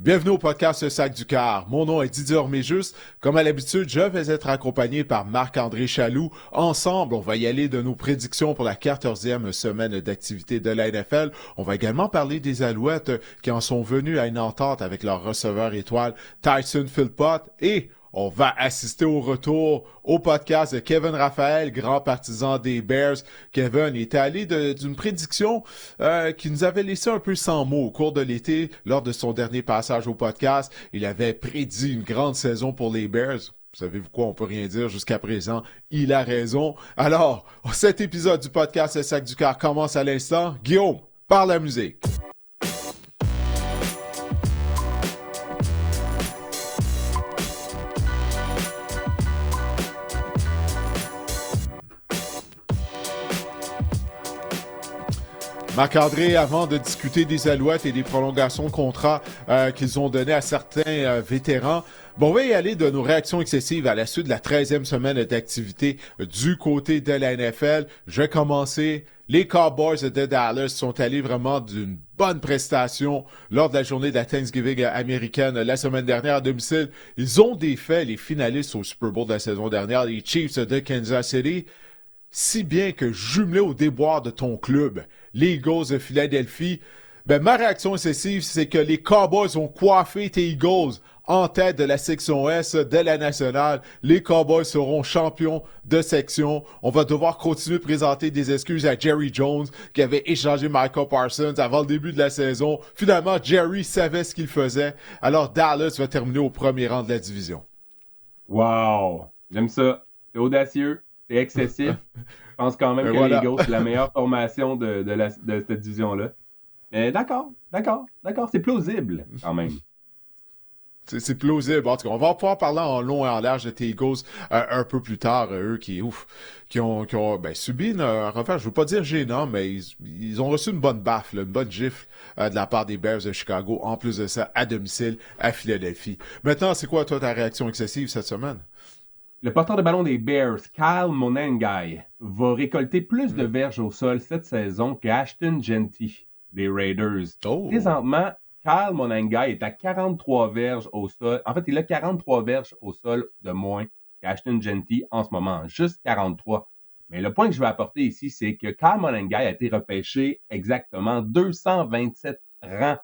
Bienvenue au podcast Le Sac du Cœur. Mon nom est Didier Orméjus. Comme à l'habitude, je vais être accompagné par Marc-André Chaloux. Ensemble, on va y aller de nos prédictions pour la 14e semaine d'activité de la NFL. On va également parler des Alouettes qui en sont venus à une entente avec leur receveur étoile Tyson Philpott et on va assister au retour au podcast de Kevin Raphaël, grand partisan des Bears. Kevin était allé d'une prédiction qui nous avait laissé un peu sans mots au cours de l'été. Lors de son dernier passage au podcast, il avait prédit une grande saison pour les Bears. Savez-vous quoi? On peut rien dire jusqu'à présent. Il a raison. Alors, cet épisode du podcast Le Sac du Cœur commence à l'instant. Guillaume, par la musique. Marc-André, avant de discuter des Alouettes et des prolongations de contrat qu'ils ont donné à certains vétérans, on va y aller de nos réactions excessives à la suite de la 13e semaine d'activité du côté de la NFL. Je vais commencer. Les Cowboys de Dallas sont allés vraiment d'une bonne prestation lors de la journée de la Thanksgiving américaine la semaine dernière à domicile. Ils ont défait les finalistes au Super Bowl de la saison dernière, les Chiefs de Kansas City. Si bien que jumelé au déboire de ton club, les Eagles de Philadelphie, ma réaction excessive, c'est que les Cowboys ont coiffé tes Eagles en tête de la section S de la nationale. Les Cowboys seront champions de section. On va devoir continuer de présenter des excuses à Jerry Jones qui avait échangé Michael Parsons avant le début de la saison. Finalement, Jerry savait ce qu'il faisait. Alors Dallas va terminer au premier rang de la division. Wow! J'aime ça. C'est audacieux. C'est excessif. Je pense quand même que les Eagles, c'est la meilleure formation de cette division-là. Mais d'accord. C'est plausible, quand même. C'est plausible. En tout cas, on va pouvoir parler en long et en large de tes Eagles un peu plus tard. Eux qui ont subi une revers. Je veux pas dire gênant, mais ils ont reçu une bonne baffe, une bonne gifle de la part des Bears de Chicago. En plus de ça, à domicile, à Philadelphie. Maintenant, c'est quoi, toi, ta réaction excessive cette semaine? Le porteur de ballon des Bears, Kyle Monangai, va récolter plus de verges au sol cette saison qu'Ashton Jeanty des Raiders. Oh. Présentement, Kyle Monangai est à 43 verges au sol. En fait, il a 43 verges au sol de moins qu'Ashton Jeanty en ce moment. Juste 43. Mais le point que je veux apporter ici, c'est que Kyle Monangai a été repêché exactement 227 rangs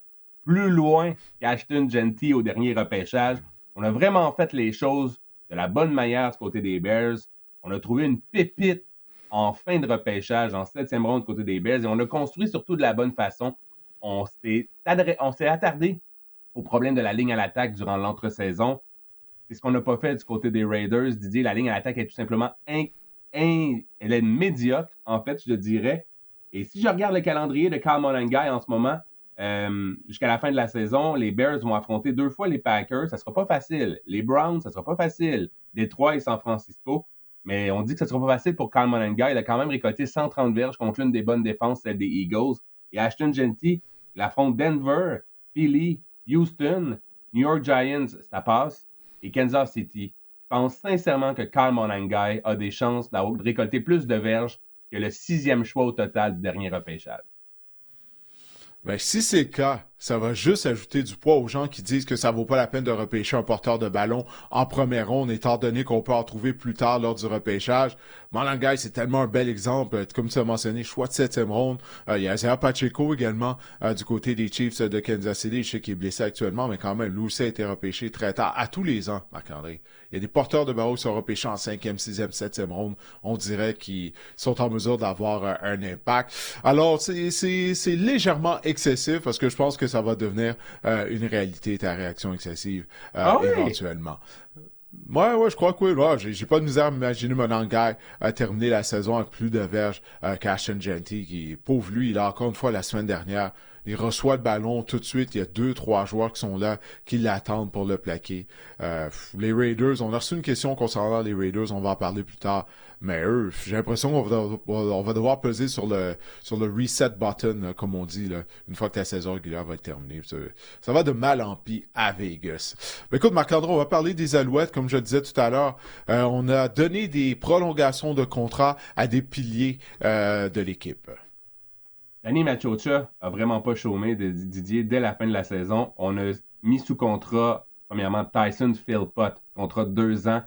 plus loin qu'Ashton Jeanty au dernier repêchage. On a vraiment fait les choses de la bonne manière du côté des Bears. On a trouvé une pépite en fin de repêchage, en 7e ronde du côté des Bears, et on a construit surtout de la bonne façon. On s'est attardé au problème de la ligne à l'attaque durant l'entre-saison. C'est ce qu'on n'a pas fait du côté des Raiders. Didier, la ligne à l'attaque est tout simplement elle est médiocre, en fait, je dirais. Et si je regarde le calendrier de Kyle Monangai en ce moment, jusqu'à la fin de la saison, les Bears vont affronter 2 fois les Packers. Ça ne sera pas facile. Les Browns, ça ne sera pas facile. Détroit et San Francisco. Mais on dit que ça ne sera pas facile pour Kyle Monangai. Il a quand même récolté 130 verges contre une des bonnes défenses, celle des Eagles. Et Ashton Jeanty, il affronte Denver, Philly, Houston, New York Giants, ça passe, et Kansas City. Je pense sincèrement que Kyle Monangai a des chances de récolter plus de verges que le 6e choix au total du dernier repêchage. Si c'est le cas, ça va juste ajouter du poids aux gens qui disent que ça vaut pas la peine de repêcher un porteur de ballon en première ronde, étant donné qu'on peut en trouver plus tard lors du repêchage. Monangai, c'est tellement un bel exemple. Comme tu as mentionné, choix de 7e ronde. Il y a Isaiah Pacheco également du côté des Chiefs de Kansas City. Je sais qu'il est blessé actuellement, mais quand même, lui aussi a été repêché très tard. À tous les ans, Marc-André. Il y a des porteurs de ballon qui sont repêchés en 5e, 6e, 7e ronde. On dirait qu'ils sont en mesure d'avoir un impact. Alors, c'est légèrement excessif parce que je pense que ça va devenir une réalité, ta réaction excessive, éventuellement. Ouais, je crois que oui. Ouais, j'ai pas de misère à m'imaginer Monangai terminer la saison avec plus de verges qu'Ashton Jeanty, qui, pauvre lui, il a encore une fois la semaine dernière, il reçoit le ballon tout de suite, il y a 2-3 joueurs qui sont là, qui l'attendent pour le plaquer. Les Raiders, on a reçu une question concernant les Raiders, on va en parler plus tard, mais eux, j'ai l'impression qu'on va devoir peser sur le reset button, comme on dit, là, une fois que la saison régulière va être terminée. Ça va de mal en pis à Vegas. Mais écoute, Marc-André, on va parler des Alouettes, comme je le disais tout à l'heure. On a donné des prolongations de contrat à des piliers de l'équipe. Danny Machocha a vraiment pas chômé, Didier, dès la fin de la saison. On a mis sous contrat, premièrement, Tyson Philpott, contrat de 2 ans.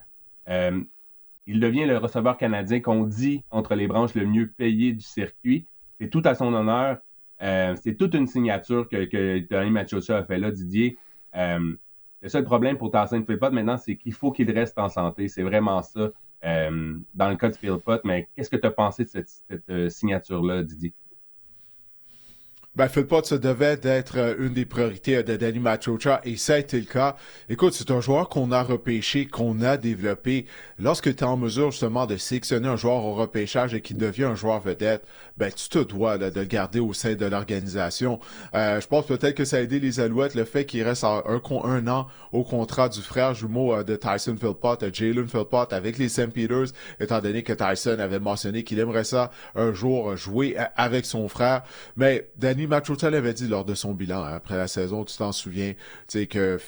Il devient le receveur canadien qu'on dit entre les branches le mieux payé du circuit. C'est tout à son honneur. C'est toute une signature que Donny Machocha a fait là, Didier. Le seul problème pour Tyson Philpott maintenant, c'est qu'il faut qu'il reste en santé. C'est vraiment ça dans le cas de Philpott. Mais qu'est-ce que tu as pensé de cette signature-là, Didier? Ben, Philpott, ça devait être une des priorités de Donny Machocha et ça a été le cas. Écoute, c'est un joueur qu'on a repêché, qu'on a développé. Lorsque tu es en mesure justement de sélectionner un joueur au repêchage et qu'il devient un joueur vedette, ben tu te dois là, de le garder au sein de l'organisation. Je pense peut-être que ça a aidé les Alouettes, le fait qu'il reste un an au contrat du frère jumeau de Tyson Philpott, Jalen Philpott, avec les St. Peters, étant donné que Tyson avait mentionné qu'il aimerait ça un jour jouer avec son frère. Mais Donny Machocha l'avait dit lors de son bilan après la saison, tu t'en souviens, tu sais que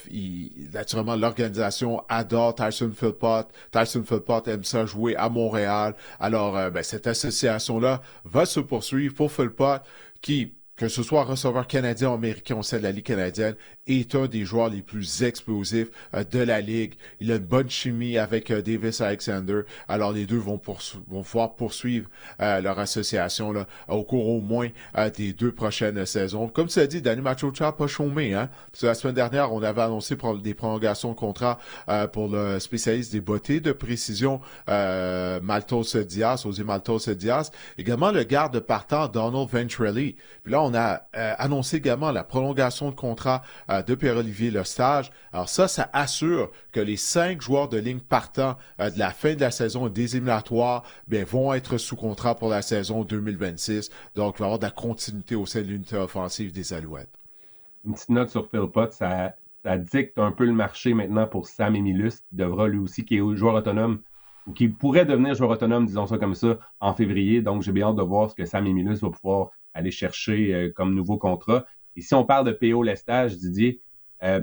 naturellement l'organisation adore Tyson Philpott. Tyson Philpott aime ça jouer à Montréal. Alors cette association-là va se poursuivre pour Philpott qui, que ce soit receveur canadien ou américain au sein de la Ligue canadienne, est un des joueurs les plus explosifs de la Ligue. Il a une bonne chimie avec Davis Alexander. Alors, les deux vont pouvoir poursuivre leur association là, au cours au moins des 2 prochaines saisons. Comme tu as dit, Donny Machocha n'a pas chômé. Hein? Parce que la semaine dernière, on avait annoncé des prolongations de contrat pour le spécialiste des bottées de précision Maltos Diaz, José Maltos Diaz. Également, le garde partant Donald Ventrelli. Puis là, on a annoncé également la prolongation de contrat de Pierre-Olivier Lestage. Alors ça assure que les 5 joueurs de ligne partant de la fin de la saison des éliminatoires vont être sous contrat pour la saison 2026. Donc, il va y avoir de la continuité au sein de l'unité offensive des Alouettes. Une petite note sur Philpott, ça dicte un peu le marché maintenant pour Sam Emilus, qui devra lui aussi, qui est joueur autonome, ou qui pourrait devenir joueur autonome, disons ça comme ça, en février. Donc, j'ai bien hâte de voir ce que Sam Emilus va pouvoir aller chercher comme nouveau contrat. Et si on parle de P.O. Lestage, Didier,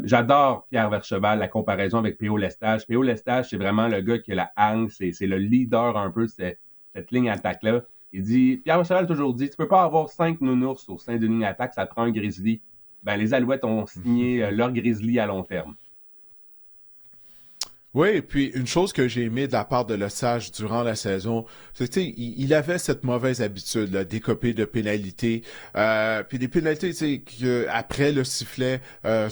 j'adore Pierre Vercheval, la comparaison avec P.O. Lestage. P.O. Lestage, c'est vraiment le gars qui a la hargne, c'est le leader un peu de cette ligne attaque-là. Il dit, Pierre Vercheval a toujours dit, tu peux pas avoir 5 nounours au sein d'une ligne attaque, ça te prend un grizzly. Ben, les Alouettes ont signé leur grizzly à long terme. Oui, et puis une chose que j'ai aimé de la part de Lesage durant la saison, c'est que il avait cette mauvaise habitude là, d'écoper de pénalités. Puis des pénalités, après le sifflet,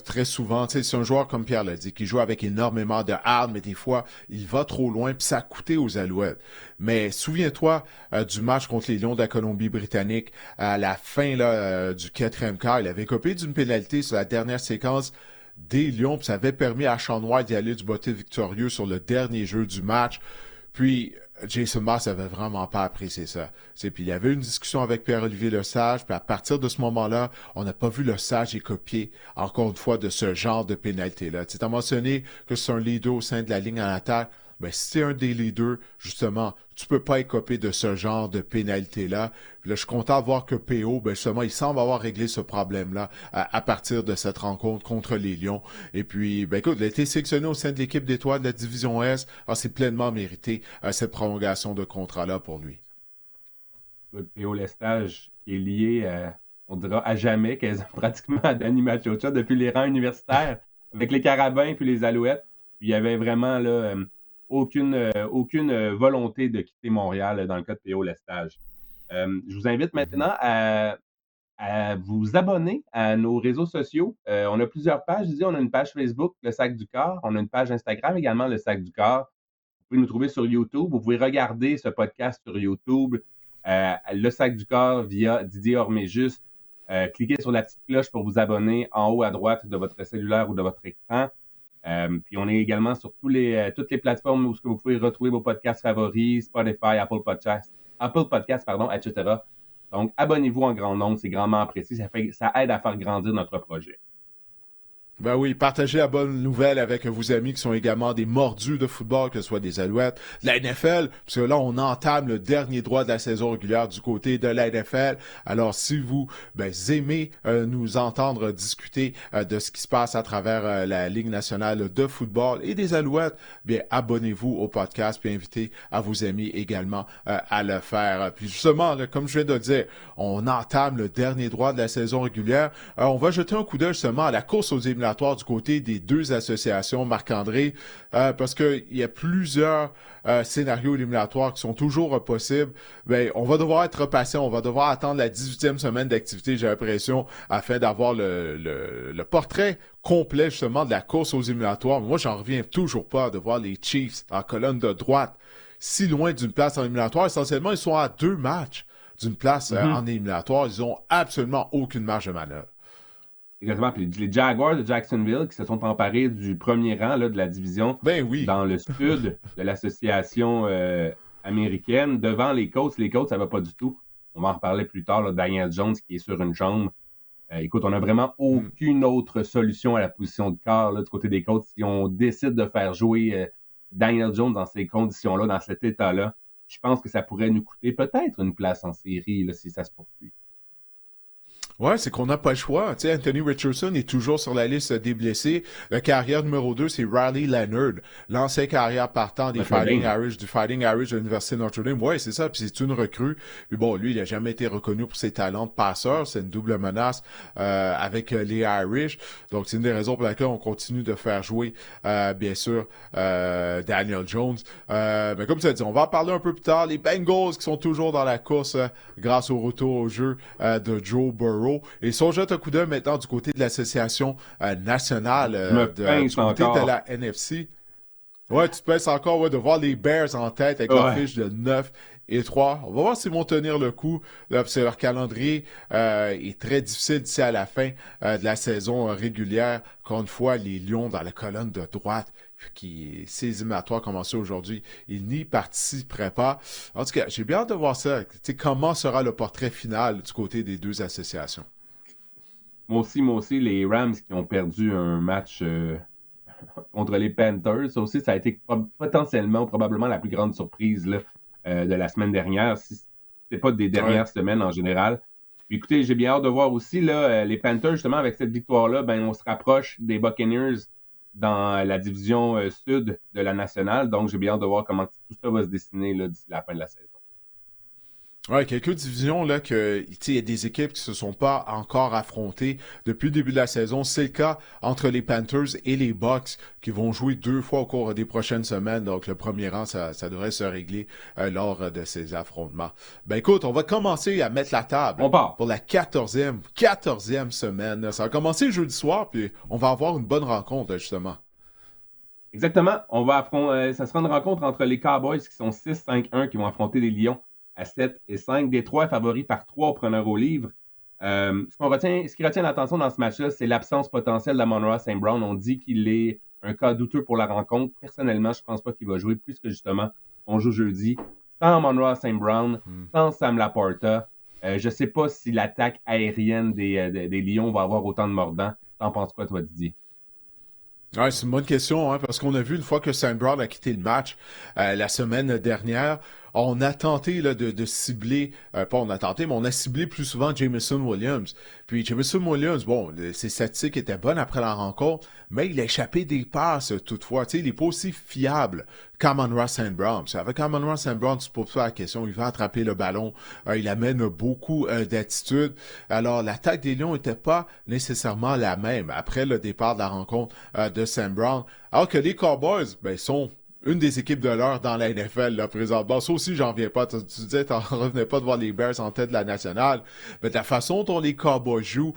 très souvent, c'est un joueur comme Pierre l'a dit, qui joue avec énormément de hard, mais des fois, il va trop loin, puis ça a coûté aux Alouettes. Mais souviens-toi du match contre les Lions de la Colombie-Britannique, à la fin là, du 4e quart, il avait écopé d'une pénalité sur la dernière séquence des Lions, puis ça avait permis à Sean White d'y aller du botté victorieux sur le dernier jeu du match. Puis Jason Maas avait vraiment pas apprécié ça. Puis il y avait une discussion avec Pierre-Olivier Lesage, puis à partir de ce moment-là, on n'a pas vu Lesage écopier, encore une fois, de ce genre de pénalité-là. Tu as mentionné que c'est un leader au sein de la ligne en attaque. Ben, si tu es un des leaders, justement, tu peux pas écoper de ce genre de pénalité-là. Puis là, je suis content de voir que PO, justement, il semble avoir réglé ce problème-là à partir de cette rencontre contre les Lions. Et puis, écoute, il a été sélectionné au sein de l'équipe d'étoiles de la Division S. Alors, c'est pleinement mérité cette prolongation de contrat-là pour lui. PO Lestage est lié, on dira, à jamais, pratiquement à Donny Machocha depuis les rangs universitaires, avec les Carabins puis les Alouettes. Puis il y avait vraiment là... aucune volonté de quitter Montréal dans le cas de P.O. Lestage. Je vous invite maintenant à vous abonner à nos réseaux sociaux. On a plusieurs pages. On a une page Facebook, Le Sac du Corps. On a une page Instagram également, Le Sac du Corps. Vous pouvez nous trouver sur YouTube. Vous pouvez regarder ce podcast sur YouTube, Le Sac du Corps via Didier Orméjus. Cliquez sur la petite cloche pour vous abonner en haut à droite de votre cellulaire ou de votre écran. Puis on est également sur toutes les plateformes où vous pouvez retrouver vos podcasts favoris, Spotify, Apple Podcasts, etc. Donc, abonnez-vous en grand nombre, c'est grandement apprécié. Ça aide à faire grandir notre projet. Ben oui, partagez la bonne nouvelle avec vos amis qui sont également des mordus de football, que ce soit des Alouettes, de la NFL, parce que là, on entame le dernier droit de la saison régulière du côté de la NFL. Alors, si vous aimez nous entendre discuter de ce qui se passe à travers la Ligue nationale de football et des Alouettes, bien, abonnez-vous au podcast, puis invitez à vos amis également à le faire. Puis justement, là, comme je viens de le dire, on entame le dernier droit de la saison régulière. On va jeter un coup d'œil justement à la course aux éliminatoires éliminatoires du côté des deux associations, Marc-André, parce qu'il y a plusieurs scénarios éliminatoires qui sont toujours possibles. Ben, on va devoir être patient, on va devoir attendre la 18e semaine d'activité, j'ai l'impression, afin d'avoir le portrait complet, justement, de la course aux éliminatoires. Moi, j'en reviens toujours pas de voir les Chiefs en colonne de droite, si loin d'une place en éliminatoire. Essentiellement, ils sont à 2 matchs d'une place en éliminatoire. Ils ont absolument aucune marge de manœuvre. Exactement. Puis les Jaguars de Jacksonville qui se sont emparés du premier rang là, de la division dans le sud de l'association américaine devant les Colts. Les Colts, ça va pas du tout. On va en reparler plus tard. Là, Daniel Jones qui est sur une jambe. Écoute, on n'a vraiment aucune autre solution à la position de quart là, du côté des Colts. Si on décide de faire jouer Daniel Jones dans ces conditions-là, dans cet état-là, je pense que ça pourrait nous coûter peut-être une place en série là, si ça se poursuit. Ouais, c'est qu'on n'a pas le choix. Tu sais, Anthony Richardson est toujours sur la liste des blessés. Le carrière numéro 2, c'est Riley Leonard, l'ancien carrière partant des Fighting Irish de l'Université de Notre Dame. Ouais, c'est ça. Puis c'est une recrue. Puis bon, lui, il a jamais été reconnu pour ses talents de passeur. C'est une double menace avec les Irish. Donc, c'est une des raisons pour laquelle on continue de faire jouer, bien sûr, Daniel Jones. Mais comme tu as dit, on va en parler un peu plus tard. Les Bengals qui sont toujours dans la course grâce au retour au jeu de Joe Burrow. Et si on jette un coup d'œil maintenant du côté de l'association nationale du côté de la NFC. Ouais, tu te penses encore de voir les Bears en tête avec leur fiche de 9-3. On va voir s'ils vont tenir le coup. Là, parce que leur calendrier est très difficile d'ici à la fin de la saison régulière. Encore une fois, les Lions dans la colonne de droite, qui ces éliminatoires commencés aujourd'hui, ils n'y participeraient pas. En tout cas, j'ai bien hâte de voir ça. Tu sais, comment sera le portrait final du côté des deux associations? Moi aussi, les Rams qui ont perdu un match contre les Panthers, ça aussi, ça a été potentiellement, probablement la plus grande surprise là, de la semaine dernière, si c'est pas des dernières semaines en général. Puis écoutez, j'ai bien hâte de voir aussi là, les Panthers, justement, avec cette victoire-là, ben, on se rapproche des Buccaneers dans la division sud de la nationale. Donc, j'ai bien hâte de voir comment tout ça va se dessiner là, d'ici la fin de la saison. Ouais, quelques divisions là que il y a des équipes qui se sont pas encore affrontées depuis le début de la saison. C'est le cas entre les Panthers et les Bucks qui vont jouer 2 fois au cours des prochaines semaines. Donc le premier rang, ça devrait se régler lors de ces affrontements. Ben écoute, on va commencer à mettre la table pour la 14e semaine. Ça va commencer jeudi soir, puis on va avoir une bonne rencontre justement. Exactement. On va ça sera une rencontre entre les Cowboys qui sont 6-5-1 qui vont affronter les Lions à 7-5. Détroit est favori par 3 au preneur au livre. Ce qui retient l'attention dans ce match-là, c'est l'absence potentielle d'Amon-Ra St. Brown. On dit qu'il est un cas douteux pour la rencontre. Personnellement, je ne pense pas qu'il va jouer puisque justement, on joue jeudi. Sans Amon-Ra St. Brown, sans Sam Laporta, je ne sais pas si l'attaque aérienne des Lions va avoir autant de mordants. T'en penses quoi, toi, Didier? Ouais, c'est une bonne question, hein, parce qu'on a vu une fois que Sam Brown a quitté le match la semaine dernière, on a tenté là, de cibler, pas on a tenté, mais on a ciblé plus souvent Jameson Williams. Puis Jameson Williams, bon, ses statistiques étaient bonnes après la rencontre, mais il a échappé des passes toutefois. Tu sais, il n'est pas aussi fiable qu'Amon-Ra St. Brown. Avec Amon-Ra St. Brown, tu poses pas la question, il va attraper le ballon, il amène beaucoup d'attitude. Alors, l'attaque des Lions n'était pas nécessairement la même après le départ de la rencontre de St. Brown. Alors que les Cowboys, ben, sont une des équipes de l'heure dans la NFL, là, présentement. Ça aussi, j'en viens pas. Tu disais, t'en revenais pas de voir les Bears en tête de la nationale. Mais de la façon dont les Cowboys jouent,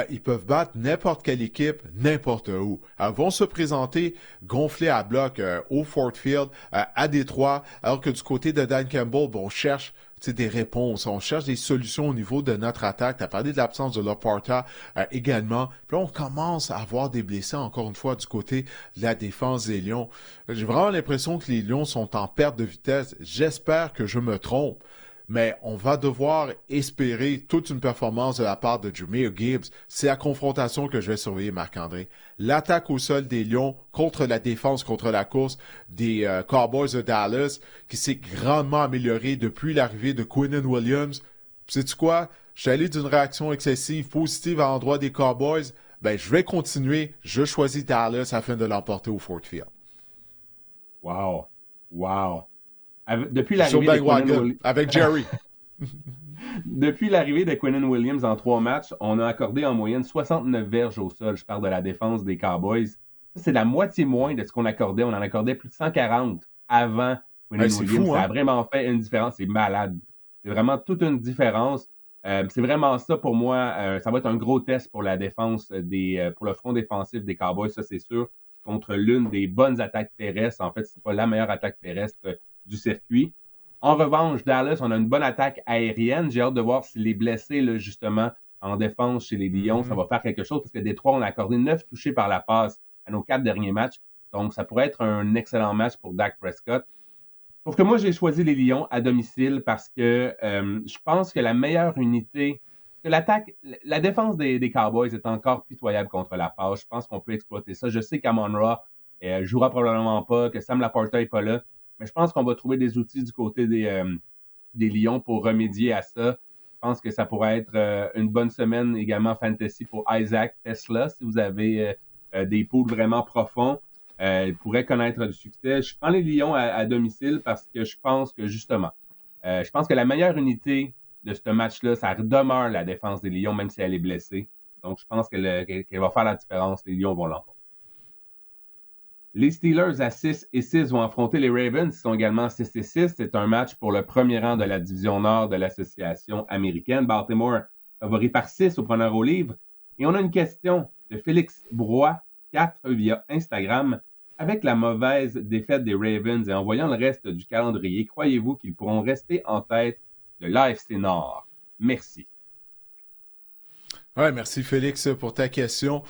ils peuvent battre n'importe quelle équipe, n'importe où. Ils vont se présenter gonflés à bloc au Ford Field, à Détroit, alors que du côté de Dan Campbell, bon, on cherche des réponses, on cherche des solutions au niveau de notre attaque. Tu as parlé de l'absence de Laporta également. Puis là, on commence à avoir des blessés, encore une fois, du côté de la défense des Lions. J'ai vraiment l'impression que les Lions sont en perte de vitesse. J'espère que je me trompe. Mais on va devoir espérer toute une performance de la part de Jahmyr Gibbs. C'est la confrontation que je vais surveiller, Marc-André. L'attaque au sol des Lions contre la défense, contre la course des Cowboys de Dallas, qui s'est grandement améliorée depuis l'arrivée de Quinnen Williams. Sais-tu quoi? Je suis allé d'une réaction excessive, positive à l'endroit des Cowboys. Ben, je vais continuer. Je choisis Dallas afin de l'emporter au Ford Field. Wow. Depuis l'arrivée de Wagon, avec Jerry. Depuis l'arrivée de Quinnen Williams en 3 matchs, on a accordé en moyenne 69 verges au sol. Je parle de la défense des Cowboys. Ça, c'est la moitié moins de ce qu'on accordait. On en accordait plus de 140 avant Hey, Quinnen c'est Williams. fou, Ça a hein? vraiment fait une différence. C'est malade. C'est vraiment toute une différence. C'est vraiment ça pour moi. Ça va être un gros test pour la défense pour le front défensif des Cowboys, ça c'est sûr, contre l'une des bonnes attaques terrestres. En fait, c'est pas la meilleure attaque terrestre du circuit. En revanche, Dallas, on a une bonne attaque aérienne. J'ai hâte de voir si les blessés, là, justement, en défense chez les Lions, ça va faire quelque chose parce que Détroit, on a accordé 9 touchés par la passe à nos 4 derniers matchs. Donc, ça pourrait être un excellent match pour Dak Prescott. Sauf que moi, j'ai choisi les Lions à domicile parce que je pense que la meilleure unité, que la défense des Cowboys est encore pitoyable contre la passe. Je pense qu'on peut exploiter ça. Je sais qu'Amon-Ra jouera probablement pas, que Sam Laporta n'est pas là, mais je pense qu'on va trouver des outils du côté des Lions pour remédier à ça. Je pense que ça pourrait être une bonne semaine également fantasy pour Isaac Tesla si vous avez des pools vraiment profonds. Il pourrait connaître du succès. Je prends les Lions à domicile parce que je pense que justement, je pense que la meilleure unité de ce match-là, ça demeure la défense des Lions, même si elle est blessée. Donc, je pense qu'elle va faire la différence. Les Lions vont l'emporter. Les Steelers à 6-6 vont affronter les Ravens, qui sont également 6-6. C'est un match pour le premier rang de la division nord de l'association américaine. Baltimore favori par 6 au preneur au livre. Et on a une question de Félix Broy, 4 via Instagram. Avec la mauvaise défaite des Ravens et en voyant le reste du calendrier, croyez-vous qu'ils pourront rester en tête de l'AFC Nord? Merci. Ouais, merci Félix pour ta question.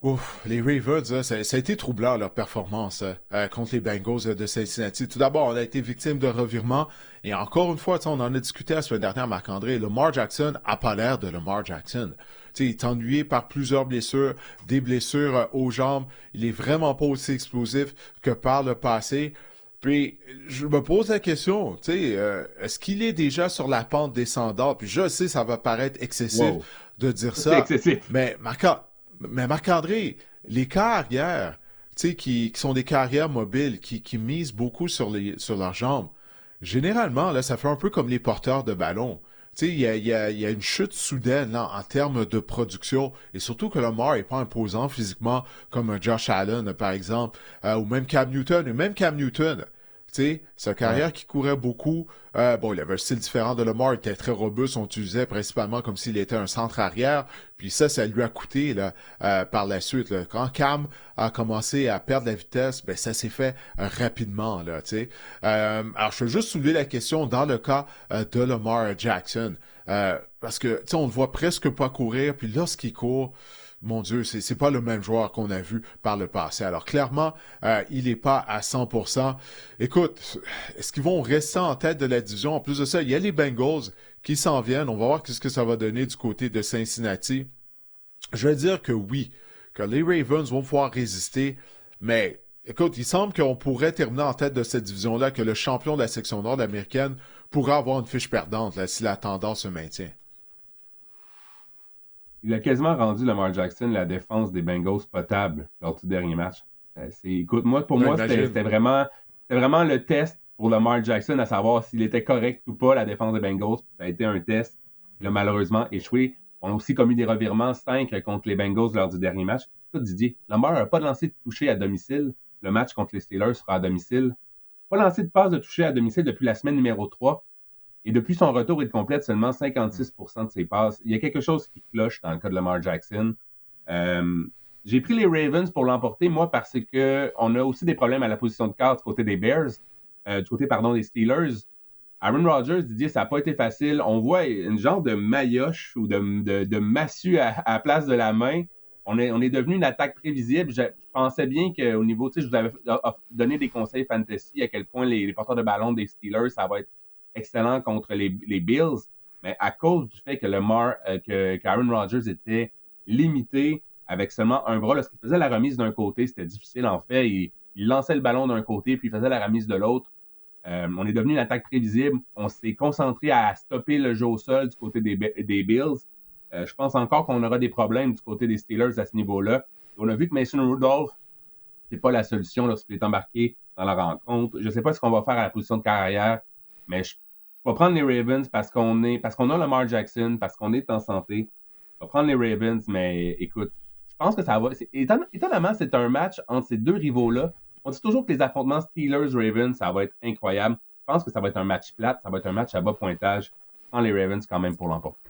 Ouf, les Ravens, ça a été troublant leur performance contre les Bengals de Cincinnati. Tout d'abord, on a été victime de revirement. Et encore une fois, on en a discuté la semaine dernière, Marc-André. Lamar Jackson a pas l'air de Lamar Jackson. Il est ennuyé par plusieurs blessures, des blessures aux jambes. Il est vraiment pas aussi explosif que par le passé. Puis, je me pose la question, est-ce qu'il est déjà sur la pente descendante? Puis je sais, ça va paraître excessif de dire C'est ça. excessif. Mais Marc-André, les carrières, qui sont des carrières mobiles, qui misent beaucoup sur leurs jambes, généralement, là, ça fait un peu comme les porteurs de ballon. Il y a une chute soudaine là, en termes de production, et surtout que Lamar n'est pas imposant physiquement comme un Josh Allen, par exemple, ou même Cam Newton. Et même Cam Newton, c'est une carrière qui courait beaucoup. Bon, il avait un style différent de Lamar, il était très robuste, on l'utilisait principalement comme s'il était un centre arrière. Puis ça lui a coûté là, par la suite. Là. Quand Cam a commencé à perdre la vitesse, ben ça s'est fait rapidement. Là, alors, je veux juste soulever la question dans le cas de Lamar Jackson. Parce que on le voit presque pas courir, puis lorsqu'il court, mon Dieu, c'est pas le même joueur qu'on a vu par le passé. Alors clairement, il n'est pas à 100%. Écoute, est-ce qu'ils vont rester en tête de la division? En plus de ça, il y a les Bengals qui s'en viennent. On va voir ce que ça va donner du côté de Cincinnati. Je vais dire que oui, que les Ravens vont pouvoir résister, mais écoute, il semble qu'on pourrait terminer en tête de cette division-là, que le champion de la section nord américaine pourrait avoir une fiche perdante là, si la tendance se maintient. Il a quasiment rendu Lamar Jackson la défense des Bengals potable lors du dernier match. Écoute, pour moi, c'était vraiment le test pour Lamar Jackson, à savoir s'il était correct ou pas, la défense des Bengals. Ça a été un test. Il a malheureusement échoué. On a aussi commis des revirements 5 contre les Bengals lors du dernier match. Écoute, Didier, Lamar n'a pas lancé de toucher à domicile. Le match contre les Steelers sera à domicile. Pas lancé de passe de toucher à domicile depuis la semaine numéro 3. Et depuis son retour, il complète seulement 56% de ses passes. Il y a quelque chose qui cloche dans le cas de Lamar Jackson. J'ai pris les Ravens pour l'emporter, moi, parce qu'on a aussi des problèmes à la position de quart du côté des Bears, du côté, des Steelers. Aaron Rodgers, Didier, ça n'a pas été facile. On voit une genre de maillotche ou de massue à la place de la main. On est devenu une attaque prévisible. Je pensais bien qu'au niveau, je vous avais donné des conseils fantasy, à quel point les porteurs de ballon des Steelers, ça va être excellent contre les Bills, mais à cause du fait que Aaron Rodgers était limité avec seulement un bras, lorsqu'il faisait la remise d'un côté, c'était difficile en fait, il lançait le ballon d'un côté, puis il faisait la remise de l'autre. On est devenu une attaque prévisible, on s'est concentré à stopper le jeu au sol du côté des Bills. Je pense encore qu'on aura des problèmes du côté des Steelers à ce niveau-là. On a vu que Mason Rudolph, c'est pas la solution lorsqu'il est embarqué dans la rencontre. Je ne sais pas ce qu'on va faire à la position de carrière, mais je Je vais prendre les Ravens parce qu'on a Lamar Jackson, parce qu'on est en santé. Je vais prendre les Ravens, mais écoute, je pense que ça va. Étonnamment, c'est un match entre ces deux rivaux-là. On dit toujours que les affrontements Steelers-Ravens, ça va être incroyable. Je pense que ça va être un match plate, ça va être un match à bas pointage. Je prends les Ravens quand même pour l'emporter.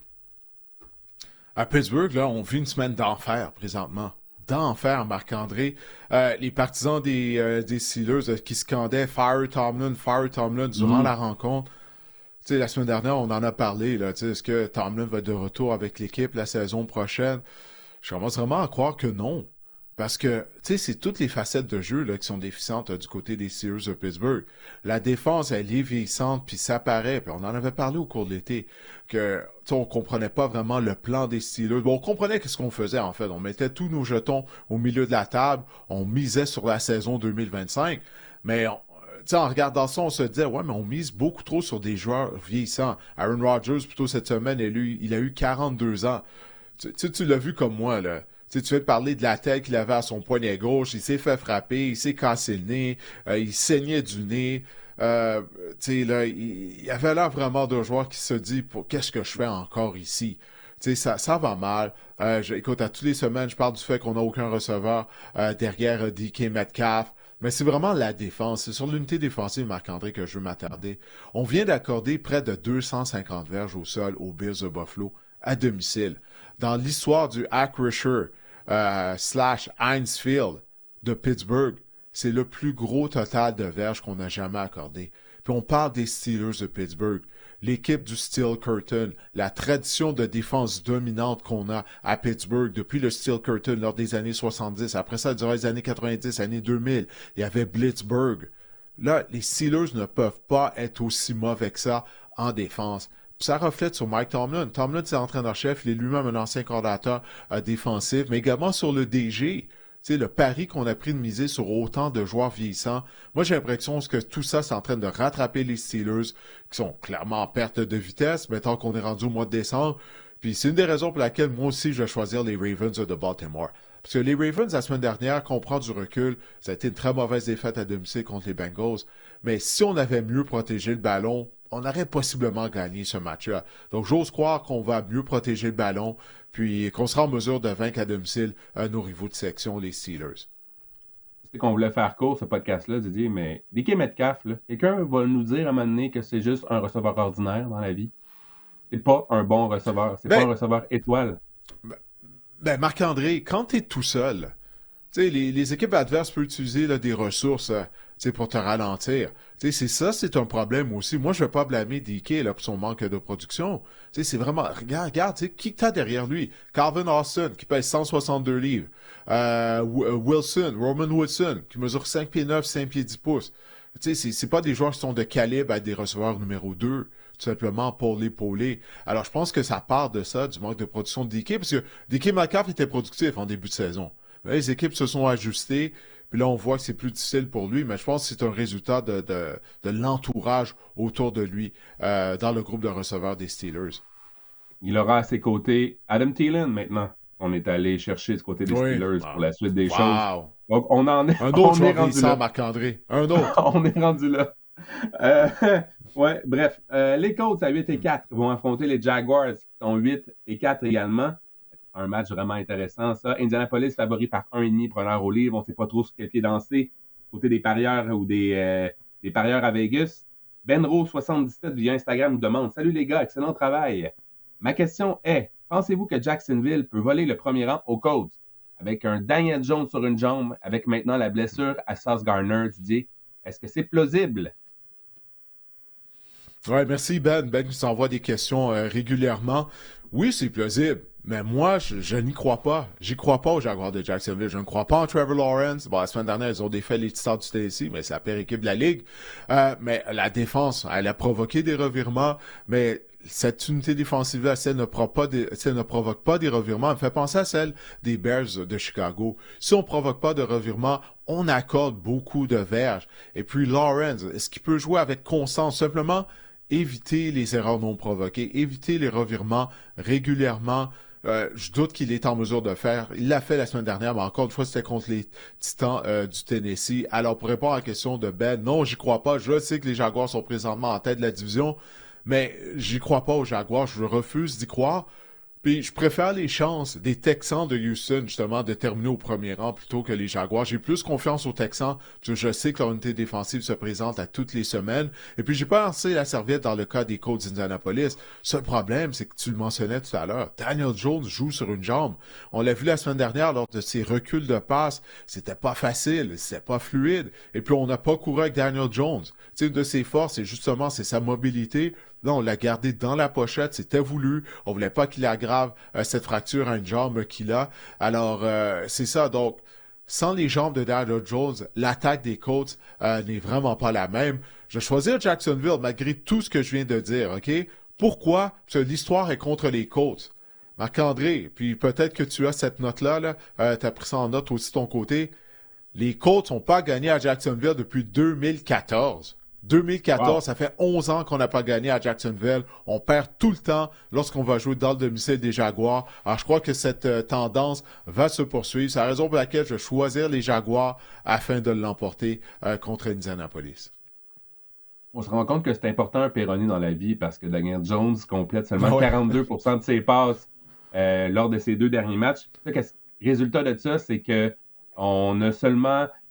À Pittsburgh, là, on vit une semaine d'enfer présentement. D'enfer, Marc-André. Les partisans des Steelers qui scandaient Fire Tomlin durant la rencontre. Tu sais, la semaine dernière, on en a parlé. Là, est-ce que Tomlin va être de retour avec l'équipe la saison prochaine? Je commence vraiment à croire que non. Parce que, tu sais, c'est toutes les facettes de jeu là, qui sont déficientes du côté des Steelers de Pittsburgh. La défense, elle est vieillissante, puis ça paraît. Puis on en avait parlé au cours de l'été, que, tu sais, on comprenait pas vraiment le plan des Steelers. Bon, on comprenait qu'est-ce qu'on faisait, en fait. On mettait tous nos jetons au milieu de la table. On misait sur la saison 2025. Mais tu sais, en regardant ça, on se disait, ouais, mais on mise beaucoup trop sur des joueurs vieillissants. Aaron Rodgers, plutôt cette semaine, il a eu 42 ans. Tu l'as vu comme moi, là. Tu viens de parler de la tête qu'il avait à son poignet gauche, il s'est fait frapper, il s'est cassé le nez, il saignait du nez. Là, il avait l'air vraiment d'un joueur qui se dit, qu'est-ce que je fais encore ici? Ça va mal. Écoute, à toutes les semaines, je parle du fait qu'on n'a aucun receveur derrière DK Metcalf. Mais c'est vraiment la défense. C'est sur l'unité défensive, Marc-André, que je veux m'attarder. On vient d'accorder près de 250 verges au sol aux Bills de Buffalo à domicile. Dans l'histoire du Acrisure / Heinz Field de Pittsburgh, c'est le plus gros total de verges qu'on a jamais accordé. Puis on parle des Steelers de Pittsburgh, l'équipe du Steel Curtain, la tradition de défense dominante qu'on a à Pittsburgh depuis le Steel Curtain lors des années 70. Après ça, durant les années 90, années 2000, il y avait Blitzburgh. Là, les Steelers ne peuvent pas être aussi mauvais que ça en défense. Puis ça reflète sur Mike Tomlin. Tomlin, c'est l'entraîneur-chef, il est lui-même un ancien coordinateur défensif, mais également sur le DG. Tu sais, le pari qu'on a pris de miser sur autant de joueurs vieillissants, moi j'ai l'impression que tout ça, c'est en train de rattraper les Steelers, qui sont clairement en perte de vitesse, maintenant qu'on est rendu au mois de décembre. Puis c'est une des raisons pour laquelle moi aussi je vais choisir les Ravens de Baltimore. Parce que les Ravens, la semaine dernière, qu'on prend du recul, ça a été une très mauvaise défaite à domicile contre les Bengals. Mais si on avait mieux protégé le ballon, on aurait possiblement gagné ce match-là. Donc j'ose croire qu'on va mieux protéger le ballon, puis qu'on sera en mesure de vaincre à domicile nos rivaux de section, les Steelers. Je sais qu'on voulait faire court ce podcast-là, Didier, mais DK Metcalf, là, quelqu'un va nous dire à un moment donné que c'est juste un receveur ordinaire dans la vie. C'est pas un bon receveur. C'est pas un receveur étoile. Marc-André, quand tu es tout seul, les équipes adverses peuvent utiliser là, des ressources pour te ralentir. C'est un problème aussi. Moi, je ne vais pas blâmer DK là, pour son manque de production. C'est vraiment... Regarde, qui t'as derrière lui? Calvin Austin, qui pèse 162 livres. Roman Wilson, qui mesure 5 pieds 9, 5 pieds 10 pouces. C'est pas des joueurs qui sont de calibre à des receveurs numéro 2, tout simplement pour l'épauler. Alors, je pense que ça part de ça, du manque de production de DK, parce que DK Metcalf était productif en début de saison. Là, les équipes se sont ajustées, puis là, on voit que c'est plus difficile pour lui, mais je pense que c'est un résultat de l'entourage autour de lui dans le groupe de receveurs des Steelers. Il aura à ses côtés Adam Thielen maintenant. On est allé chercher du côté des Steelers pour la suite des choses. Donc, on en est, un autre on est rendu là. Marc-André. Un autre. On est rendu là. Ouais, bref. Les Colts à 8-4 vont affronter les Jaguars qui sont 8-4 également. Un match vraiment intéressant, ça. Indianapolis favori par 1,5 preneur au livre. On ne sait pas trop sur quel pied danser. Côté des parieurs ou des parieurs à Vegas. Benro77 via Instagram nous demande « Salut les gars, excellent travail. Ma question est, pensez-vous que Jacksonville peut voler le premier rang aux Colts avec un Daniel Jones sur une jambe, avec maintenant la blessure à Sauce Gardner, Didier? Est-ce que c'est plausible? » Ouais, merci Ben. Ben nous envoie des questions régulièrement. Oui, c'est plausible. Mais moi, je n'y crois pas. J'y crois pas aux Jaguars de Jacksonville. Je ne crois pas en Trevor Lawrence. Bon, la semaine dernière, ils ont défait les Titans du Tennessee, mais c'est la pire équipe de la Ligue. Mais la défense, elle a provoqué des revirements, mais cette unité défensive-là, si elle ne provoque pas des revirements, elle me fait penser à celle des Bears de Chicago. Si on provoque pas de revirements, on accorde beaucoup de verges. Et puis Lawrence, est-ce qu'il peut jouer avec constance? Simplement éviter les erreurs non provoquées, éviter les revirements régulièrement. Je doute qu'il est en mesure de faire. Il l'a fait la semaine dernière, mais encore une fois, c'était contre les Titans du Tennessee. Alors, pour répondre à la question de Ben, non, j'y crois pas. Je sais que les Jaguars sont présentement en tête de la division, Mais j'y crois pas aux Jaguars, je refuse d'y croire. Puis je préfère les chances des Texans de Houston, justement, de terminer au premier rang plutôt que les Jaguars. J'ai plus confiance aux Texans, parce que je sais que leur unité défensive se présente à toutes les semaines. Et puis j'ai pas lancé la serviette dans le cas des Colts d'Indianapolis. Seul problème, c'est que tu le mentionnais tout à l'heure, Daniel Jones joue sur une jambe. On l'a vu la semaine dernière lors de ses reculs de passe. C'était pas facile, c'était pas fluide. Et puis on n'a pas couru avec Daniel Jones. Tu sais, une de ses forces, c'est sa mobilité. Là, on l'a gardé dans la pochette, c'était voulu. On voulait pas qu'il aggrave cette fracture à une jambe qu'il a. Alors, c'est ça. Donc, sans les jambes de Daniel Jones, l'attaque des Colts n'est vraiment pas la même. Je vais choisir Jacksonville malgré tout ce que je viens de dire, OK? Pourquoi? Parce que l'histoire est contre les Colts. Marc-André, puis peut-être que tu as cette note-là, là, tu as pris ça en note aussi de ton côté. Les Colts n'ont pas gagné à Jacksonville depuis 2014. 2014, wow. Ça fait 11 ans qu'on n'a pas gagné à Jacksonville. On perd tout le temps lorsqu'on va jouer dans le domicile des Jaguars. Alors, je crois que cette tendance va se poursuivre. C'est la raison pour laquelle je vais choisir les Jaguars afin de l'emporter contre Indianapolis. On se rend compte que c'est important un Perroni dans la vie parce que Daniel Jones complète seulement 42% de ses passes lors de ses 2 derniers matchs. Le résultat de ça, c'est que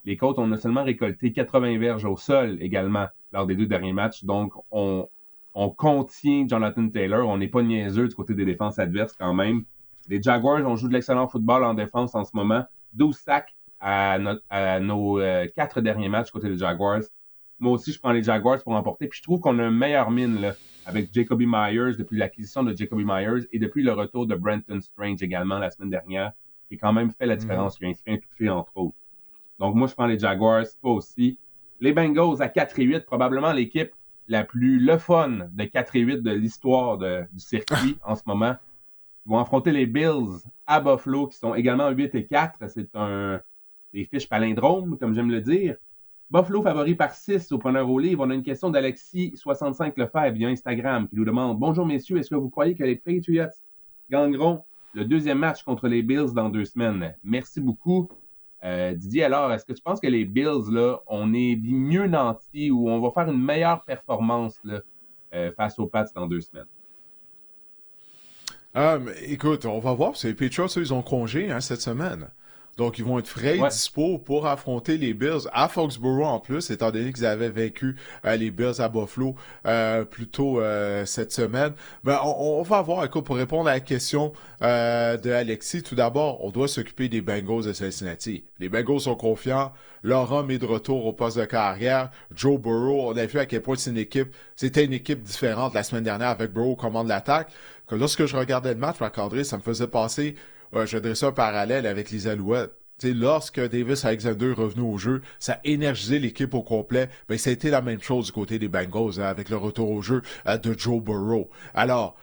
les Colts, on a seulement récolté 80 verges au sol également lors des 2 derniers matchs. Donc, on contient Jonathan Taylor. On n'est pas niaiseux du côté des défenses adverses quand même. Les Jaguars, on joue de l'excellent football en défense en ce moment. 12 sacs à nos 4 derniers matchs du côté des Jaguars. Moi aussi, je prends les Jaguars pour emporter. Puis je trouve qu'on a une meilleure mine là, avec Jacoby Myers depuis l'acquisition de Jacoby Myers et depuis le retour de Brenton Strange également la semaine dernière, qui a quand même fait la différence, qui a inscrit un touché entre autres. Donc, moi, je prends les Jaguars, toi aussi. Les Bengals à 4-8, probablement l'équipe la plus le fun de 4-8 de l'histoire du circuit en ce moment. Ils vont affronter les Bills à Buffalo, qui sont également 8-4. C'est des fiches palindromes, comme j'aime le dire. Buffalo favori par 6 au preneur au livre. On a une question d'Alexis65 Lefebvre via Instagram qui nous demande « Bonjour messieurs, est-ce que vous croyez que les Patriots gagneront le 2e match contre les Bills dans 2 semaines? » Merci beaucoup. Didier, alors, est-ce que tu penses que les Bills, là, on est mieux nantis ou on va faire une meilleure performance là, face aux Pats dans 2 semaines? Écoute, on va voir. Les Patriots, ils ont congé cette semaine. Donc, ils vont être frais et dispo pour affronter les Bills à Foxborough en plus, étant donné qu'ils avaient vaincu les Bills à Buffalo plus tôt cette semaine. Ben, on va voir. Écoute, pour répondre à la question de Alexis, tout d'abord, on doit s'occuper des Bengals de Cincinnati. Les Bengals sont confiants. Laurent est de retour au poste de carrière. Joe Burrow, on a vu à quel point c'était une équipe différente la semaine dernière avec Burrow au commande de l'attaque. Que lorsque je regardais le match, Marc-André, ça me faisait passer... je dressais un parallèle avec les Alouettes. T'sais, lorsque Davis Alexander est revenu au jeu, ça a énergisé l'équipe au complet. Ben, ça a été la même chose du côté des Bengals avec le retour au jeu de Joe Burrow. Alors,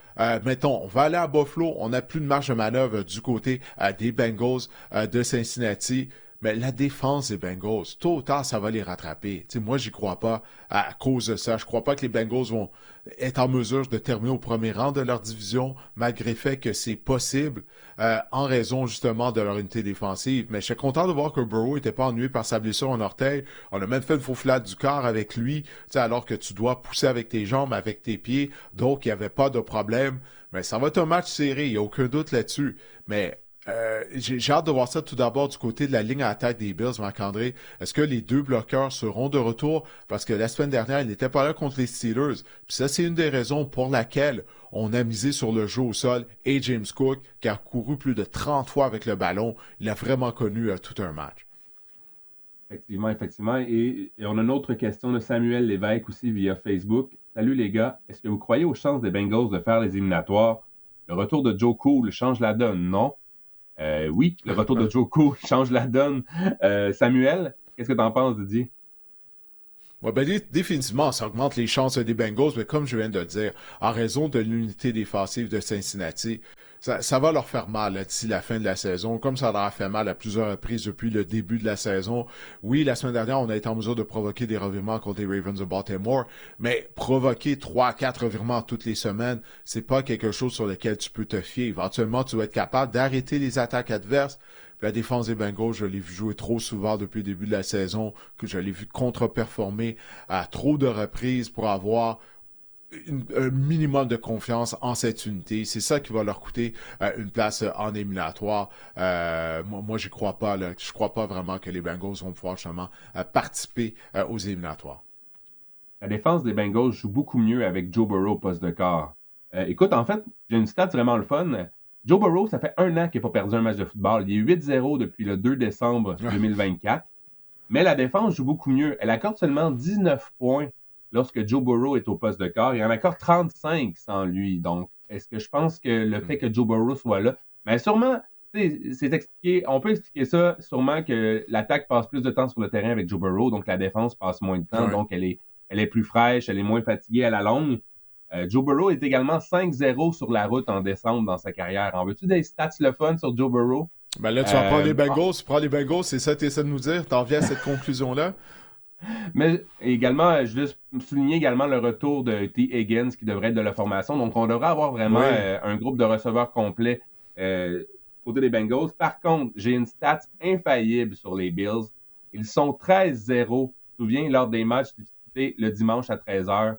mettons, on va aller à Buffalo. On n'a plus de marge de manœuvre du côté des Bengals de Cincinnati. Mais la défense des Bengals, tôt ou tard, ça va les rattraper. T'sais, moi, j'y crois pas à cause de ça. Je crois pas que les Bengals vont être en mesure de terminer au premier rang de leur division, malgré le fait que c'est possible, en raison justement de leur unité défensive. Mais je suis content de voir que Burrow n'était pas ennuyé par sa blessure en orteil. On a même fait une faufilade du corps avec lui, alors que tu dois pousser avec tes jambes, avec tes pieds. Donc, il n'y avait pas de problème. Mais ça va être un match serré, il n'y a aucun doute là-dessus. Mais j'ai hâte de voir ça tout d'abord du côté de la ligne à attaque des Bills, Marc-André. Est-ce que les 2 bloqueurs seront de retour? Parce que la semaine dernière, ils n'étaient pas là contre les Steelers. Puis ça, c'est une des raisons pour laquelle on a misé sur le jeu au sol et James Cook, qui a couru plus de 30 fois avec le ballon. Il a vraiment connu tout un match. Effectivement. Et on a une autre question de Samuel Lévesque aussi via Facebook. Salut les gars, est-ce que vous croyez aux chances des Bengals de faire les éliminatoires? Le retour de Joe Cool change la donne, non? Oui, le retour de Joe Cool change la donne. Samuel, qu'est-ce que tu en penses, Didier? Ouais, ben, définitivement, ça augmente les chances des Bengals, mais comme je viens de le dire, en raison de l'unité défensive de Cincinnati, ça va leur faire mal d'ici la fin de la saison, comme ça leur a fait mal à plusieurs reprises depuis le début de la saison. Oui, la semaine dernière, on a été en mesure de provoquer des revirements contre les Ravens de Baltimore, mais provoquer 3-4 revirements toutes les semaines, c'est pas quelque chose sur lequel tu peux te fier. Éventuellement, tu vas être capable d'arrêter les attaques adverses. La défense des Bengals, je l'ai vu jouer trop souvent depuis le début de la saison, que je l'ai vu contre-performer à trop de reprises pour avoir un minimum de confiance en cette unité. C'est ça qui va leur coûter une place en éliminatoire. Moi, j'y crois pas. Là. Je crois pas vraiment que les Bengals vont pouvoir justement participer aux éliminatoires. La défense des Bengals joue beaucoup mieux avec Joe Burrow au poste de quart. Écoute, en fait, j'ai une stat vraiment le fun. Joe Burrow, ça fait 1 an qu'il n'a pas perdu un match de football. Il est 8-0 depuis le 2 décembre 2024. Mais la défense joue beaucoup mieux. Elle accorde seulement 19 points lorsque Joe Burrow est au poste de quart. Il en accorde 35 sans lui. Donc, est-ce que je pense que le fait que Joe Burrow soit là, mais sûrement, c'est expliqué, on peut expliquer ça sûrement que l'attaque passe plus de temps sur le terrain avec Joe Burrow, donc la défense passe moins de temps, donc elle est plus fraîche, elle est moins fatiguée à la longue. Joe Burrow est également 5-0 sur la route en décembre dans sa carrière. En veux-tu des stats le fun sur Joe Burrow? Ben là, tu vas prendre les Bengals, tu prends les Bengals, c'est ça que tu essaies de nous dire? T'en viens à cette conclusion-là? Mais également, je veux souligner également le retour de T. Higgins qui devrait être de la formation. Donc, on devrait avoir vraiment un groupe de receveurs complet côté des Bengals. Par contre, j'ai une stat infaillible sur les Bills. Ils sont 13-0. Tu te souviens, lors des matchs disputés le dimanche à 13h,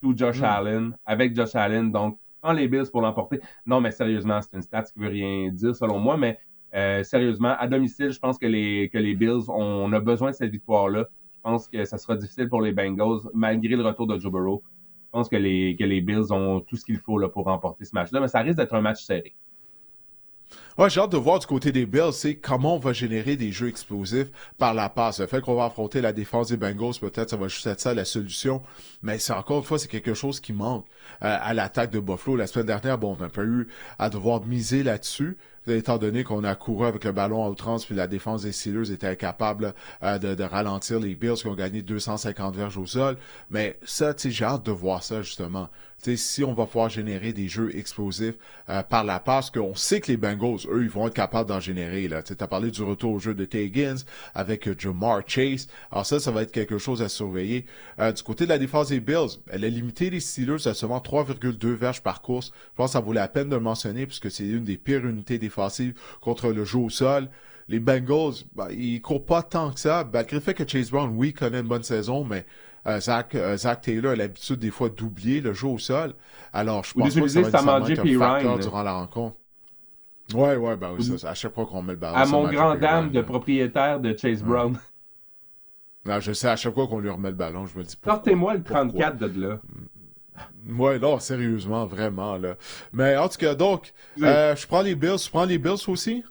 sous Josh Allen, avec Josh Allen. Donc, prends les Bills pour l'emporter. Non, mais sérieusement, c'est une stat qui veut rien dire selon moi, mais sérieusement, à domicile, je pense que les Bills, on a besoin de cette victoire-là. Je pense que ça sera difficile pour les Bengals, malgré le retour de Joe Burrow. Je pense que les Bills ont tout ce qu'il faut là, pour remporter ce match-là, mais ça risque d'être un match serré. Ouais, j'ai hâte de voir du côté des Bills, c'est comment on va générer des jeux explosifs par la passe. Le fait qu'on va affronter la défense des Bengals, peut-être ça va juste être ça la solution. Mais c'est encore une fois, c'est quelque chose qui manque à l'attaque de Buffalo. La semaine dernière, bon, on n'a pas eu à devoir miser là-dessus, étant donné qu'on a couru avec le ballon à outrance, puis la défense des Steelers était incapable de ralentir les Bills qui ont gagné 250 verges au sol. Mais ça, tu sais, j'ai hâte de voir ça, justement. Tu sais, si on va pouvoir générer des jeux explosifs par la passe, qu'on sait que les Bengals, eux, ils vont être capables d'en générer. Tu as parlé du retour au jeu de T. Higgins avec Jamar Chase. Alors ça va être quelque chose à surveiller. Du côté de la défense des Bills, elle a limité les Steelers à seulement 3,2 verges par course. Je pense que ça vaut la peine de le mentionner puisque c'est une des pires unités défensives contre le jeu au sol. Les Bengals, ils courent pas tant que ça, malgré le fait que Chase Brown, oui, connaît une bonne saison, mais Zach Taylor a l'habitude des fois d'oublier le jeu au sol. Alors, je pense pas que ça va nécessairement être un facteur durant la rencontre. Ouais, ben oui, ça, à chaque fois qu'on met le ballon. À mon grand dame de propriétaire de Chase Brown. Non, je sais, à chaque fois qu'on lui remet le ballon, je me dis pourquoi. Sortez-moi le 34 de là. Ouais, non, sérieusement, vraiment, là. Mais en tout cas, donc, je prends les Bills. Tu prends les Bills aussi?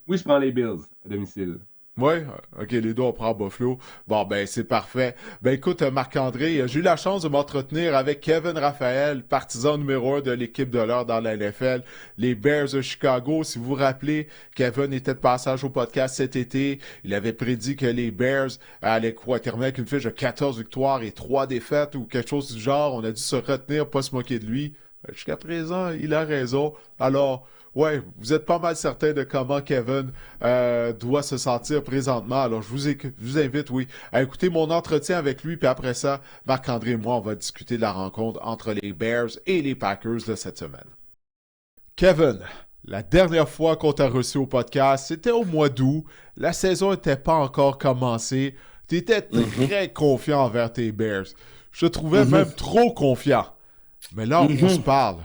Oui, je prends les Bills à domicile. Ouais, ok, les deux on prend Buffalo. Bon, ben c'est parfait. Ben écoute, Marc-André, j'ai eu la chance de m'entretenir avec Kevin Raphaël, partisan numéro 1 de l'équipe de l'heure dans la NFL, les Bears de Chicago. Si vous vous rappelez, Kevin était de passage au podcast cet été. Il avait prédit que les Bears allaient terminer avec une fiche de 14 victoires et 3 défaites ou quelque chose du genre. On a dû se retenir, pas se moquer de lui. Jusqu'à présent, il a raison. Alors, ouais, vous êtes pas mal certain de comment Kevin doit se sentir présentement. Alors, je vous invite, oui, à écouter mon entretien avec lui. Puis après ça, Marc-André et moi, on va discuter de la rencontre entre les Bears et les Packers de cette semaine. Kevin, la dernière fois qu'on t'a reçu au podcast, c'était au mois d'août. La saison n'était pas encore commencée. Tu étais très confiant envers tes Bears. Je te trouvais même trop confiant. Mais là, on se parle.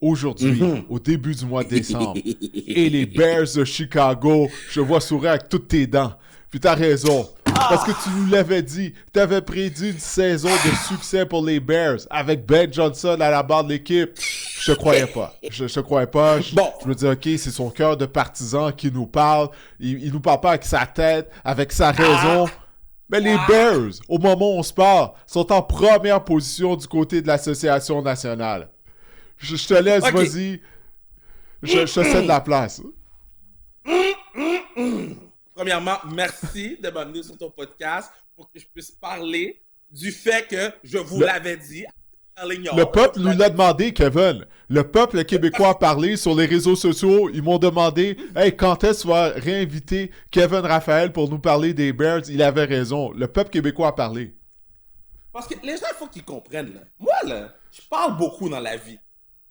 Aujourd'hui, au début du mois de décembre, et les Bears de Chicago, je vois sourire avec toutes tes dents. Puis t'as raison, parce que tu nous l'avais dit, t'avais prédit une saison de succès pour les Bears, avec Ben Johnson à la barre de l'équipe. Je te croyais pas. Je te croyais pas. Je me dis, OK, c'est son cœur de partisan qui nous parle. Il nous parle pas avec sa tête, avec sa raison. Mais les Bears, au moment où on se parle, sont en première position du côté de l'association nationale. Je te laisse, vas-y. Je te cède la place. Premièrement, merci de m'amener sur ton podcast pour que je puisse parler du fait que je vous l'avais dit. Le peuple nous l'a demandé, Kevin. Le peuple québécois a parlé sur les réseaux sociaux. Ils m'ont demandé « Hey, quand est-ce que tu vas réinviter Kevin Raphaël pour nous parler des Bears? » Il avait raison. Le peuple québécois a parlé. Parce que les gens, il faut qu'ils comprennent. Là. Moi, là, je parle beaucoup dans la vie.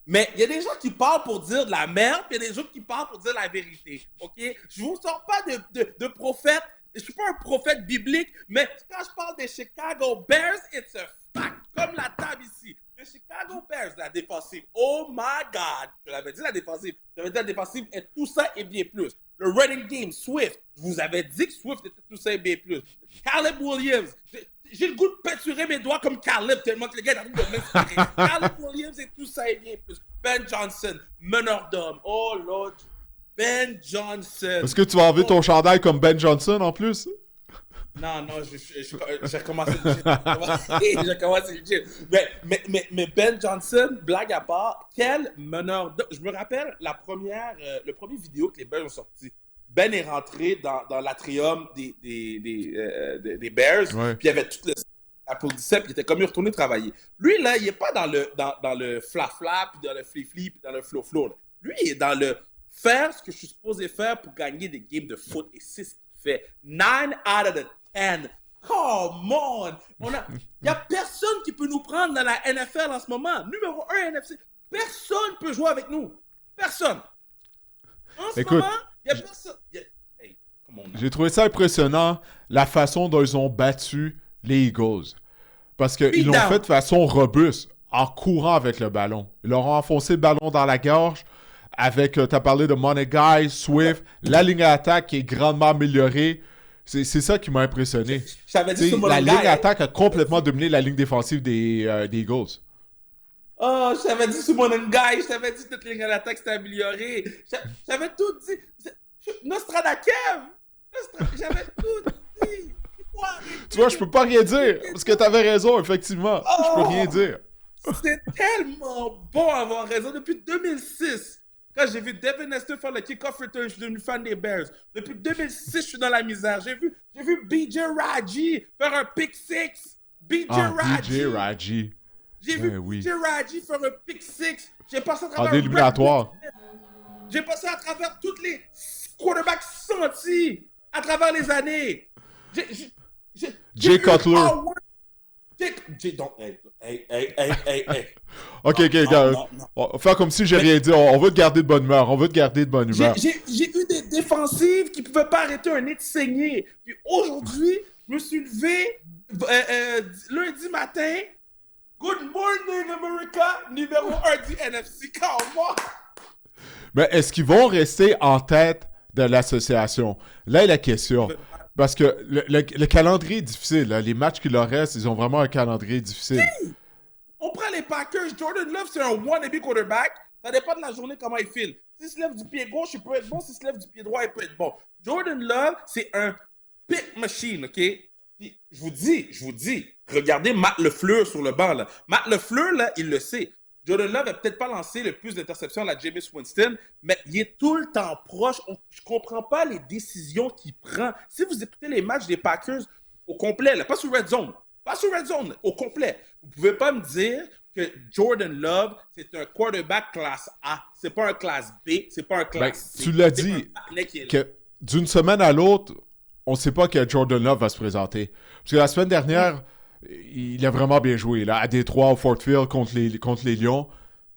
Mais il y a des gens qui parlent pour dire de la merde, puis il y a des gens qui parlent pour dire la vérité. OK? Je vous sors pas de prophète. Je suis pas un prophète biblique, mais quand je parle des Chicago Bears, it's a pack, comme la table ici. Le Chicago Bears, la défensive, oh my God, je l'avais dit la défensive, j'avais dit la défensive est tout ça et bien plus. Le running game, Swift, je vous avais dit que Swift était tout ça et bien plus. Caleb Williams, j'ai le goût de peinturer mes doigts comme Caleb tellement que le gars est en train de m'inspirer. Caleb Williams est tout ça et bien plus. Ben Johnson, meneur d'homme, oh Lord, Ben Johnson. Est-ce que tu vas enlever ton chandail comme Ben Johnson en plus? Non, j'ai recommencé le gym. J'ai commencé le gym. Mais Ben Johnson, blague à part, quel meneur d'homme. Je me rappelle le premier vidéo que les Bears ont sorti. Ben est rentré dans l'atrium des Bears, Ouais. puis il y avait tout le applaudissait, puis il était comme il retourné travailler. Lui, là, il n'est pas dans le fla-fla, puis dans le fli-fli, puis dans le flow-flow. Lui, il est dans le faire ce que je suis supposé faire pour gagner des games de foot, et c'est ce qu'il fait. 9 out of the 10. Come on! Il n'y a personne qui peut nous prendre dans la NFL en ce moment. Numéro 1 NFC. Personne ne peut jouer avec nous. Personne. En ce moment, il n'y a personne. Hey, come on, j'ai trouvé ça impressionnant, la façon dont ils ont battu les Eagles. Parce qu'ils l'ont fait de façon robuste, en courant avec le ballon. Ils leur ont enfoncé le ballon dans la gorge avec, t'as parlé de Money Guy, Swift, la ligne à attaque qui est grandement améliorée. C'est ça qui m'a impressionné. La ligne à attaque a complètement dominé la ligne défensive des Eagles. Oh, je t'avais dit sur mon Guy, je t'avais dit que toute ligne à l'attaque s'était améliorée. J'avais tout dit. Nostradakev! J'avais tout dit. Tu vois, je peux pas rien dire, parce que t'avais raison, effectivement. Je peux rien dire. C'est tellement bon avoir raison. Depuis 2006, quand j'ai vu Devin Hester faire le kick-off return, je suis devenu fan des Bears. Depuis 2006, je suis dans la misère. J'ai vu BJ Raji faire un pick six. BJ Raji. J'ai vu BJ Raji faire un pick six. J'ai passé à travers éliminatoire. J'ai passé à travers tous les quarterbacks sentis à travers les années. Jay Cutler. Hey. Ok, gars. On va faire comme si j'ai rien dit. On veut te garder de bonne humeur. J'ai eu des défensives qui ne pouvaient pas arrêter un nez de saigner. Puis aujourd'hui, je me suis levé lundi matin. Good morning, America! Numéro 1 du NFC. Comment? Mais est-ce qu'ils vont rester en tête de l'association? Là est la question. Parce que le calendrier est difficile. Là. Les matchs qui leur restent, ils ont vraiment un calendrier difficile. Hey! On prend les Packers. Jordan Love, c'est un wannabe quarterback. Ça dépend de la journée, comment il file. S'il se lève du pied gauche, il peut être bon. S'il se lève du pied droit, il peut être bon. Jordan Love, c'est un pick machine, OK? Puis, je vous dis, regardez Matt LeFleur sur le banc, là. Matt LeFleur, là, il le sait. Jordan Love n'a peut-être pas lancé le plus d'interceptions à la Jameis Winston, mais il est tout le temps proche. Je ne comprends pas les décisions qu'il prend. Si vous écoutez les matchs des Packers au complet, là, pas sur Red Zone, au complet, vous ne pouvez pas me dire que Jordan Love, c'est un quarterback classe A. C'est pas un classe B, c'est pas un classe C. Tu l'as dit, que d'une semaine à l'autre, on ne sait pas que Jordan Love va se présenter. Parce que la semaine dernière, il a vraiment bien joué, là, à Détroit, au Fort Field, contre les Lions.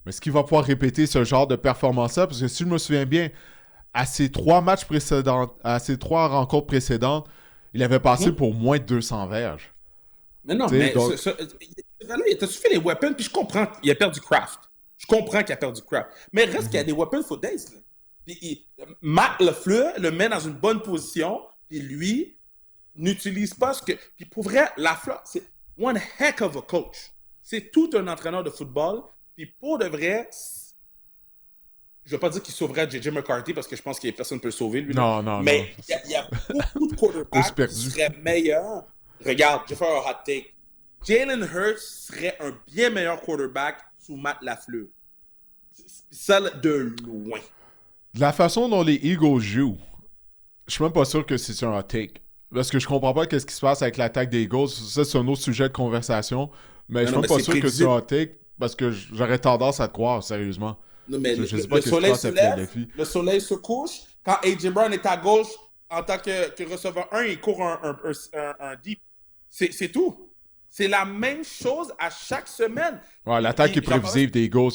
Mais est-ce qu'il va pouvoir répéter ce genre de performance-là? Parce que si je me souviens bien, à ses 3 matchs précédents, à ses 3 rencontres précédentes, il avait passé pour moins de 200 verges. Mais non, mais t'as-tu fait les weapons? Puis je comprends qu'il a perdu Kraft. Mais reste qu'il y a des weapons for days. Là. Puis Matt LeFleur le met dans une bonne position, puis lui n'utilise pas ce que... Puis pour vrai, LaFleur, c'est one heck of a coach. C'est tout un entraîneur de football. Puis pour de vrai, je ne veux pas dire qu'il sauverait J.J. McCarthy parce que je pense que personne ne peut le sauver, lui. Non. Mais il y a beaucoup de quarterbacks qui seraient meilleurs. Regarde, je vais faire un hot take. Jalen Hurts serait un bien meilleur quarterback sous Matt LaFleur. Ça, de loin. De la façon dont les Eagles jouent, je suis même pas sûr que c'est un hot take. Parce que je comprends pas qu'est-ce qui se passe avec l'attaque des Eagles. Ça, c'est un autre sujet de conversation. Mais je suis même pas sûr que c'est un hot take parce que j'aurais tendance à te croire, sérieusement. Non, mais je sais pas le soleil se lève, le soleil se couche. Quand A.J. Brown est à gauche, en tant que receveur 1, il court un deep. C'est tout. C'est la même chose à chaque semaine. Ouais, l'attaque est prévisible des Eagles.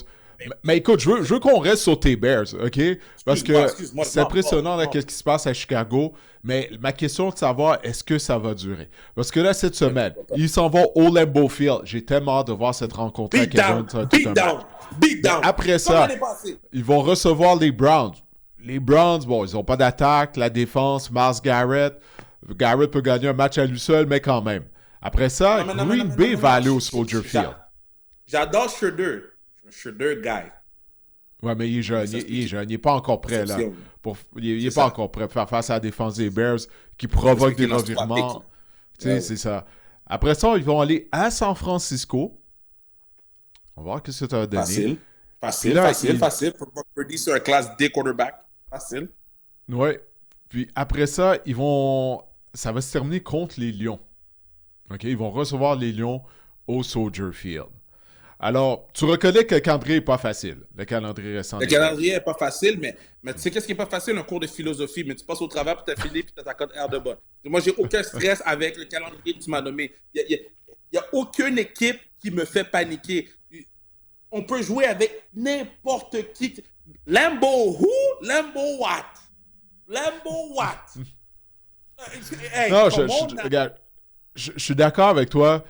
Mais écoute, je veux qu'on reste sur tes Bears, OK? Parce que Excuse-moi, c'est non, impressionnant, là, non. qu'est-ce qui se passe à Chicago. Mais ma question est de savoir, est-ce que ça va durer? Parce que là, cette semaine, ils s'en vont au Lambeau Field. J'ai tellement hâte de voir cette rencontre-là. Beat down, Ça va être tout un beat down, match. beat down. Après Comme ça, l'année passée. ils vont recevoir les Browns. Les Browns, bon, ils n'ont pas d'attaque. La défense, Myles Garrett. Garrett peut gagner un match à lui seul, mais quand même. Après ça, Green Bay va aller au Soldier Field. J'adore Schroeder. Je suis un Schroeder guy. Ouais, mais il est jeune. Il est jeune. Il n'est pas encore prêt, là. Il n'est pas encore prêt pour faire face à la défense des Bears qui provoque des revirements. Tu sais, c'est ça. Après ça, ils vont aller à San Francisco. On va voir ce que ça va donner. Facile. Pour Brock Purdy sur un classe D quarterback. Facile. Ouais. Puis après ça, ça va se terminer contre les Lions. OK? Ils vont recevoir les Lions au Soldier Field. Alors, tu reconnais que le calendrier n'est pas facile. Le calendrier récent. Le calendrier n'est pas facile, mais tu sais qu'est-ce qui n'est pas facile? Un cours de philosophie. Mais tu passes au travers, puis tu as fini, puis tu as ta cote R de bas. Moi, j'ai aucun stress avec le calendrier que tu m'as nommé. Il n'y a aucune équipe qui me fait paniquer. On peut jouer avec n'importe qui. Lambeau who? Lambeau what? Lambeau what? Hey, non, regarde, je suis d'accord avec toi.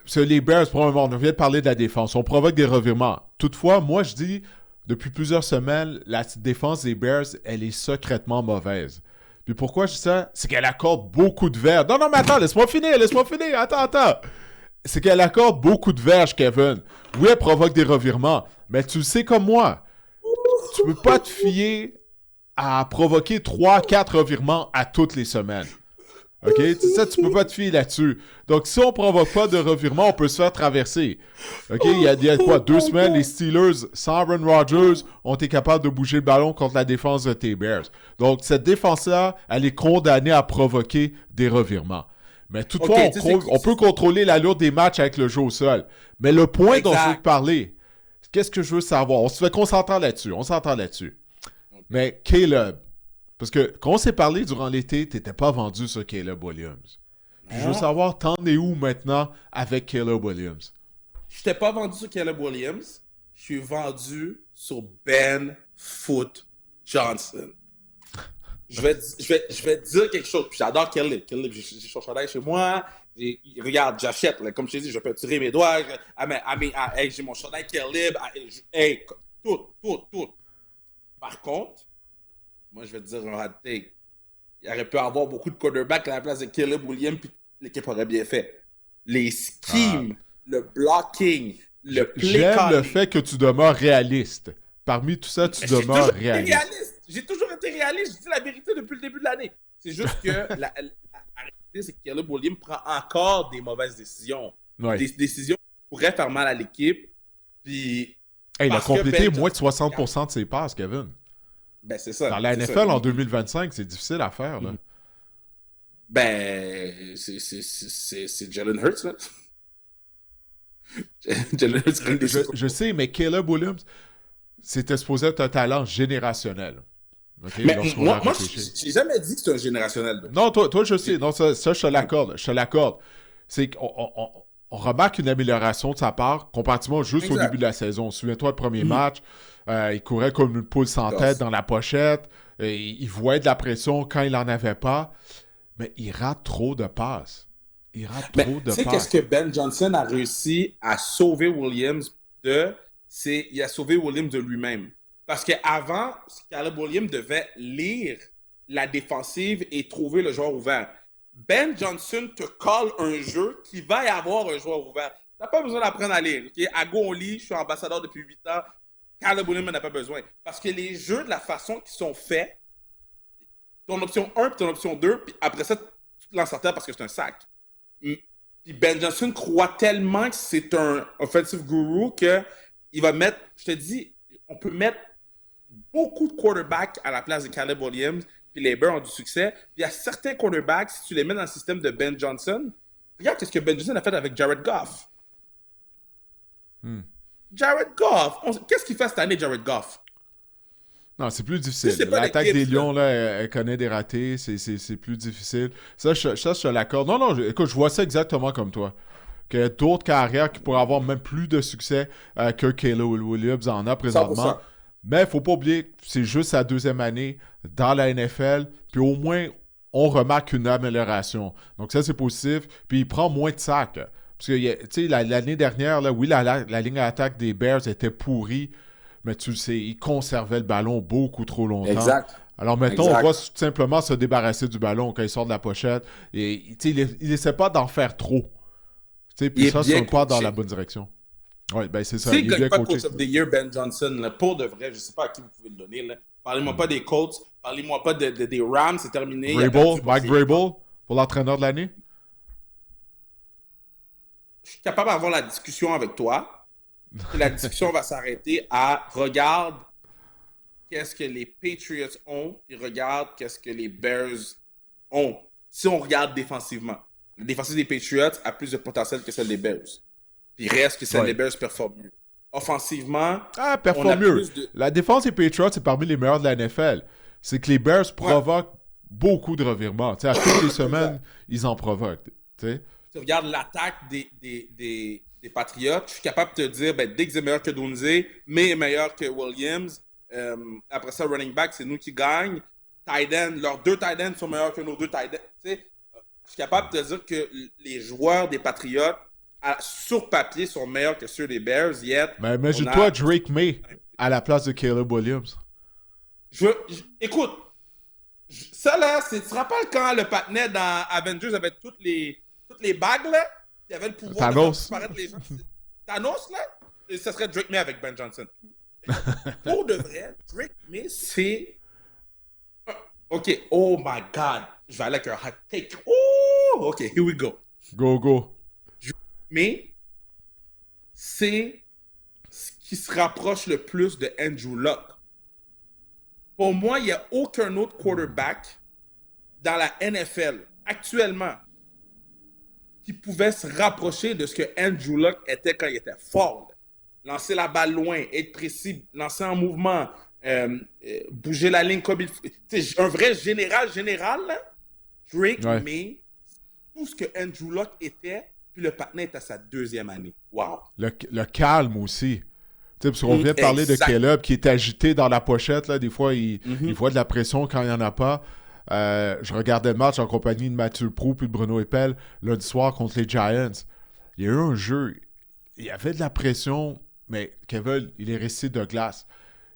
Parce que les Bears, probablement, on vient de parler de la défense. On provoque des revirements. Toutefois, moi, je dis, depuis plusieurs semaines, la défense des Bears, elle est secrètement mauvaise. Puis pourquoi je dis ça? C'est qu'elle accorde beaucoup de verges. Non, mais attends, laisse-moi finir. Attends. C'est qu'elle accorde beaucoup de verges, Kevin. Oui, elle provoque des revirements, mais tu le sais comme moi. Tu peux pas te fier à provoquer 3-4 revirements à toutes les semaines. OK? Ça, tu peux pas te fier là-dessus. Donc, si on provoque pas de revirement, on peut se faire traverser. OK? Il y a quoi? 2 semaines, les Steelers, sans Aaron Rodgers, ont été capables de bouger le ballon contre la défense de tes Bears. Donc, cette défense-là, elle est condamnée à provoquer des revirements. Mais toutefois, on peut contrôler l'allure des matchs avec le jeu au sol. Mais le point dont je veux te parler, qu'est-ce que je veux savoir? On se fait qu'on s'entend là-dessus. Mais Caleb, parce que quand on s'est parlé durant l'été, tu n'étais pas vendu sur Caleb Williams. Puis je veux savoir, t'en es où maintenant avec Caleb Williams? Je t'ai pas vendu sur Caleb Williams. Je suis vendu sur Ben Foot Johnson. Je vais te dire quelque chose. Puis j'adore Caleb. J'ai son chandail chez moi. Regarde, j'achète. Là, comme je t'ai dit, je peux tirer mes doigts. Hey, j'ai mon chandail Caleb. Hey, tout. Par contre, moi, je vais te dire un hot take. Il aurait pu avoir beaucoup de quarterbacks à la place de Caleb Williams, puis l'équipe aurait bien fait. Les schemes, le blocking, le play calling. J'aime le fait que tu demeures réaliste. Parmi tout ça, tu demeures réaliste. J'ai toujours été réaliste. Je dis la vérité depuis le début de l'année. C'est juste que la réalité, c'est que Caleb Williams prend encore des mauvaises décisions. Ouais. Des décisions qui pourraient faire mal à l'équipe. Puis, il a complété moins de 60% de ses passes, Kevin. Ben, c'est ça. Dans la NFL en 2025, c'est difficile à faire, là. Ben, c'est Jalen Hurts, là. Jalen Hurts, je sais, mais Caleb Williams, c'était supposé être un talent générationnel. Okay? Mais moi j'ai jamais dit que c'est un générationnel. Non, toi, je sais. Non, ça je te l'accorde. C'est qu'on remarque une amélioration de sa part, comparativement juste au début de la saison. Souviens-toi, le premier match, il courait comme une poule sans tête dans la pochette. Il voyait de la pression quand il n'en avait pas. Mais il rate trop de passes. Tu sais qu'est-ce que Ben Johnson a réussi à sauver Williams de... Il a sauvé Williams de lui-même. Parce qu'avant, Caleb Williams devait lire la défensive et trouver le joueur ouvert. Ben Johnson te colle un jeu qui va y avoir un joueur ouvert. Tu n'as pas besoin d'apprendre à lire. Okay? À go, on lit, je suis ambassadeur depuis 8 ans. Caleb Williams n'en a pas besoin. Parce que les jeux, de la façon qu'ils sont faits, ton option 1 puis ton option 2, puis après ça, tu te lances en terre parce que c'est un sac. Puis Ben Johnson croit tellement que c'est un offensive guru qu'il va mettre, je te dis, on peut mettre beaucoup de quarterbacks à la place de Caleb Williams, puis les Bears ont du succès. Puis il y a certains quarterbacks, si tu les mets dans le système de Ben Johnson, regarde ce que Ben Johnson a fait avec Jared Goff. Jared Goff, qu'est-ce qu'il fait cette année, Jared Goff? Non, c'est plus difficile. L'attaque des Lions, là, elle connaît des ratés. C'est plus difficile. Ça, je te l'accorde. Non, écoute, je vois ça exactement comme toi. qu'il y a d'autres carrières qui pourraient avoir même plus de succès que Caleb Williams en a présentement. 100%. Mais il ne faut pas oublier que c'est juste sa 2e année dans la NFL. Puis au moins, on remarque une amélioration. Donc ça, c'est positif. Puis il prend moins de sacs. Parce que, tu sais, l'année dernière, là, oui, la ligne d'attaque des Bears était pourrie. Mais tu le sais, il conservait le ballon beaucoup trop longtemps. Exact. Alors maintenant, Exact. on va tout simplement se débarrasser du ballon quand il sort de la pochette. Et il essaie pas d'en faire trop. Puis ça, c'est un pas dans la bonne direction. Oui, ben c'est ça. S'il Il ne est bien gagne pas coaché. Coach of the Year, Ben Johnson, là, pour de vrai, je ne sais pas à qui vous pouvez le donner. Là. Parlez-moi pas des Colts, parlez-moi pas des Rams, c'est terminé. Mike Vrabel pour l'entraîneur de l'année. Je suis capable d'avoir la discussion avec toi. Et la discussion va s'arrêter à regarde qu'est-ce que les Patriots ont et regarde qu'est-ce que les Bears ont. Si on regarde défensivement, la défensive des Patriots a plus de potentiel que celle des Bears. Puis il reste que celle des Bears performe mieux. Offensivement, performe mieux. La défense des Patriots, c'est parmi les meilleurs de la NFL. C'est que les Bears provoquent beaucoup de revirements. T'sais, à toutes les semaines, ils en provoquent. T'sais. Tu regardes l'attaque des Patriots, je suis capable de te dire, Diggs est meilleur que Dunze, mais est meilleur que Williams. Après ça, running back, c'est nous qui gagnent. Tight end, leurs 2 tight ends sont meilleurs que nos 2 tight ends. Je suis capable de te dire que les joueurs des Patriots, sur papier, sont meilleurs que ceux des Bears. Mais imagine-toi Drake May à la place de Caleb Williams. Écoute, ça là, tu te rappelles quand le patinet dans Avengers avait toutes les bagues là? Il avait le pouvoir de faire disparaître les gens. Thanos là? Ça serait Drake May avec Ben Johnson. Pour de vrai, Drake May, c'est... OK, oh my God. Je vais aller avec un hot take. Oh, OK, here we go. Go. Mais c'est ce qui se rapproche le plus de Andrew Luck. Pour moi, il n'y a aucun autre quarterback dans la NFL actuellement qui pouvait se rapprocher de ce que Andrew Luck était quand il était fort. Lancer la balle loin, être précis, lancer en mouvement, bouger la ligne comme il faut. Un vrai général, là. Drake May, tout ce que Andrew Luck était, puis le partenaire est à sa 2e année. Wow. Le calme aussi. Parce qu'on vient de parler de Caleb qui est agité dans la pochette. Là. Des fois, il voit de la pression quand il n'y en a pas. Je regardais le match en compagnie de Mathieu Proulx puis de Bruno Eppel lundi soir contre les Giants. Il y a eu un jeu. Il y avait de la pression, mais Kevin, il est resté de glace.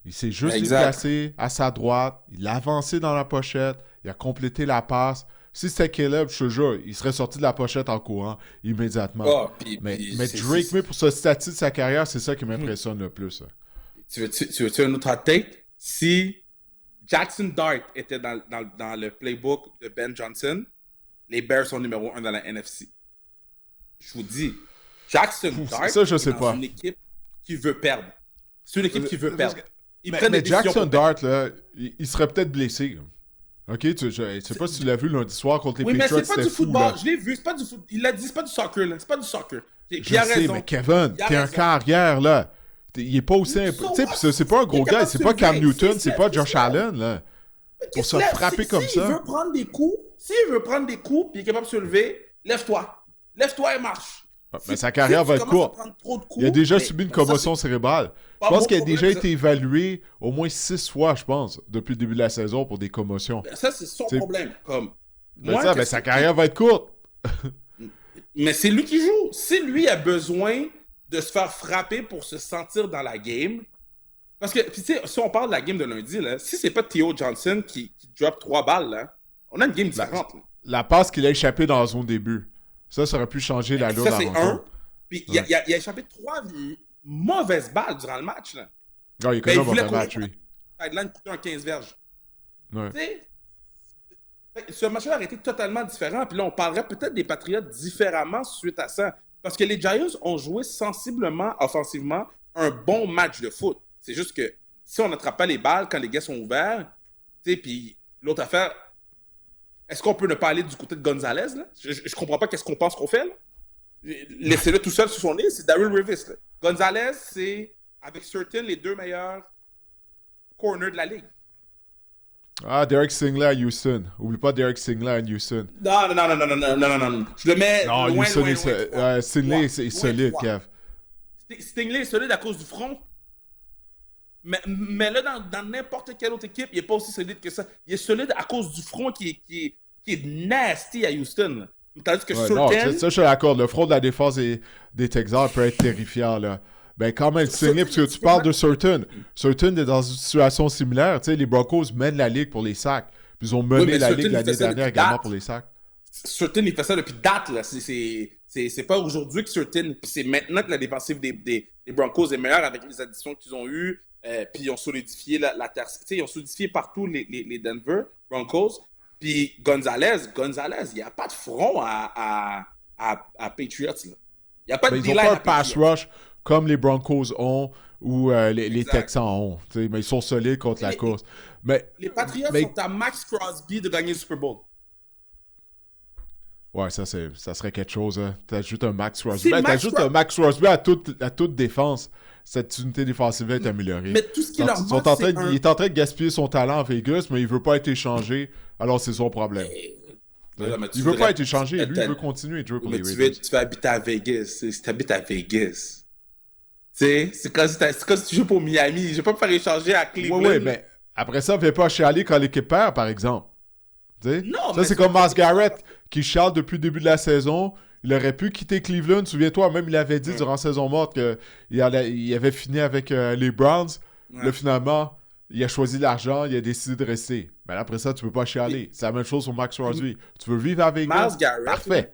Il s'est juste déplacé à sa droite. Il a avancé dans la pochette. Il a complété la passe. Si c'était Caleb, je te jure, il serait sorti de la pochette en courant immédiatement. Mais Drake May, pour ce statut de sa carrière, c'est ça qui m'impressionne le plus. Tu veux-tu un autre hot take? Si Jackson Dart était dans le playbook de Ben Johnson, les Bears sont numéro 1 dans la NFC. Je vous dis, Jackson Dart est dans une équipe qui veut perdre. C'est une équipe qui veut perdre. Mais Jackson Dart, là, il serait peut-être blessé. OK, je sais pas si tu l'as vu lundi soir contre les Patriots, mais c'est pas du football. Là. Je l'ai vu, c'est pas du football. Il l'a dit, c'est pas du soccer, là. C'est pas du soccer. Je sais, mais Kevin, t'es un carrière, là. Il est pas aussi... Tu sais, c'est pas un gros gars, c'est pas Cam Newton, c'est pas Josh Allen, là. Pour se frapper comme ça. S'il veut prendre des coups, puis il est capable de se lever, lève-toi. Lève-toi et marche. Mais sa carrière va être courte. Il a déjà subi une commotion cérébrale. Je pense qu'il a déjà été évalué au moins 6 fois, je pense, depuis le début de la saison pour des commotions. Ça, c'est son problème. Sa carrière va être courte. Mais c'est lui qui joue. Si lui a besoin de se faire frapper pour se sentir dans la game, parce que, tu sais, si on parle de la game de lundi, là, si c'est pas Theo Johnson qui drop 3 balles, là, on a une game différente. La passe qu'il a échappée dans la zone début. Ça aurait pu changer la lune. Ça, c'est un. Puis il a échappé 3 mauvaises balles durant le match. Là. Il est quand même dans le match, oui. Sideline coûtait un 15 verges. Ouais. Ce match-là aurait été totalement différent. Puis là, on parlerait peut-être des Patriots différemment suite à ça. Parce que les Giants ont joué sensiblement, offensivement, un bon match de foot. C'est juste que si on n'attrape pas les balles quand les gars sont ouverts, puis l'autre affaire, est-ce qu'on peut ne pas aller du côté de Gonzalez? Là? Je comprends pas qu'est-ce qu'on pense qu'on fait. Là. Laissez-le tout seul sur son nez, c'est Darrell Revis. Là. Gonzalez, c'est, avec Surtain, les 2 meilleurs corners de la ligue. Ah, Derek Stingley à Houston. Oublie pas Derek Stingley à Houston. Non. Je le mets Non, loin, Houston, loin. Stingley, c'est solide, Kev. Stingley est solide à cause du front. Mais là, dans n'importe quelle autre équipe, il n'est pas aussi solide que ça. Il est solide à cause du front qui est nasty à Houston. Tandis que Non, Surtain... ça, je suis d'accord. Le front de la défense des Texans peut être terrifiant, là. Ben, quand même, Stingley, parce que tu parles de Surtain. Surtain est dans une situation similaire. Tu sais, les Broncos mènent la ligue pour les sacs. Puis ils ont mené la ligue l'année dernière également pour les sacs. Surtain, il fait ça depuis date, là. C'est pas aujourd'hui que Surtain... C'est maintenant que la défensive des Broncos est meilleure avec les additions qu'ils ont eues. Puis ils ont solidifié la terre. Tu sais, ils ont solidifié partout les Denver Broncos. Puis Gonzalez, il n'y a pas de front à Patriots, là. Il n'y a pas de ils n'ont pas un pass rush comme les Broncos ont ou les Texans ont. Mais ils sont solides contre la course. Les Patriots sont à Max Crosby de gagner le Super Bowl. Ouais, ça serait quelque chose. Hein. T'ajoutes un Max Crosby. T'ajoutes un Max Crosby à toute défense. Cette unité défensive est améliorée. Mais tout ce qui leur manque, il est en train de gaspiller son talent à Vegas, mais il veut pas être échangé. Alors, c'est son problème. Il veut pas être échangé. Lui, il veut continuer de jouer pour les Raiders. Tu vas habiter à Vegas. Si tu habites à Vegas, c'est comme si tu joues pour Miami. Je vais pas me faire échanger à Cleveland. Oui, mais après ça, viens pas chialer quand l'équipe perd, par exemple. Non, ça, c'est comme Myles Garrett qui chiale depuis le début de la saison. Il aurait pu quitter Cleveland. Souviens-toi, même il avait dit durant la saison morte qu'il avait fini avec les Browns. Là, finalement, il a choisi l'argent, il a décidé de rester. Mais après ça, tu peux pas chialer. C'est la même chose pour Max Crosby. Tu veux vivre avec Myles Garrett, parfait.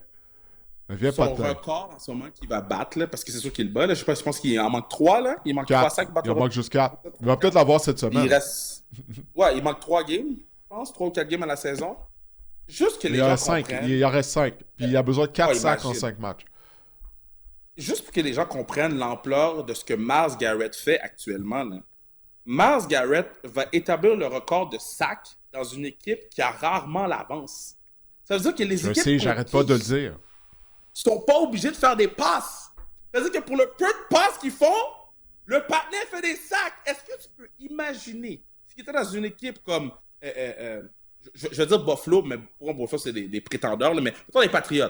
Mais viens son pas de record en ce moment qu'il va battre, là, parce que c'est sûr qu'il le bat. Là. Je pense qu'il en manque 3. Là. Il manque 3 sacs. Il en manque juste 4. Il va peut-être l'avoir cette semaine. Il manque 3 games, je pense. 3 ou 4 games à la saison. Juste que les gens comprennent. Il en reste 5. Puis il a besoin de 4 sacs en 5 matchs. Juste pour que les gens comprennent l'ampleur de ce que Myles Garrett fait actuellement. Là. Myles Garrett va établir le record de sacs dans une équipe qui a rarement l'avance. Ça veut dire que les équipes... Je sais, j'arrête pas de le dire. Sont pas obligés de faire des passes. Ça veut dire que pour le peu de passes qu'ils font, le partenaire fait des sacs. Est-ce que tu peux imaginer si tu étais dans une équipe comme... je vais dire Buffalo, mais pour Buffalo, c'est des prétendeurs, là, mais plutôt les Patriots.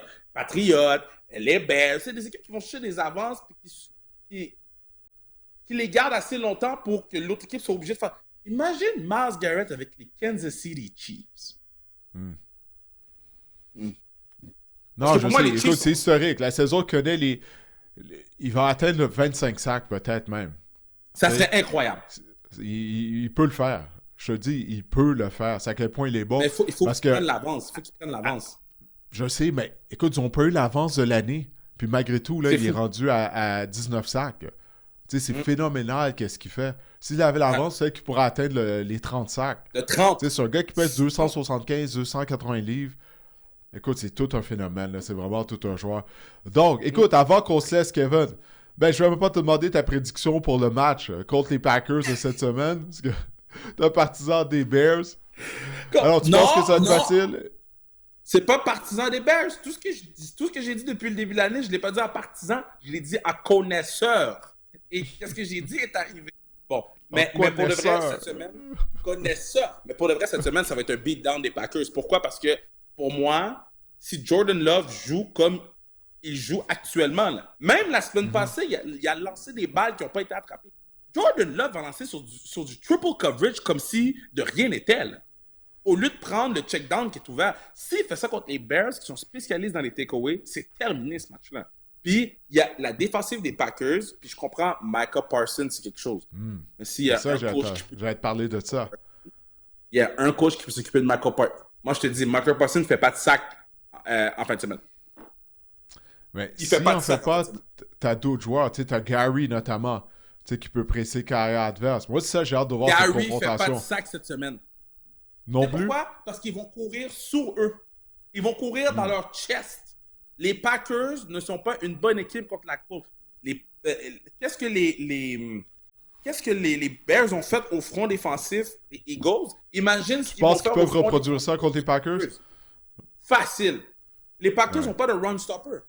Les Bears, c'est des équipes qui vont chercher des avances et qui les gardent assez longtemps pour que l'autre équipe soit obligée de faire. Imagine Myles Garrett avec les Kansas City Chiefs. Non, je sais. Écoute, c'est historique. La saison connaît il va atteindre le 25 sacs, peut-être même. Ça serait incroyable. Il peut le faire. Je te dis, il peut le faire. C'est à quel point il est bon. Mais il faut qu'il prenne l'avance. Il faut qu'il prenne l'avance. Je sais, mais écoute, ils n'ont pas eu l'avance de l'année. Puis malgré tout, là, il est rendu à 19 sacs. Tu sais, c'est phénoménal qu'est-ce qu'il fait. S'il avait l'avance, c'est qu'il pourrait atteindre les 30 sacs. Le 30. Tu sais, c'est un gars qui pèse 275, 280 livres. Écoute, c'est tout un phénomène. Là. C'est vraiment tout un joueur. Donc, écoute, avant qu'on se laisse, Kevin, je vais même pas te demander ta prédiction pour le match contre les Packers de cette semaine. Parce que t'es un partisan des Bears. Alors, tu penses que ça va être facile? C'est pas partisan des Bears. Tout ce que j'ai dit depuis le début de l'année, je l'ai pas dit à partisan, je l'ai dit à connaisseur. Et qu'est-ce que j'ai dit est arrivé. Bon, mais pour de vrai, cette semaine, connaisseur. Mais pour de vrai, cette semaine, ça va être un beatdown des Packers. Pourquoi? Parce que, pour moi, si Jordan Love joue comme il joue actuellement, là, même la semaine passée, il a lancé des balles qui n'ont pas été attrapées. Jordan Love va lancer sur du triple coverage comme si de rien n'était, là. Au lieu de prendre le check-down qui est ouvert. S'il fait ça contre les Bears, qui sont spécialistes dans les takeaways, c'est terminé ce match-là. Puis, il y a la défensive des Packers, puis je comprends, Micah Parsons, c'est quelque chose. Mais s'il y a un coach qui peut... J'allais te parler de ça. Il y a un coach qui peut s'occuper de Micah Parsons. Moi, je te dis, Micah Parsons ne fait pas de sac en fin de semaine. Mais il fait pas de sac. T'as d'autres joueurs, tu sais, t'as Gary notamment, tu sais, qui peut presser carrière adverse. Moi, c'est ça, j'ai hâte de voir cette confrontation. Gary fait pas de sac cette semaine. Non plus. Pourquoi? Parce qu'ils vont courir sur eux. Ils vont courir dans leur chest. Les Packers ne sont pas une bonne équipe contre la course. Qu'est-ce que les Bears ont fait au front défensif des Eagles? Imagine ce qu'ils vont faire. Tu penses qu'ils peuvent reproduire ça contre les Packers? Facile. Les Packers n'ont pas de run stopper.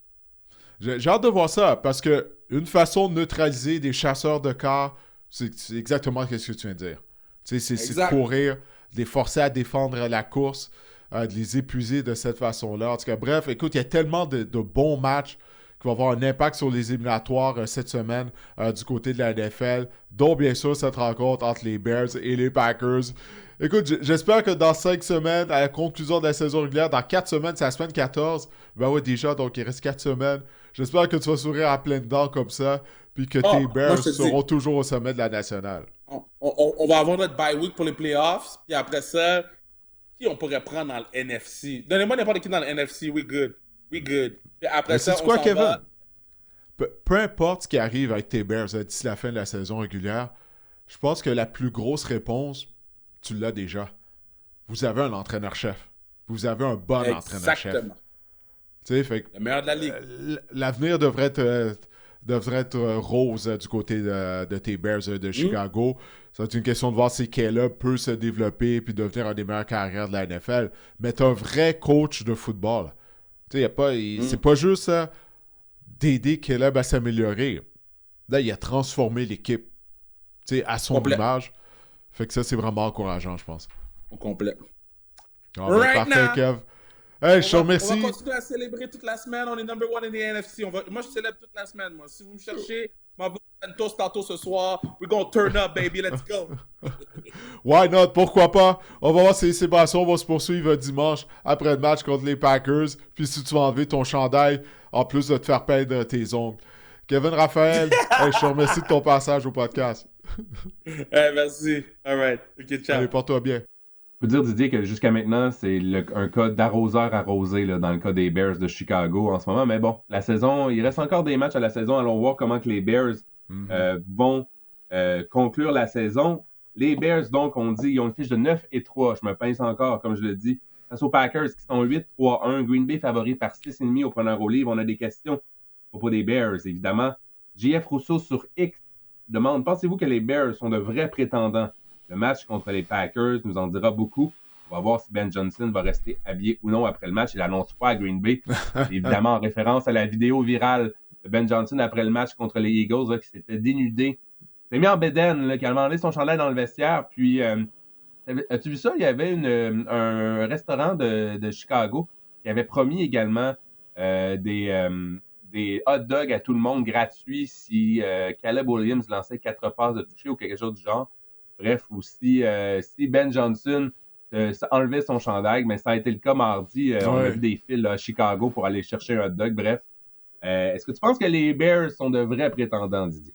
J'ai hâte de voir ça, parce que une façon de neutraliser des chasseurs de quart, c'est exactement ce que tu viens de dire. C'est de courir les forcer à défendre la course, de les épuiser de cette façon-là. En tout cas, bref, écoute, il y a tellement de bons matchs qui vont avoir un impact sur les éliminatoires cette semaine du côté de la NFL, dont bien sûr cette rencontre entre les Bears et les Packers. Écoute, j'espère que dans 5 semaines, à la conclusion de la saison régulière, dans 4 semaines, c'est la semaine 14, ben ouais, déjà, donc il reste 4 semaines. J'espère que tu vas sourire à pleines dents comme ça, puis que tes Bears seront toujours au sommet de la nationale. On va avoir notre bye week pour les playoffs, puis après ça, qui on pourrait prendre dans le NFC? Donnez-moi n'importe qui dans le NFC, we good. Puis après ça, on s'en va. Peu importe ce qui arrive avec tes Bears d'ici la fin de la saison régulière, je pense que la plus grosse réponse, tu l'as déjà. Vous avez un entraîneur-chef. Vous avez un bon entraîneur-chef. Exactement. Tu sais, fait que, le meilleur de la ligue. L'avenir devrait être rose du côté de tes Bears de Chicago. Ça va être une question de voir si Caleb peut se développer puis devenir un des meilleurs carrières de la NFL. Mais t'es un vrai coach de football. Tu sais, c'est pas juste d'aider Caleb à s'améliorer. Là, il a transformé l'équipe, tu sais, à son image. Fait que ça, c'est vraiment encourageant, je pense. Au complet. Parfait, Kev. Hey, je te remercie. On va continuer à célébrer toute la semaine. On est number one in the NFC. Moi, je célèbre toute la semaine, moi. Si vous me cherchez, je vais vous faire une toast tantôt ce soir. We're gonna turn up, baby. Let's go. Why not? Pourquoi pas? On va voir si les célébrations vont se poursuivre dimanche après le match contre les Packers. Puis si tu vas enlever ton chandail, en plus de te faire peindre tes ongles. Kevin Raphaël, hey, je te remercie de ton passage au podcast. Merci. All right. OK, ciao. Allez, porte-toi bien. Je peux dire, Didier, que jusqu'à maintenant, c'est un cas d'arroseur arrosé là, dans le cas des Bears de Chicago en ce moment. Mais bon, la saison, il reste encore des matchs à la saison. Allons voir comment que les Bears vont conclure la saison. Les Bears, donc, on dit, ils ont une fiche de 9-3. Je me pince encore, comme je le dis. Face aux Packers, qui sont 8-3-1. Green Bay favori par 6,5 au preneur au livre. On a des questions à propos des Bears, évidemment. JF Rousseau sur X demande, pensez-vous que les Bears sont de vrais prétendants? Le match contre les Packers nous en dira beaucoup. On va voir si Ben Johnson va rester habillé ou non après le match. Il annonce pas à Green Bay. Évidemment, en référence à la vidéo virale de Ben Johnson après le match contre les Eagles, là, qui s'était dénudé. Il s'est mis en bédaine, qui a demandé son chandail dans le vestiaire. Puis, as-tu vu ça? Il y avait un restaurant de Chicago qui avait promis également des hot dogs à tout le monde gratuits si Caleb Williams lançait 4 passes de toucher ou quelque chose du genre. Bref, ou si Ben Johnson enlevait son chandail, mais ça a été le cas mardi. On a vu des fils là, à Chicago pour aller chercher un hot dog. Bref, est-ce que tu penses que les Bears sont de vrais prétendants, Didier?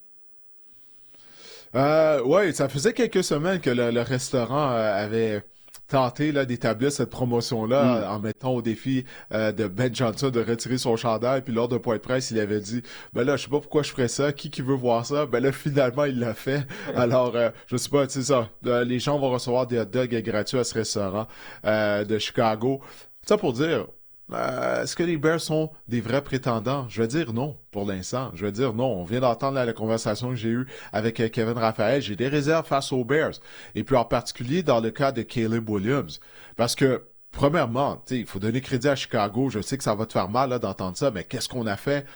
Oui, ça faisait quelques semaines que le restaurant avait tenté d'établir cette promotion-là en mettant au défi de Ben Johnson de retirer son chandail. Puis lors d'un point de presse, il avait dit « Ben là, je sais pas pourquoi je ferais ça. Qui veut voir ça? » Ben là, finalement, il l'a fait. Alors, je sais pas, tu sais ça. Les gens vont recevoir des hot dogs gratuits à ce restaurant de Chicago. Ça pour dire... est-ce que les Bears sont des vrais prétendants? Je vais dire non pour l'instant. Je vais dire non. On vient d'entendre la conversation que j'ai eue avec Kevin Raphaël. J'ai des réserves face aux Bears. Et puis en particulier dans le cas de Caleb Williams. Parce que, premièrement, il faut donner crédit à Chicago. Je sais que ça va te faire mal d'entendre ça, mais qu'est-ce qu'on a fait?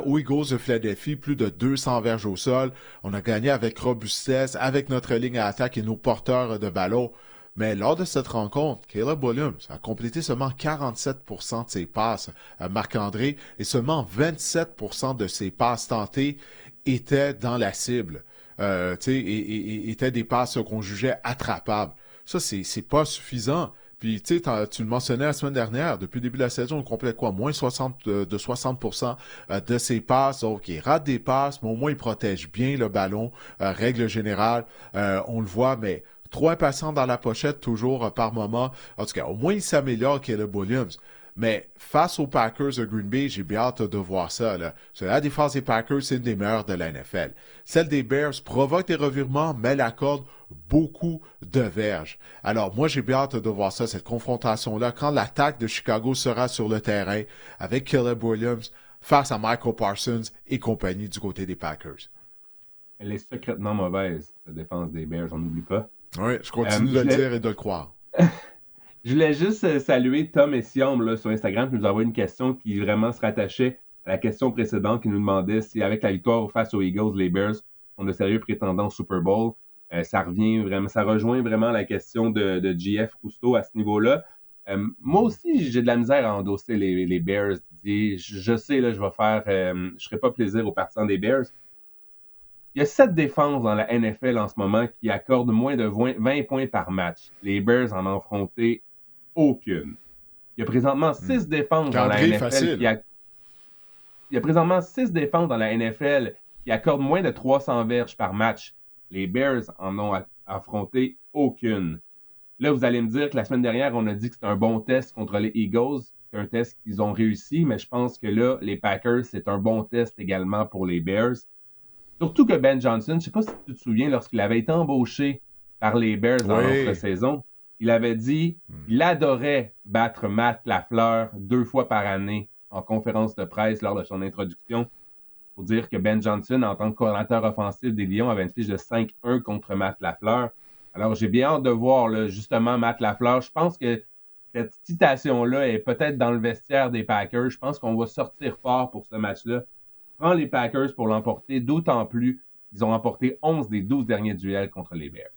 Aux Eagles de Philadelphie, plus de 200 verges au sol. On a gagné avec robustesse, avec notre ligne à attaque et nos porteurs de ballon. Mais lors de cette rencontre, Caleb Williams a complété seulement 47% de ses passes à Marc-André et seulement 27% de ses passes tentées étaient dans la cible. Et étaient des passes qu'on jugeait attrapables. Ça, c'est pas suffisant. Puis, tu le mentionnais la semaine dernière, depuis le début de la saison, on complète quoi? Moins 60% de ses passes. Donc, il rate des passes, mais au moins, il protège bien le ballon. Règle générale, on le voit, mais trop impatient dans la pochette, toujours par moment. En tout cas, au moins, il s'améliore, Caleb Williams. Mais face aux Packers de Green Bay, j'ai bien hâte de voir ça. La défense des Packers, c'est une des meilleures de la NFL. Celle des Bears provoque des revirements, mais elle accorde beaucoup de verges. Alors, moi, j'ai bien hâte de voir ça, cette confrontation-là, quand l'attaque de Chicago sera sur le terrain avec Caleb Williams face à Michael Parsons et compagnie du côté des Packers. Elle est secrètement mauvaise, la défense des Bears, on n'oublie pas. Oui, je continue de le dire et de le croire. Je voulais juste saluer Tom et Siam là, sur Instagram qui nous envoie une question qui vraiment se rattachait à la question précédente qui nous demandait si avec la victoire face aux Eagles, les Bears sont de sérieux prétendants au Super Bowl. Ça rejoint vraiment la question de GF Cousteau à ce niveau-là. Moi aussi, j'ai de la misère à endosser les Bears. Je sais, là, je ferai pas plaisir aux partisans des Bears. Il y a 7 défenses dans la NFL en ce moment qui accordent moins de 20 points par match. Les Bears en ont affronté aucune. Il y a présentement 6 défenses dans la NFL Il y a présentement 6 défenses dans la NFL qui accordent moins de 300 verges par match. Les Bears en ont affronté aucune. Là, vous allez me dire que la semaine dernière, on a dit que c'était un bon test contre les Eagles. C'est un test qu'ils ont réussi, mais je pense que là, les Packers, c'est un bon test également pour les Bears. Surtout que Ben Johnson, je ne sais pas si tu te souviens, lorsqu'il avait été embauché par les Bears dans l'entre-saison, il avait dit qu'il adorait battre Matt Lafleur 2 fois par année en conférence de presse lors de son introduction. Il faut dire que Ben Johnson, en tant que coordinateur offensif des Lions, avait une fiche de 5-1 contre Matt Lafleur. Alors, j'ai bien hâte de voir là, justement Matt Lafleur. Je pense que cette citation-là est peut-être dans le vestiaire des Packers. Je pense qu'on va sortir fort pour ce match-là. Prends les Packers pour l'emporter, d'autant plus qu'ils ont remporté 11 des 12 derniers duels contre les Bears.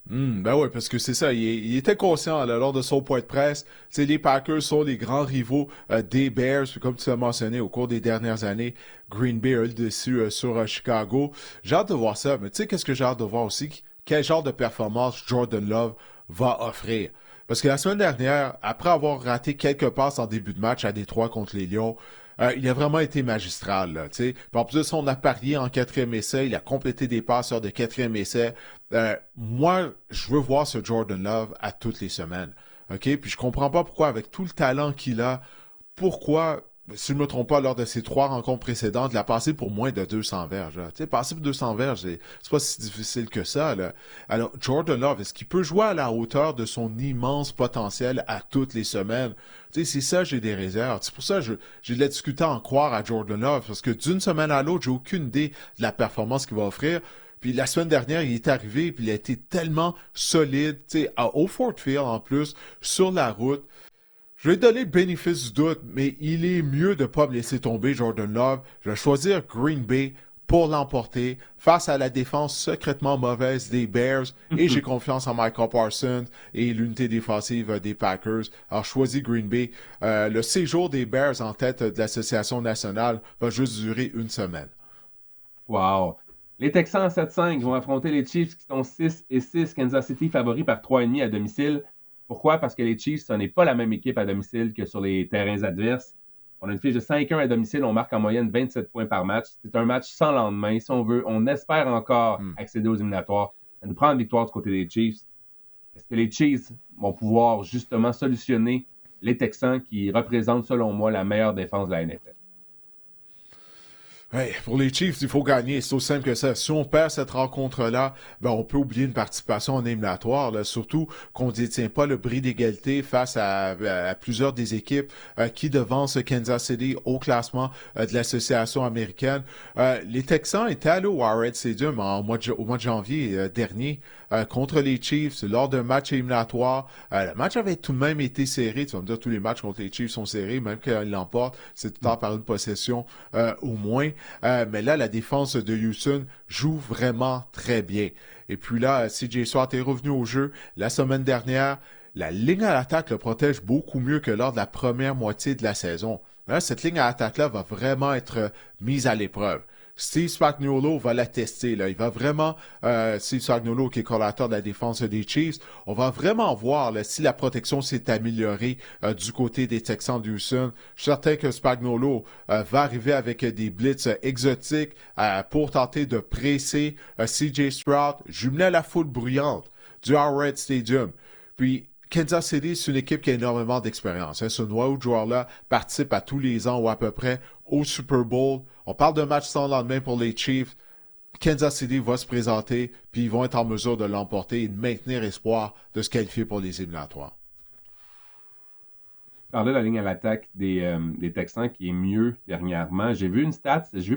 Ben oui, parce que c'est ça, il était conscient là, lors de son point de presse. Les Packers sont les grands rivaux des Bears, puis comme tu l'as mentionné au cours des dernières années, Green Bay a eu le dessus sur Chicago. J'ai hâte de voir ça, mais tu sais qu'est-ce que j'ai hâte de voir aussi? Quel genre de performance Jordan Love va offrir? Parce que la semaine dernière, après avoir raté quelques passes en début de match à Détroit contre les Lions, il a vraiment été magistral. Là, en plus de ça, on a parié en 4e essai. Il a complété des passeurs de 4e essai. Moi, je veux voir ce Jordan Love à toutes les semaines. OK? Puis je comprends pas pourquoi, avec tout le talent qu'il a, pourquoi, si je ne me trompe pas, lors de ses 3 rencontres précédentes, il a passé pour moins de 200 verges. Passer pour 200 verges, c'est pas si difficile que ça. Là. Alors, Jordan Love, est-ce qu'il peut jouer à la hauteur de son immense potentiel à toutes les semaines? C'est ça, j'ai des réserves. C'est pour ça que j'ai de la difficulté à en croire à Jordan Love, parce que d'une semaine à l'autre, j'ai aucune idée de la performance qu'il va offrir. Puis la semaine dernière, il est arrivé, puis il a été tellement solide, au Ford Field en plus, sur la route. Je vais donner le bénéfice du doute, mais il est mieux de ne pas me laisser tomber Jordan Love. Je vais choisir Green Bay pour l'emporter face à la défense secrètement mauvaise des Bears. Et j'ai confiance en Michael Parsons et l'unité défensive des Packers. Alors, je choisis Green Bay. Le séjour des Bears en tête de l'association nationale va juste durer 1 semaine. Wow! Les Texans 7-5 vont affronter les Chiefs qui sont 6-6. Kansas City favoris par 3,5 à domicile. Pourquoi? Parce que les Chiefs, ce n'est pas la même équipe à domicile que sur les terrains adverses. On a une fiche de 5-1 à domicile, on marque en moyenne 27 points par match. C'est un match sans lendemain. Si on veut, on espère encore accéder aux éliminatoires. Ça nous prend une victoire du côté des Chiefs. Est-ce que les Chiefs vont pouvoir justement solutionner les Texans qui représentent, selon moi, la meilleure défense de la NFL? Ouais, pour les Chiefs, il faut gagner. C'est aussi simple que ça. Si on perd cette rencontre-là, on peut oublier une participation en éliminatoire. Là. Surtout qu'on ne détient pas le bris d'égalité face à plusieurs des équipes qui devancent Kansas City au classement de l'association américaine. Les Texans étaient allés au Arrowhead Stadium au mois de janvier dernier contre les Chiefs lors d'un match éliminatoire. Le match avait tout de même été serré. Tu vas me dire, tous les matchs contre les Chiefs sont serrés, même quand ils l'emportent. C'est tout le temps par une possession au moins. Mais là, la défense de Houston joue vraiment très bien. Et puis là, CJ Stroud est revenu au jeu la semaine dernière. La ligne à l'attaque le protège beaucoup mieux que lors de la première moitié de la saison. Là, cette ligne à l'attaque-là va vraiment être mise à l'épreuve. Steve Spagnuolo va la tester. Là. Il va vraiment, Steve Spagnuolo qui est coordinateur de la défense des Chiefs, on va vraiment voir là, si la protection s'est améliorée du côté des Texans de Houston. Je suis certain que Spagnuolo va arriver avec des blitz exotiques pour tenter de presser CJ Stroud, jumelé à la foule bruyante du Arrowhead Stadium. Puis, Kansas City, c'est une équipe qui a énormément d'expérience. Ce noyau de joueurs-là participe à tous les ans ou à peu près au Super Bowl. On parle d'un match sans lendemain pour les Chiefs. Kansas City va se présenter, puis ils vont être en mesure de l'emporter et de maintenir espoir de se qualifier pour les éliminatoires. Tu parlais de la ligne à l'attaque des Texans qui est mieux dernièrement. J'ai vu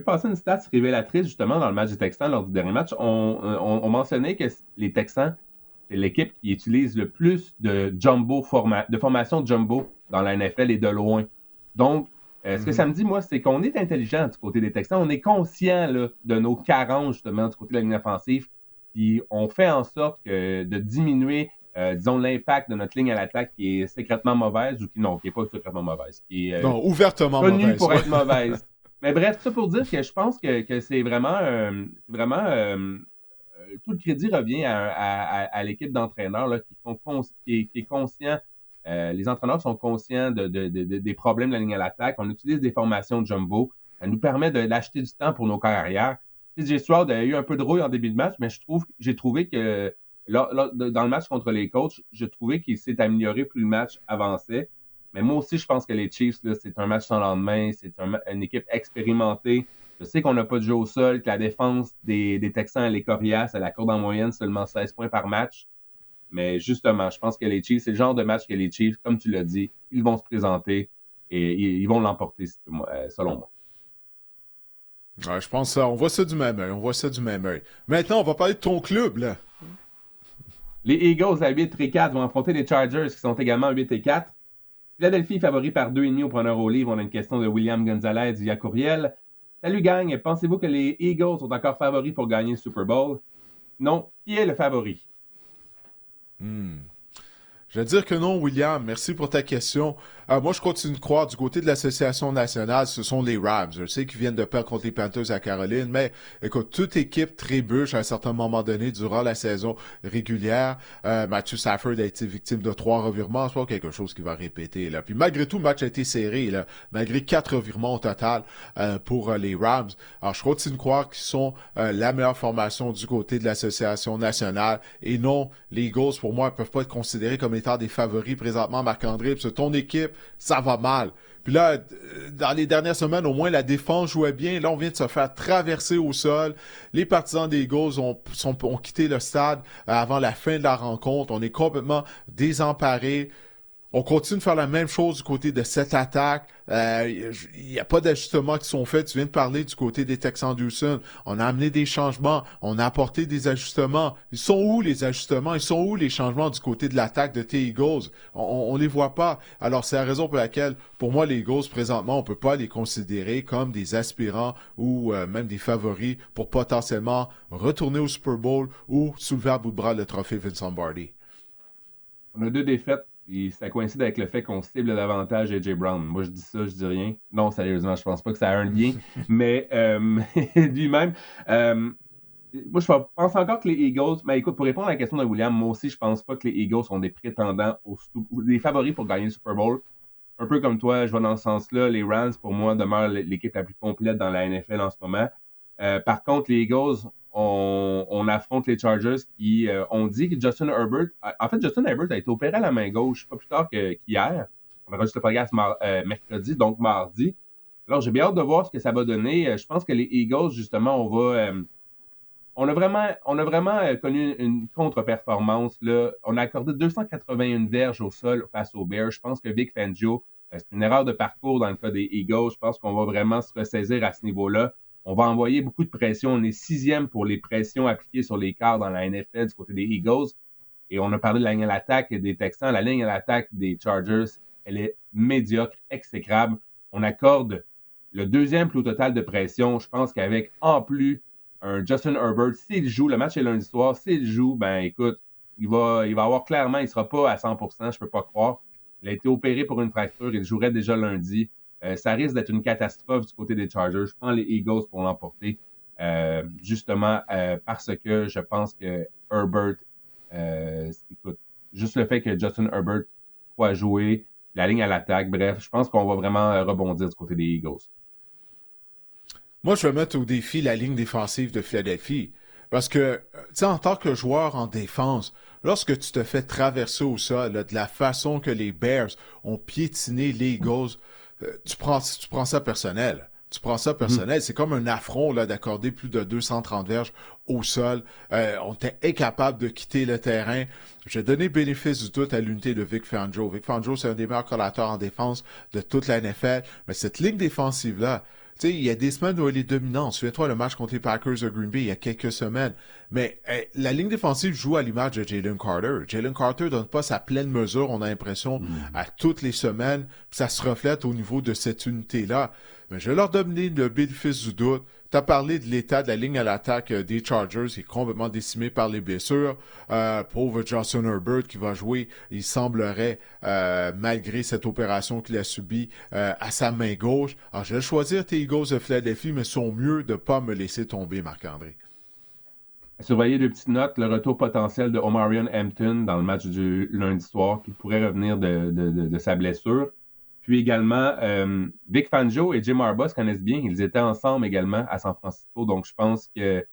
passer une stat révélatrice justement dans le match des Texans lors du dernier match. On mentionnait que les Texans, c'est l'équipe qui utilise le plus de formation jumbo dans la NFL et de loin. Donc, ce que ça me dit, moi, c'est qu'on est intelligent du côté des Texans. On est conscient là, de nos carences, justement, du côté de la ligne offensive. Puis on fait en sorte de diminuer, disons, l'impact de notre ligne à l'attaque qui est secrètement mauvaise ou qui n'est pas secrètement mauvaise, qui est non, ouvertement connue mauvaise. pour être mauvaise. Mais bref, ça pour dire que je pense que c'est vraiment tout le crédit revient à l'équipe d'entraîneurs là, qui est conscient. Les entraîneurs sont conscients des problèmes de la ligne à l'attaque. On utilise des formations de jumbo. Ça nous permet d'acheter du temps pour nos carrières. CJ Stroud a eu un peu de rouille en début de match, mais j'ai trouvé que dans le match contre les Colts, j'ai trouvé qu'il s'est amélioré plus le match avançait. Mais moi aussi, je pense que les Chiefs, là, c'est un match sans lendemain. C'est une équipe expérimentée. Je sais qu'on n'a pas de jeu au sol, que la défense des Texans, elle est coriace, elle accorde en moyenne seulement 16 points par match. Mais justement, je pense que les Chiefs, c'est le genre de match que les Chiefs, comme tu l'as dit, ils vont se présenter et ils vont l'emporter, selon moi. Ouais, je pense ça. On voit ça du même œil. Maintenant, on va parler de ton club, là. Les Eagles à 8-4 vont affronter les Chargers qui sont également à 8-4. Philadelphie est favori par 2,5 au preneur au livre. On a une question de William Gonzalez via courriel. Salut gang, pensez-vous que les Eagles sont encore favoris pour gagner le Super Bowl? Non. Qui est le favori? Je vais dire que non, William. Merci pour ta question. Moi, je continue de croire du côté de l'Association nationale, ce sont les Rams. Je sais qu'ils viennent de perdre contre les Panthers à Caroline, mais écoute, toute équipe trébuche à un certain moment donné durant la saison régulière. Matthew Stafford a été victime de 3 revirements. C'est pas quelque chose qui va répéter, là. Puis malgré tout, le match a été serré, là. Malgré 4 revirements au total pour les Rams. Alors, je continue de croire qu'ils sont la meilleure formation du côté de l'Association nationale. Et non, les Eagles, pour moi, ne peuvent pas être considérés comme étant des favoris présentement, Marc-André. Parce que ton équipe, ça va mal. Puis là, dans les dernières semaines, au moins, la défense jouait bien. Là, on vient de se faire traverser au sol. Les partisans des Eagles ont quitté le stade avant la fin de la rencontre. On est complètement désemparés. On continue de faire la même chose du côté de cette attaque. Il n'y a pas d'ajustements qui sont faits. Tu viens de parler du côté des Texans d'Houston. On a amené des changements. On a apporté des ajustements. Ils sont où les ajustements? Ils sont où les changements du côté de l'attaque de tes Eagles? On les voit pas. Alors, c'est la raison pour laquelle, pour moi, les Eagles, présentement, on peut pas les considérer comme des aspirants ou même des favoris pour potentiellement retourner au Super Bowl ou soulever à bout de bras le trophée Vince Lombardi. On a 2 défaites. Et ça coïncide avec le fait qu'on cible davantage AJ Brown. Moi, je dis ça, je dis rien. Non, sérieusement, je pense pas que ça a un lien. Mais lui-même, moi, je pense encore que les Eagles... Mais écoute, pour répondre à la question de William, moi aussi, je pense pas que les Eagles sont des prétendants, des favoris pour gagner le Super Bowl. Un peu comme toi, je vais dans ce sens-là. Les Rams, pour moi, demeurent l'équipe la plus complète dans la NFL en ce moment. Par contre, les Eagles... On affronte les Chargers qui ont dit que Justin Herbert... En fait, Justin Herbert a été opéré à la main gauche pas plus tard qu'hier. On enregistre le podcast mercredi, donc mardi. Alors, j'ai bien hâte de voir ce que ça va donner. Je pense que les Eagles, justement, on a vraiment connu une contre-performance, là. On a accordé 281 verges au sol face aux Bears. Je pense que Vic Fangio, c'est une erreur de parcours dans le cas des Eagles. Je pense qu'on va vraiment se ressaisir à ce niveau-là. On va envoyer beaucoup de pression. On est 6e pour les pressions appliquées sur les quarts dans la NFL du côté des Eagles. Et on a parlé de la ligne à l'attaque des Texans. La ligne à l'attaque des Chargers, elle est médiocre, exécrable. On accorde le 2e plus total de pression. Je pense qu'avec, en plus, un Justin Herbert, s'il joue, le match est lundi soir, s'il joue, ben écoute, il va avoir clairement, il ne sera pas à 100%, je peux pas croire. Il a été opéré pour une fracture, il jouerait déjà lundi. Ça risque d'être une catastrophe du côté des Chargers. Je prends les Eagles pour l'emporter, justement parce que je pense que Herbert, écoute, juste le fait que Justin Herbert soit joué, la ligne à l'attaque, bref, je pense qu'on va vraiment rebondir du côté des Eagles. Moi, je vais mettre au défi la ligne défensive de Philadelphie. Parce que, tu sais, en tant que joueur en défense, lorsque tu te fais traverser au sol, là, de la façon que les Bears ont piétiné les Eagles, tu prends ça personnel. C'est comme un affront là, d'accorder plus de 230 verges au sol. On était incapable de quitter le terrain. J'ai donné bénéfice du doute à l'unité de Vic Fangio. Vic Fangio, c'est un des meilleurs collateurs en défense de toute la NFL. Mais cette ligne défensive-là, tu sais, il y a des semaines où elle est dominante. Souviens-toi le match contre les Packers de Green Bay il y a quelques semaines. Mais la ligne défensive joue à l'image de Jalen Carter. Jalen Carter donne pas sa pleine mesure, on a l'impression, à toutes les semaines. Ça se reflète au niveau de cette unité-là. Mais je vais leur donner le bénéfice du doute. Tu as parlé de l'état de la ligne à l'attaque des Chargers, qui est complètement décimé par les blessures. Pauvre Justin Herbert qui va jouer, il semblerait, malgré cette opération qu'il a subie, à sa main gauche. Alors, je vais choisir tes Eagles de Philadelphie, mais sont mieux de ne pas me laisser tomber, Marc-André. Surveillez deux petites notes, le retour potentiel de Omarion Hampton dans le match du lundi soir, qui pourrait revenir de sa blessure. Puis également, Vic Fangio et Jim Harbaugh se connaissent bien. Ils étaient ensemble également à San Francisco. Donc, je pense que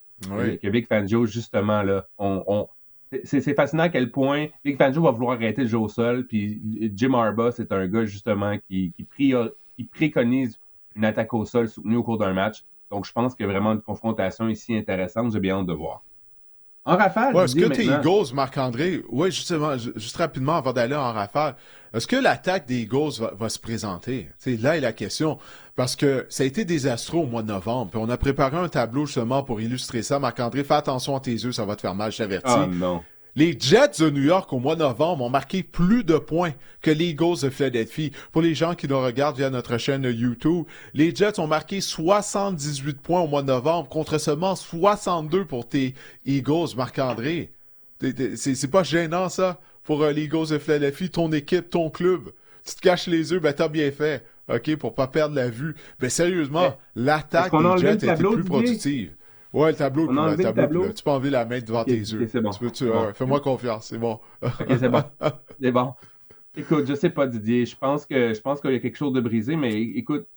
Vic Fangio, justement, là, c'est fascinant à quel point Vic Fangio va vouloir arrêter le jeu au sol. Puis Jim Harbaugh, c'est un gars, justement, qui préconise une attaque au sol soutenue au cours d'un match. Donc, je pense qu'il y a vraiment une confrontation ici intéressante. J'ai bien hâte de voir. En rafale, est-ce que tes Eagles, Marc-André, justement, juste rapidement avant d'aller en rafale, est-ce que l'attaque des Eagles va se présenter? T'sais, là est la question. Parce que ça a été désastreux au mois de novembre. Puis on a préparé un tableau justement pour illustrer ça. Marc-André, fais attention à tes yeux, ça va te faire mal, je t'avertis. Ah non. Les Jets de New York au mois de novembre ont marqué plus de points que les Eagles de Philadelphie. Pour les gens qui nous regardent via notre chaîne YouTube, les Jets ont marqué 78 points au mois de novembre contre seulement 62 pour tes Eagles, Marc-André. C'est pas gênant, ça, pour les Eagles de Philadelphie, ton équipe, ton club. Tu te caches les yeux, ben t'as bien fait, OK, pour pas perdre la vue. Ben sérieusement, l'attaque des Jets a été plus productive. Ouais, le tableau, tu peux enlever la main devant tes yeux. C'est bon. Fais-moi confiance, c'est bon. OK, c'est bon. C'est bon. Écoute, je sais pas, Didier. Je pense qu'il y a quelque chose de brisé, mais écoute,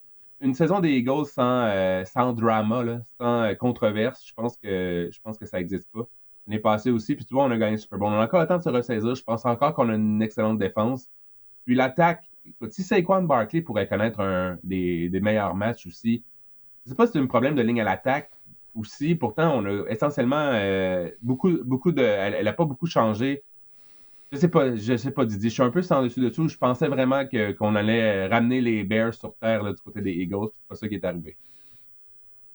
une saison des Eagles sans drama, là, sans controverse, je pense que ça n'existe pas. L'année passée aussi, puis tu vois, on a gagné le Super Bowl. On a encore le temps de se ressaisir. Je pense encore qu'on a une excellente défense. Puis l'attaque, écoute, si Saquon Barkley pourrait connaître des meilleurs matchs aussi, je sais pas si c'est un problème de ligne à l'attaque aussi. Pourtant, on a essentiellement elle n'a pas beaucoup changé. Je sais pas, Didier. Je suis un peu sans dessus-dessous. Je pensais vraiment qu'on allait ramener les Bears sur terre là, du côté des Eagles. C'est pas ça qui est arrivé.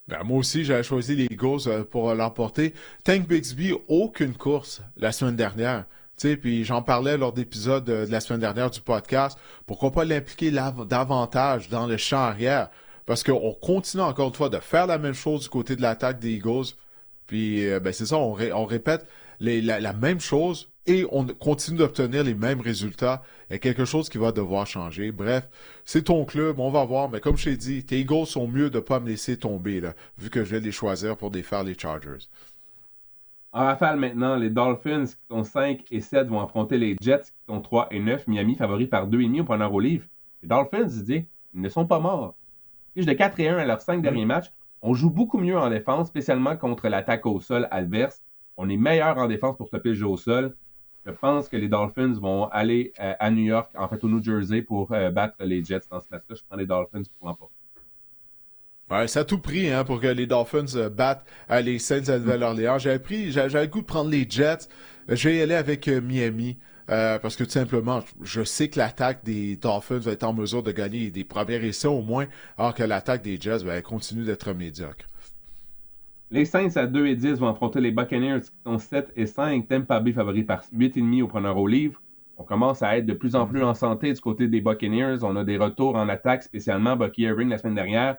Ben, moi aussi, j'avais choisi les Eagles pour l'emporter. Tank Bigsby, aucune course la semaine dernière. Puis j'en parlais lors d'épisode de la semaine dernière du podcast. Pourquoi pas l'impliquer davantage dans le champ arrière? Parce qu'on continue encore une fois de faire la même chose du côté de l'attaque des Eagles. Puis, c'est ça, on répète la même chose et on continue d'obtenir les mêmes résultats. Il y a quelque chose qui va devoir changer. Bref, c'est ton club, on va voir. Mais comme je t'ai dit, tes Eagles sont mieux de ne pas me laisser tomber, là, vu que je vais les choisir pour défaire les Chargers. En rafale maintenant, les Dolphins qui sont 5 et 7 vont affronter les Jets qui sont 3 et 9. Miami favori par 2,5 au preneur au livre. Les Dolphins, Didier, ils ne sont pas morts. De 4 et 1 à leurs 5 derniers matchs, on joue beaucoup mieux en défense, spécialement contre l'attaque au sol adverse. On est meilleur en défense pour stopper le jeu au sol. Je pense que les Dolphins vont aller à New York, en fait au New Jersey, pour battre les Jets dans ce match-là. Je prends les Dolphins pour l'emporter. Ouais, ça a tout pris pour que les Dolphins battent les Saints de Nouvelle-Orléans. J'avais le goût de prendre les Jets. Je vais y aller avec Miami. Parce que tout simplement, je sais que l'attaque des Dolphins va être en mesure de gagner des premiers essais au moins, alors que l'attaque des Jets elle continue d'être médiocre. Les Saints à 2 et 10 vont affronter les Buccaneers qui sont 7 et 5. Tampa Bay favori par 8,5 au preneur au livre. On commence à être de plus en plus en santé du côté des Buccaneers. On a des retours en attaque, spécialement Bucky Irving la semaine dernière.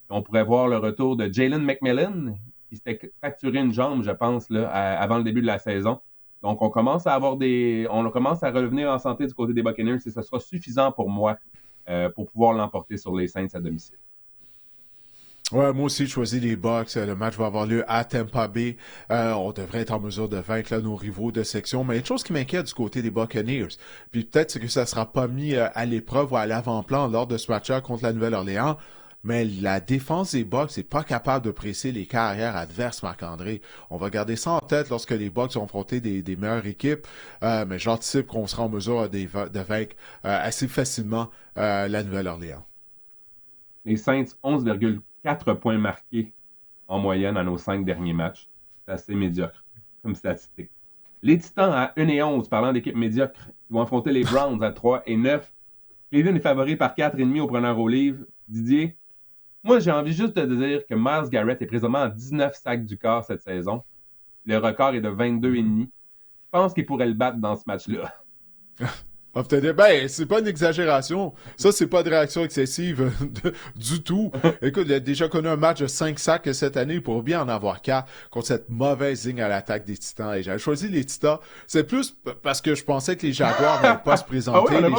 On pourrait voir le retour de Jalen McMillan, qui s'était fracturé une jambe, je pense, là, avant le début de la saison. Donc, on commence à revenir en santé du côté des Buccaneers et ce sera suffisant pour moi pour pouvoir l'emporter sur les Saints à domicile. Ouais, moi aussi, je choisis les Bucs. Le match va avoir lieu à Tampa Bay. On devrait être en mesure de vaincre nos rivaux de section. Mais il y a une chose qui m'inquiète du côté des Buccaneers. Puis peut-être que ça ne sera pas mis à l'épreuve ou à l'avant-plan lors de ce match-là contre la Nouvelle-Orléans. Mais la défense des Bucs n'est pas capable de presser les carrières adverses, Marc-André. On va garder ça en tête lorsque les Bucs vont affronter des meilleures équipes. Mais j'anticipe qu'on sera en mesure de vaincre assez facilement la Nouvelle-Orléans. Les Saints, 11,4 points marqués en moyenne à nos 5 derniers matchs. C'est assez médiocre comme statistique. Les Titans à 1 et 11, parlant d'équipe médiocre, ils vont affronter les Browns à 3 et 9. Cleveland est favori par 4,5 au preneur au livre. Didier, moi, j'ai envie juste de dire que Myles Garrett est présentement à 19 sacs du quart cette saison. Le record est de 22,5. Je pense qu'il pourrait le battre dans ce match-là. Ben, c'est pas une exagération. Ça, c'est pas de réaction excessive du tout. Écoute, il a déjà connu un match de 5 sacs cette année pour bien en avoir 4 contre cette mauvaise ligne à l'attaque des Titans. Et j'avais choisi les Titans. C'est plus parce que je pensais que les Jaguars n'allaient pas se présenter. Ah oui,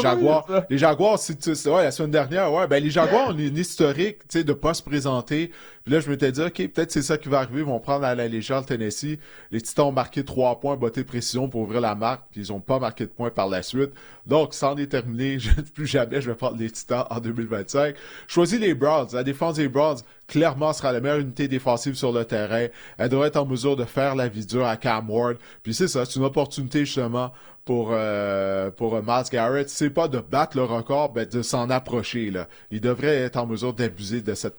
les Jaguars, ouais, la semaine dernière, ouais, ben les Jaguars ont une historique, tu sais, de pas se présenter. Puis là, je m'étais dit, OK, peut-être c'est ça qui va arriver. Ils vont prendre à la légère le Tennessee. Les Titans ont marqué 3 points, botté de précision pour ouvrir la marque. Puis ils ont pas marqué de points par la suite. Donc, c'en est terminé. Plus jamais je vais prendre les Titans en 2025. Choisis les Browns. La défense des Browns, clairement, sera la meilleure unité défensive sur le terrain. Elle devrait être en mesure de faire la vie dure à Cam Ward. Puis c'est ça, c'est une opportunité justement pour Myles Garrett. C'est pas de battre le record, mais de s'en approcher, là. Il devrait être en mesure d'abuser de cette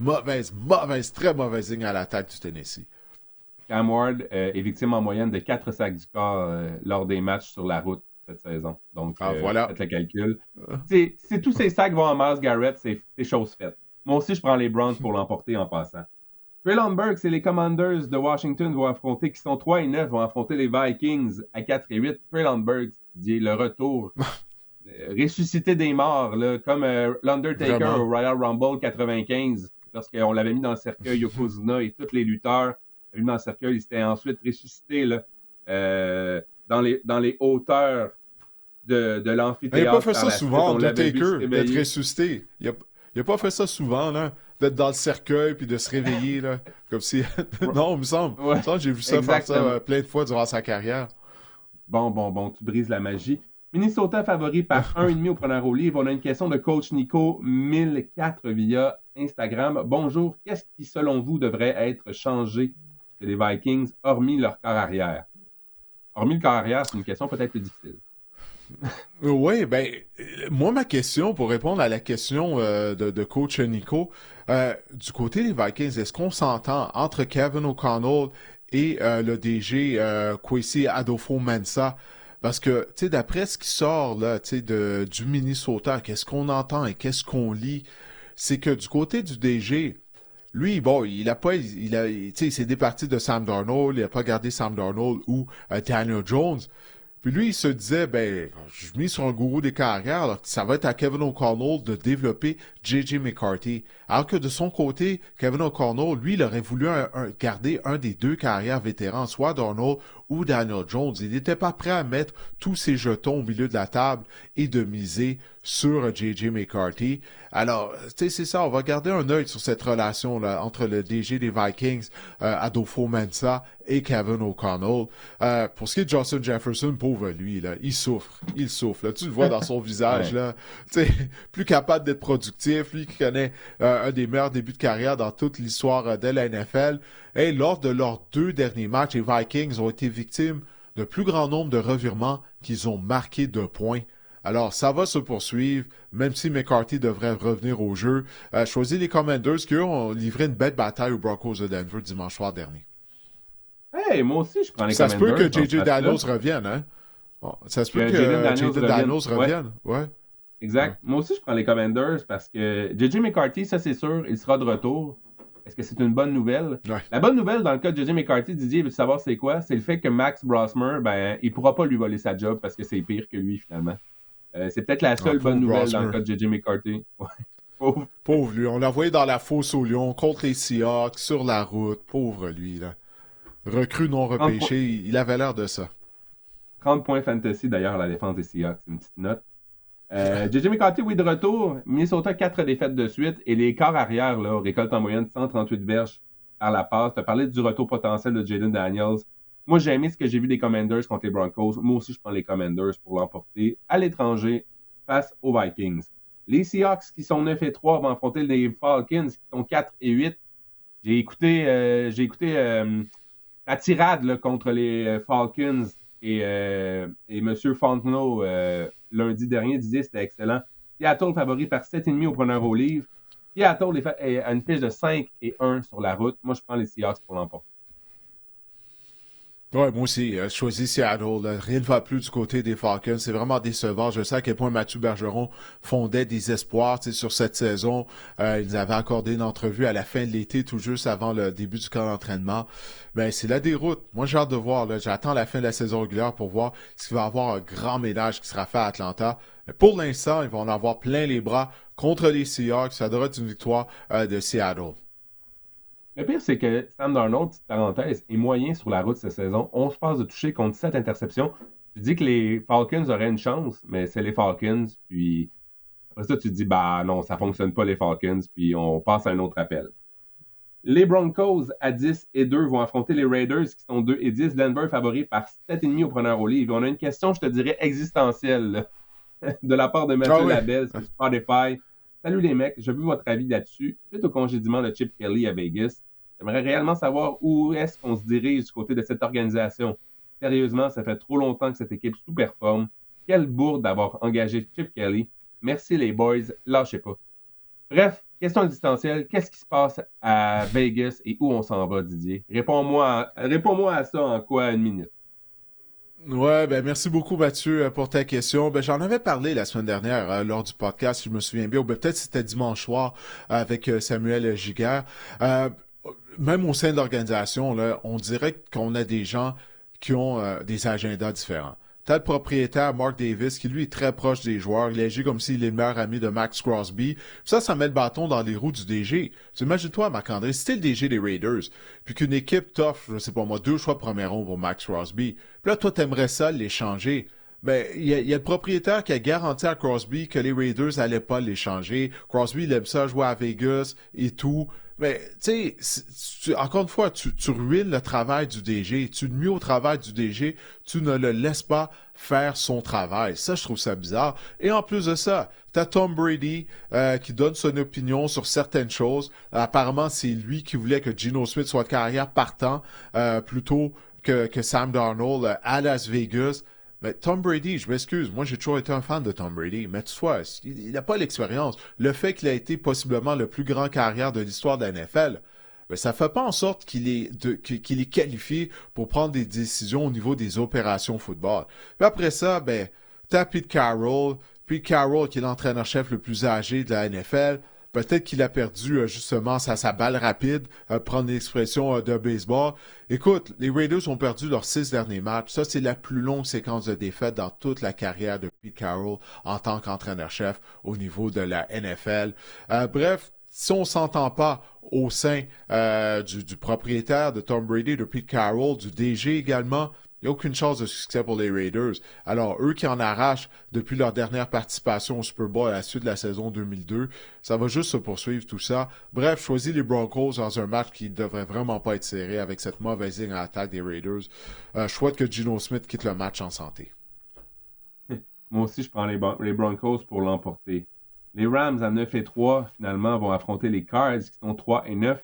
très mauvaise ligne à l'attaque du Tennessee. Cam Ward est victime en moyenne de 4 sacs du corps lors des matchs sur la route cette saison. Donc, voilà. faites le calcul. Si tous ces sacs vont à Myles Garrett, c'est chose faite. Moi aussi, je prends les Browns pour l'emporter en passant. Traylon Burks et les Commanders de Washington vont affronter, qui sont 3-9, vont affronter les Vikings à 4-8. Traylon Burks, le retour, ressuscité des morts, là, comme l'Undertaker Vraiment. au Royal Rumble 95, lorsqu'on l'avait mis dans le cercueil, Yokozuna et tous les lutteurs mis dans le cercueil, il s'était ensuite ressuscité là, dans les hauteurs de l'amphithéâtre. Il n'a pas fait ça par la souvent, suite. Undertaker, d'être ressuscité. Il a pas fait ça souvent, là, d'être dans le cercueil puis de se réveiller, là, comme si... Non, il me semble. Ouais, J'ai vu ça exactement. faire ça plein de fois durant sa carrière. Bon, tu brises la magie. Minnesota favori par 1,5 au premier au livre. On a une question de coach Nico 1004 via Instagram. Bonjour, qu'est-ce qui, selon vous, devrait être changé chez les Vikings, hormis leur corps arrière? Hormis le corps arrière, c'est une question peut-être plus difficile. Oui, ben, moi, ma question, pour répondre à la question de coach Nico, du côté des Vikings, est-ce qu'on s'entend entre Kevin O'Connell et le DG Kwesi Adofo-Mensah? Parce que, tu sais, d'après ce qui sort, là, tu sais, du Minnesota, qu'est-ce qu'on entend et qu'est-ce qu'on lit, c'est que du côté du DG, lui, bon, il s'est départi de Sam Darnold, il a pas gardé Sam Darnold ou Daniel Jones. Puis lui, il se disait, ben, je mis sur un gourou des carrières, alors ça va être à Kevin O'Connell de développer J.J. McCarthy. Alors que de son côté, Kevin O'Connell, lui, il aurait voulu garder un des 2 carrières vétérans, soit Darnold ou Daniel Jones. Il n'était pas prêt à mettre tous ses jetons au milieu de la table et de miser sur J.J. McCarthy. Alors, tu sais, c'est ça, on va garder un œil sur cette relation-là entre le DG des Vikings, Adofo-Mensah, et Kevin O'Connell. Pour ce qui est de Justin Jefferson, pauvre lui, là, il souffre. Là. Tu le vois dans son visage, là. Tu sais, plus capable d'être productif, lui qui connaît un des meilleurs débuts de carrière dans toute l'histoire de la NFL. Et lors de leurs 2 derniers matchs, les Vikings ont été victimes d'un plus grand nombre de revirements qu'ils ont marqués de points. Alors, ça va se poursuivre, même si McCarthy devrait revenir au jeu. Choisis les Commanders qui, eux, ont livré une belle bataille aux Broncos de Denver dimanche soir dernier. Hey, moi aussi, je prends les Ça se Commanders. peut que J.J. Daniels revienne, hein? Bon, ça se peut que J.J. Daniels revienne, ouais. Exact. Moi aussi, je prends les Commanders parce que J.J. McCarthy, ça c'est sûr, il sera de retour. Est-ce que c'est une bonne nouvelle? Ouais. La bonne nouvelle dans le cas de J.J. McCarthy, Didier, veux-tu savoir c'est quoi? C'est le fait que Max Brosmer, ben, il pourra pas lui voler sa job parce que c'est pire que lui, finalement. C'est peut-être la seule bonne nouvelle dans le cas de J.J. McCarthy. Ouais. Pauvre lui. On l'a envoyé dans la fosse aux Lions, contre les Seahawks, sur la route. Pauvre lui, là. Recrue non repêché, il avait l'air de ça. 30 points fantasy, d'ailleurs, à la défense des Seahawks. Une petite note. J.J. McCarthy, oui, de retour. Minnesota, 4 défaites de suite. Et les corps arrière, là, récoltent en moyenne 138 verges par la passe. Tu as parlé du retour potentiel de Jaden Daniels. Moi, j'ai aimé ce que j'ai vu des Commanders contre les Broncos. Moi aussi, je prends les Commanders pour l'emporter à l'étranger face aux Vikings. Les Seahawks, qui sont 9-3, vont affronter les Falcons, qui sont 4-8. J'ai écouté la tirade là, contre les Falcons et M. Fontenot lundi dernier disait que c'était excellent. Seattle favori par 7,5 au preneur au livre. Seattle a une fiche de 5-1 sur la route. Moi, je prends les Seahawks pour l'emporter. Ouais, moi aussi, je choisis Seattle. Là. Rien ne va plus du côté des Falcons. C'est vraiment décevant. Je sais à quel point Mathieu Bergeron fondait des espoirs sur cette saison. Ils avaient accordé une entrevue à la fin de l'été, tout juste avant le début du camp d'entraînement. Ben, c'est la déroute. Moi, j'ai hâte de voir. Là. J'attends la fin de la saison régulière pour voir s'il va y avoir un grand ménage qui sera fait à Atlanta. Mais pour l'instant, ils vont en avoir plein les bras contre les Seahawks. Ça devrait être une victoire de Seattle. Le pire, c'est que Sam Darnold, petite parenthèse, est moyen sur la route cette saison. 11 passes de toucher contre 7 interceptions. Tu dis que les Falcons auraient une chance, mais c'est les Falcons. Puis après ça, tu te dis, bah non, ça fonctionne pas les Falcons. Puis on passe à un autre appel. Les Broncos à 10-2 vont affronter les Raiders qui sont 2-10. Denver favori par 7,5 au preneur au livre. On a une question, je te dirais, existentielle là, de la part de Mathieu Labelle sur Spotify. Salut les mecs, j'ai vu votre avis là-dessus. Suite au congédiement de Chip Kelly à Vegas, j'aimerais réellement savoir où est-ce qu'on se dirige du côté de cette organisation. Sérieusement, ça fait trop longtemps que cette équipe sous-performe. Quelle bourde d'avoir engagé Chip Kelly. Merci les boys, lâchez pas. Bref, question existentielle, qu'est-ce qui se passe à Vegas et où on s'en va, Didier? Réponds-moi à ça en quoi, une minute? Ouais, ben merci beaucoup Mathieu pour ta question. Ben j'en avais parlé la semaine dernière lors du podcast, si je me souviens bien, ou ben, peut-être c'était dimanche soir avec Samuel Giguère. Même au sein de l'organisation, là, on dirait qu'on a des gens qui ont des agendas différents. T'as le propriétaire, Mark Davis, qui lui est très proche des joueurs. Il agit comme s'il est le meilleur ami de Max Crosby. Ça met le bâton dans les roues du DG. Imagine-toi, Marc-André, si t'es le DG des Raiders, puis qu'une équipe t'offre, je sais pas moi, 2 choix de premier rond pour Max Crosby, puis là, toi, t'aimerais ça l'échanger. Ben, il y a le propriétaire qui a garanti à Crosby que les Raiders allaient pas l'échanger. Crosby, il aime ça jouer à Vegas et tout. Mais, tu sais, encore une fois, tu ruines le travail du DG. Tu nuis au travail du DG. Tu ne le laisses pas faire son travail. Ça, je trouve ça bizarre. Et en plus de ça, t'as Tom Brady qui donne son opinion sur certaines choses. Apparemment, c'est lui qui voulait que Geno Smith soit de carrière partant plutôt que Sam Darnold à Las Vegas. Mais Tom Brady, je m'excuse, moi j'ai toujours été un fan de Tom Brady, mais toutefois, il n'a pas l'expérience. Le fait qu'il a été possiblement le plus grand carrière de l'histoire de la NFL, ben, ça ne fait pas en sorte qu'il est qualifié pour prendre des décisions au niveau des opérations football. Puis après ça, ben, t'as Pete Carroll qui est l'entraîneur-chef le plus âgé de la NFL. Peut-être qu'il a perdu justement sa balle rapide, prendre l'expression de baseball. Écoute, les Raiders ont perdu leurs 6 derniers matchs. Ça, c'est la plus longue séquence de défaites dans toute la carrière de Pete Carroll en tant qu'entraîneur-chef au niveau de la NFL. Bref, si on ne s'entend pas au sein du propriétaire de Tom Brady, de Pete Carroll, du DG également, il n'y a aucune chance de succès pour les Raiders. Alors, eux qui en arrachent depuis leur dernière participation au Super Bowl à la suite de la saison 2002, ça va juste se poursuivre tout ça. Bref, choisis les Broncos dans un match qui ne devrait vraiment pas être serré avec cette mauvaise ligne à attaque des Raiders. Je souhaite que Geno Smith quitte le match en santé. Moi aussi, je prends les Broncos pour l'emporter. Les Rams à 9-3, finalement, vont affronter les Cards qui sont 3-9.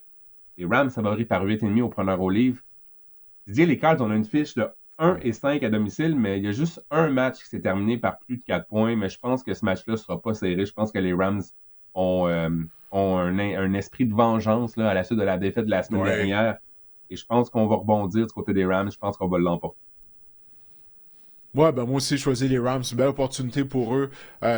Les Rams favoris par 8,5 au preneur au livre. Didier, les Cards, on a une fiche de 1-5 à domicile, mais il y a juste un match qui s'est terminé par plus de 4 points. Mais je pense que ce match-là ne sera pas serré. Je pense que les Rams ont un esprit de vengeance là, à la suite de la défaite de la semaine dernière. Et je pense qu'on va rebondir du côté des Rams. Je pense qu'on va l'emporter. Ouais, ben moi aussi, je choisis les Rams. Une belle opportunité pour eux,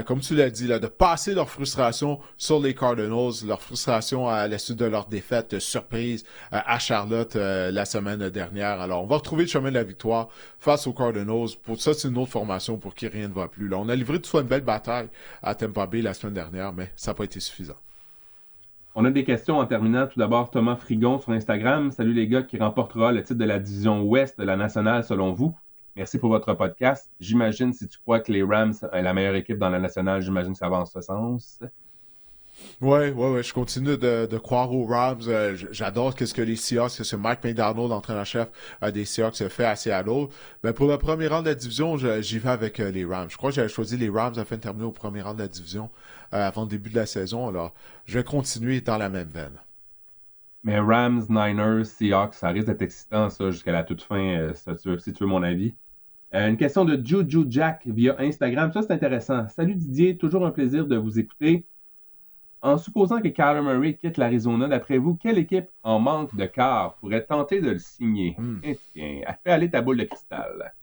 comme tu l'as dit, là, de passer leur frustration sur les Cardinals, leur frustration à la suite de leur défaite surprise à Charlotte la semaine dernière. Alors, on va retrouver le chemin de la victoire face aux Cardinals. Pour ça, c'est une autre formation pour qui rien ne va plus. Là, on a livré toutefois une belle bataille à Tampa Bay la semaine dernière, mais ça n'a pas été suffisant. On a des questions en terminant. Tout d'abord, Thomas Frigon sur Instagram. Salut les gars, qui remportera le titre de la division Ouest de la nationale selon vous? Merci pour votre podcast. J'imagine, si tu crois que les Rams sont la meilleure équipe dans la nationale, j'imagine que ça va en ce sens. Ouais, je continue de croire aux Rams. J'adore ce que les Seahawks, ce que Mike McDonald, l'entraîneur-chef des Seahawks, fait à Seattle. Mais pour le premier rang de la division, j'y vais avec les Rams. Je crois que j'avais choisi les Rams afin de terminer au premier rang de la division avant le début de la saison. Alors, je vais continuer dans la même veine. Mais Rams, Niners, Seahawks, ça risque d'être excitant, ça, jusqu'à la toute fin, si tu veux mon avis. Une question de Juju Jack via Instagram. Ça, c'est intéressant. Salut Didier, toujours un plaisir de vous écouter. En supposant que Kyler Murray quitte l'Arizona, d'après vous, quelle équipe en manque de quart pourrait tenter de le signer? Tiens, fais aller ta boule de cristal.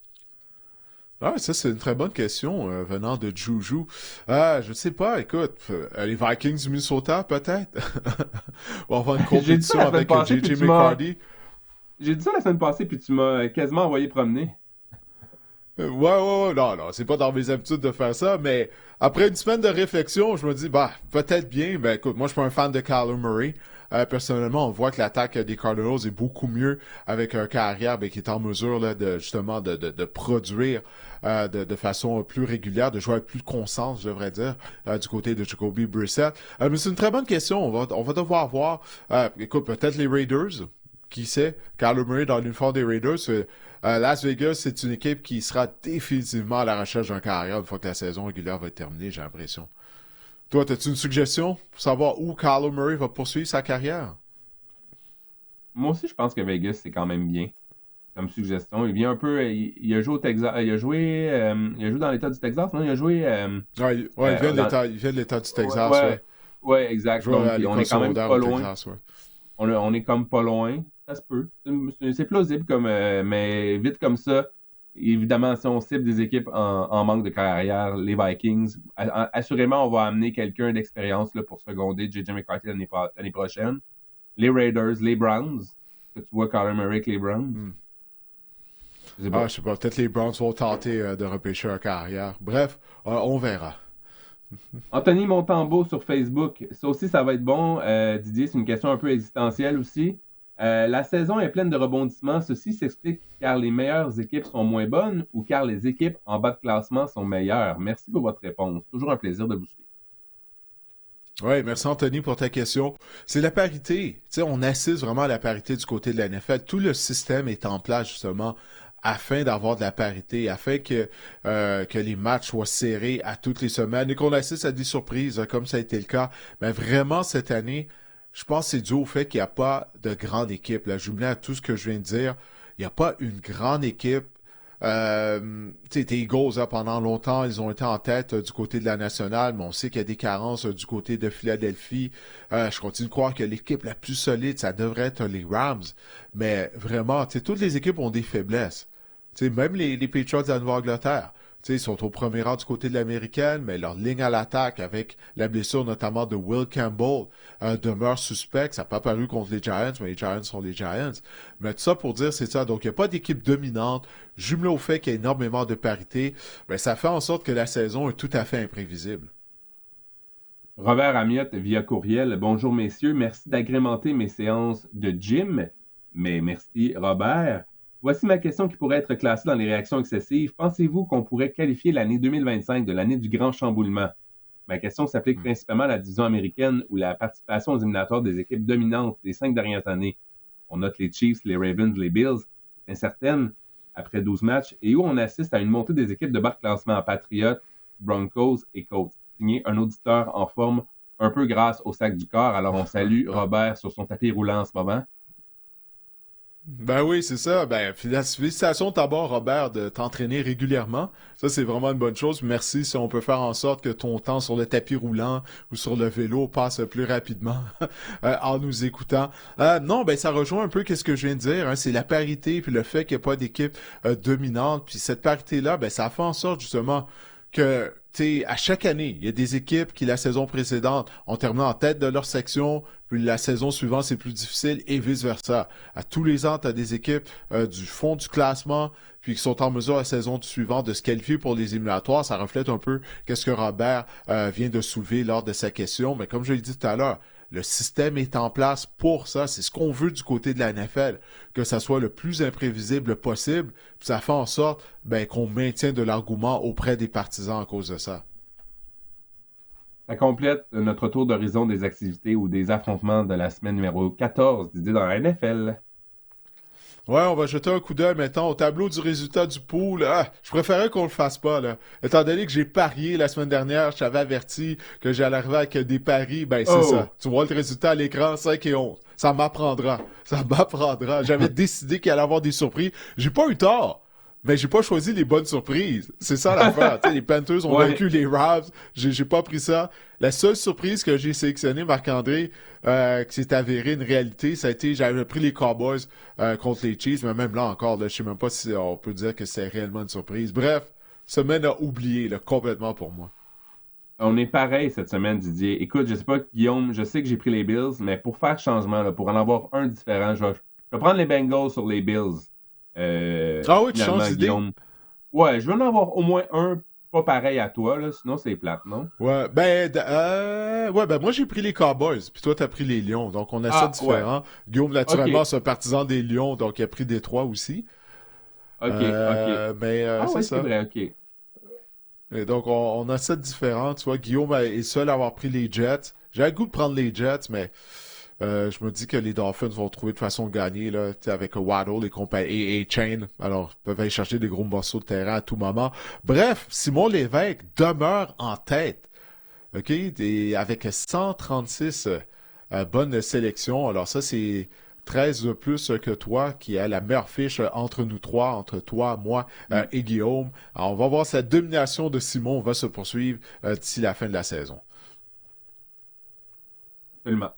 Ah, ça, c'est une très bonne question venant de Juju. Ah, je sais pas, écoute, les Vikings du Minnesota, peut-être? On va avoir une compétition avec J.J. McCarthy. J'ai dit ça la semaine passée, puis tu m'as quasiment envoyé promener. Ouais, non, c'est pas dans mes habitudes de faire ça, mais après une semaine de réflexion, je me dis, peut-être bien, écoute, moi, je suis pas un fan de Kyler Murray. Personnellement, on voit que l'attaque des Cardinals est beaucoup mieux avec un carrière qui est en mesure là, de produire de façon plus régulière, de jouer avec plus de constance, je devrais dire, du côté de Jacoby Brissett. Mais c'est une très bonne question. On va devoir voir. Écoute, peut-être les Raiders. Qui sait? Kyler Murray dans l'uniforme des Raiders. Las Vegas, c'est une équipe qui sera définitivement à la recherche d'un carrière une fois que la saison régulière va être terminée, j'ai l'impression. Toi, as-tu une suggestion pour savoir où Kyler Murray va poursuivre sa carrière? Moi aussi, je pense que Vegas, c'est quand même bien comme suggestion. Il vient un peu... Il a joué au Texas. Il a joué dans l'État du Texas, non? Il a joué... il vient de l'État du Texas, ouais, exact. Donc, on est quand même pas loin. Texas, on est comme pas loin. Ça se peut. C'est plausible, mais vite comme ça. Évidemment, si on cible des équipes en manque de carrière, les Vikings, assurément, on va amener quelqu'un d'expérience là, pour seconder J.J. McCarthy l'année prochaine. Les Raiders, les Browns. Que tu vois Kyler Murray avec les Browns? Je sais pas. Peut-être les Browns vont tenter de repêcher un carrière. Bref, on verra. Anthony Montembeau sur Facebook. Ça aussi, ça va être bon. Didier, c'est une question un peu existentielle aussi. La saison est pleine de rebondissements. Ceci s'explique car les meilleures équipes sont moins bonnes ou car les équipes en bas de classement sont meilleures. Merci pour votre réponse. Toujours un plaisir de vous suivre. Oui, merci Anthony pour ta question. C'est la parité. Tu sais, on assiste vraiment à la parité du côté de la NFL. Tout le système est en place justement afin d'avoir de la parité, afin que les matchs soient serrés à toutes les semaines et qu'on assiste à des surprises comme ça a été le cas. Mais vraiment cette année, je pense que c'est dû au fait qu'il n'y a pas de grande équipe. Là, jumelé à tout ce que je viens de dire, il n'y a pas une grande équipe. Tu sais, les Eagles, pendant longtemps, ils ont été en tête du côté de la nationale, mais on sait qu'il y a des carences du côté de Philadelphie. Je continue de croire que l'équipe la plus solide, ça devrait être les Rams. Mais vraiment, tu sais, toutes les équipes ont des faiblesses. Tu sais, même les Patriots de la Nouvelle-Angleterre. Tu sais, ils sont au premier rang du côté de l'américaine, mais leur ligne à l'attaque, avec la blessure notamment de Will Campbell, demeure suspecte. Ça n'a pas paru contre les Giants, mais les Giants sont les Giants. Mais tout ça pour dire, c'est ça. Donc, il n'y a pas d'équipe dominante. Jumelé au fait qu'il y a énormément de parité, ben, ça fait en sorte que la saison est tout à fait imprévisible. Robert Amiotte via courriel. Bonjour messieurs, merci d'agrémenter mes séances de gym. Mais merci Robert. Voici ma question qui pourrait être classée dans les réactions excessives. Pensez-vous qu'on pourrait qualifier l'année 2025 de l'année du grand chamboulement? Ma question s'applique principalement à la division américaine où la participation aux éliminatoires des équipes dominantes des 5 dernières années, on note les Chiefs, les Ravens, les Bills, est incertaine après 12 matchs et où on assiste à une montée des équipes de bas de classement Patriots, Broncos et Colts. Signé un auditeur en forme un peu grâce au sac du corps. Alors on salue Robert sur son tapis roulant en ce moment. Ben oui, c'est ça. Ben, félicitations d'abord, Robert, de t'entraîner régulièrement. Ça, c'est vraiment une bonne chose. Merci si on peut faire en sorte que ton temps sur le tapis roulant ou sur le vélo passe plus rapidement en nous écoutant. Non, ben ça rejoint un peu ce que je viens de dire. Hein. C'est la parité puis le fait qu'il n'y a pas d'équipe dominante. Puis cette parité-là, ben ça fait en sorte justement que à chaque année, il y a des équipes qui, la saison précédente, ont terminé en tête de leur section, puis la saison suivante, c'est plus difficile, et vice-versa. À tous les ans, tu as des équipes du fond du classement, puis qui sont en mesure la saison suivante de se qualifier pour les éliminatoires. Ça reflète un peu ce que Robert vient de soulever lors de sa question. Mais comme je l'ai dit tout à l'heure, le système est en place pour ça. C'est ce qu'on veut du côté de la NFL, que ça soit le plus imprévisible possible. Puis ça fait en sorte qu'on maintient de l'engouement auprès des partisans à cause de ça. Ça complète notre tour d'horizon des activités ou des affrontements de la semaine numéro 14 d'idées dans la NFL. Ouais, on va jeter un coup d'œil maintenant au tableau du résultat du pool. Je préférais qu'on le fasse pas, là. Étant donné que j'ai parié la semaine dernière, je t'avais averti que j'allais arriver avec des paris. Ben, c'est ça. Tu vois le résultat à l'écran, 5 et 11. Ça m'apprendra. J'avais décidé qu'il allait y avoir des surprises. J'ai pas eu tort. mais j'ai pas choisi les bonnes surprises. C'est ça l'affaire. Les Panthers ont vaincu les Ravs. J'ai pas pris ça. La seule surprise que j'ai sélectionnée, Marc-André, qui s'est avérée une réalité, ça a été, j'avais pris les Cowboys contre les Chiefs, mais même là encore, là, je sais même pas si on peut dire que c'est réellement une surprise. Bref, semaine à oublier, là, complètement pour moi. On est pareil cette semaine, Didier. Écoute, je sais pas, Guillaume, je sais que j'ai pris les Bills, mais pour faire changement, là, pour en avoir un différent, je vais prendre les Bengals sur les Bills. Ah oui, tu changes d'idée? Ouais, je veux en avoir au moins un pas pareil à toi, là, sinon c'est plate, non? Ouais, moi j'ai pris les Cowboys, puis toi t'as pris les Lions, donc on a ça différent. Ouais. Guillaume, naturellement, c'est un partisan des Lions, donc il a pris Détroit aussi. OK. C'est vrai, OK. Et donc, on a ça différent. Tu vois, Guillaume est seul à avoir pris les Jets. J'ai le goût de prendre les Jets, mais je me dis que les Dolphins vont trouver de façon de gagner là, avec Waddle et Chain. Alors, ils peuvent aller chercher des gros morceaux de terrain à tout moment. Bref, Simon Lévesque demeure en tête. OK? Avec 136 bonnes sélections. Alors ça, c'est 13 de plus que toi, qui a la meilleure fiche entre nous trois, entre toi, moi et Guillaume. Alors, on va voir cette domination de Simon va se poursuivre d'ici la fin de la saison. Absolument.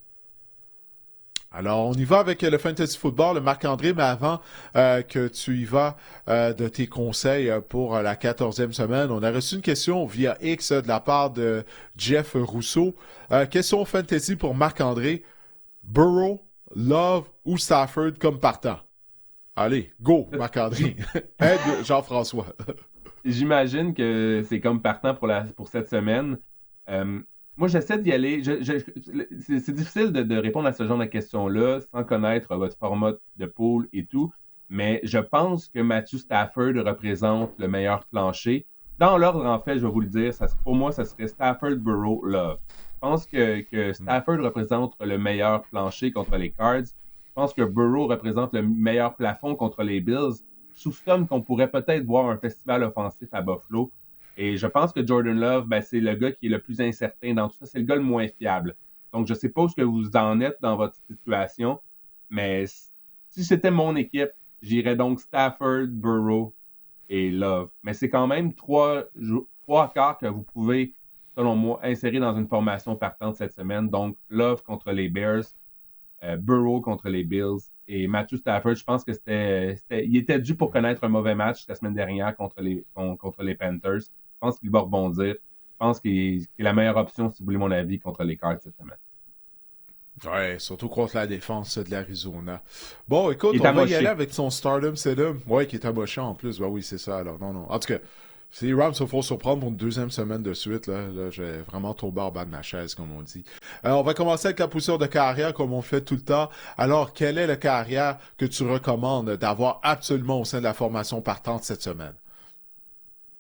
Alors, on y va avec le Fantasy Football, le Marc-André, mais avant que tu y vas de tes conseils pour la 14e semaine, on a reçu une question via X de la part de Jeff Rousseau. Question Fantasy pour Marc-André. Burrow, Love ou Stafford comme partant? Allez, go, Marc-André. Aide Jean-François. J'imagine que c'est comme partant pour cette semaine. Moi, j'essaie d'y aller. C'est difficile de répondre à ce genre de questions-là sans connaître votre format de pool et tout, mais je pense que Matthew Stafford représente le meilleur plancher. Dans l'ordre, en fait, je vais vous le dire, pour moi, ça serait Stafford, Burrow, Love. Je pense que Stafford représente le meilleur plancher contre les Cards. Je pense que Burrow représente le meilleur plafond contre les Bills. Je soupçonne qu'on pourrait peut-être voir un festival offensif à Buffalo. Et je pense que Jordan Love, c'est le gars qui est le plus incertain dans tout ça. C'est le gars le moins fiable. Donc, je ne sais pas où vous en êtes dans votre situation, mais si c'était mon équipe, j'irais donc Stafford, Burrow et Love. Mais c'est quand même trois quarts que vous pouvez, selon moi, insérer dans une formation partante cette semaine. Donc, Love contre les Bears, Burrow contre les Bills et Matthew Stafford, je pense que il était dû pour connaître un mauvais match la semaine dernière contre les Panthers. Je pense qu'il va rebondir. Je pense qu'il est la meilleure option, si vous voulez mon avis, contre les Cards cette semaine. Ouais, surtout contre la défense de l'Arizona. Bon, écoute, on va y aller avec son Stardom Setup. Ouais, qui est amoché en plus. Oui, c'est ça. Alors, non. En tout cas, si les Rams se font surprendre pour une deuxième semaine de suite, là j'ai vraiment tombé en bas de ma chaise, comme on dit. On va commencer avec la position de carrière, comme on fait tout le temps. Alors, quelle est la carrière que tu recommandes d'avoir absolument au sein de la formation partante cette semaine?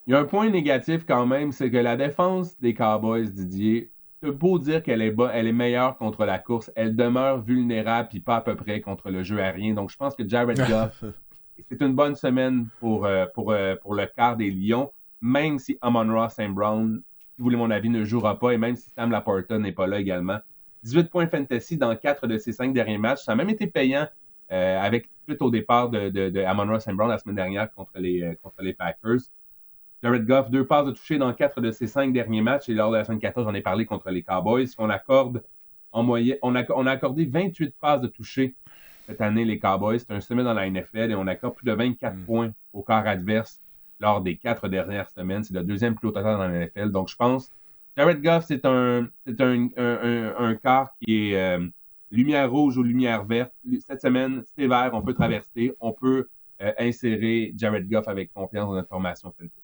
Il y a un point négatif quand même, c'est que la défense des Cowboys, Didier, c'est beau dire qu'elle est meilleure contre la course, elle demeure vulnérable puis pas à peu près contre le jeu aérien. Donc, je pense que Jared Goff, c'est une bonne semaine pour le quart des Lions, même si Amon-Ra St. Brown, si vous voulez mon avis, ne jouera pas et même si Sam Laporta n'est pas là également. 18 points fantasy dans 4 de ses 5 derniers matchs. Ça a même été payant suite au départ de Amon-Ra St. Brown la semaine dernière contre les Packers. Jared Goff, 2 passes de toucher dans 4 de ses 5 derniers matchs. Et lors de la semaine 14, j'en ai parlé contre les Cowboys. On accorde en moyenne, on a accordé 28 passes de toucher cette année, les Cowboys. C'est un sommet dans la NFL et on accorde plus de 24 points au quart adverse lors des 4 dernières semaines. C'est le deuxième plus haut total dans la NFL. Donc, je pense Jared Goff, c'est un quart qui est lumière rouge ou lumière verte. Cette semaine, c'est vert, on peut traverser. On peut insérer Jared Goff avec confiance dans notre formation fantasy.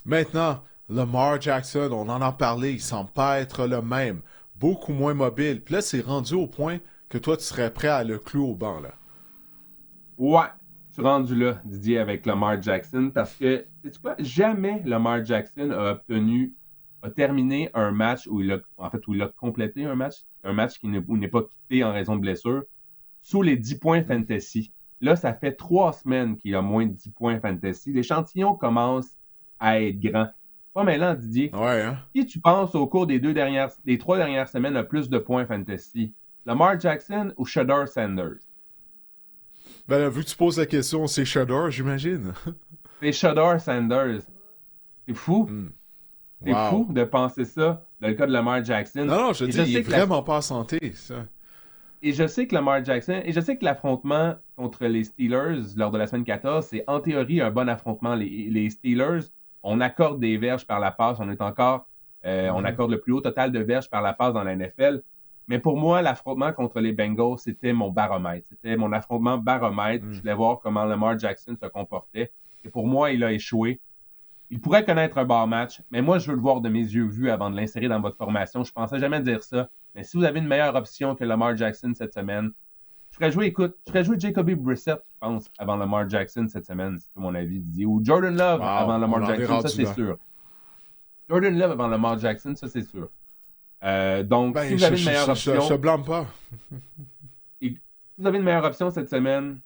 Maintenant, Lamar Jackson, on en a parlé, il semble pas être le même. Beaucoup moins mobile. Puis là, c'est rendu au point que toi, tu serais prêt à le clouer au banc, là. Ouais, je suis rendu là, Didier, avec Lamar Jackson, parce que, sais-tu quoi, jamais Lamar Jackson a terminé un match où il a complété un match où il n'est pas quitté en raison de blessure, sous les 10 points fantasy. Là, ça fait 3 semaines qu'il a moins de 10 points fantasy. L'échantillon commence à être grand. Pas mêlant, Didier. Ouais, hein? Qui tu penses au cours des 3 dernières semaines a plus de points fantasy? Lamar Jackson ou Shedeur Sanders? Ben là, vu que tu poses la question, c'est Shedder, j'imagine. C'est Shedeur Sanders. C'est fou. C'est fou Wow. de penser ça dans le cas de Lamar Jackson. Non, je te Et dis, je il est sais que vraiment pas en santé, ça. Et je sais que Lamar Jackson, et je sais que l'affrontement contre les Steelers lors de la semaine 14, c'est en théorie un bon affrontement. Les Steelers, on accorde des verges par la passe, on accorde le plus haut total de verges par la passe dans la NFL. Mais pour moi, l'affrontement contre les Bengals, c'était mon baromètre. C'était mon affrontement baromètre. Je voulais voir comment Lamar Jackson se comportait. Et pour moi, il a échoué. Il pourrait connaître un bon match, mais moi, je veux le voir de mes yeux vus avant de l'insérer dans votre formation. Je ne pensais jamais dire ça. Mais si vous avez une meilleure option que Lamar Jackson cette semaine, je ferais jouer Jacoby Brissett, je pense, avant Lamar Jackson cette semaine, c'est mon avis, Didier. Ou Jordan Love avant On Lamar en est Jackson, ça rendu c'est là. sûr. Jordan Love avant Lamar Jackson, ça c'est sûr. Donc, Ben, si vous avez une meilleure option, je blâme pas. si vous avez une meilleure option cette semaine,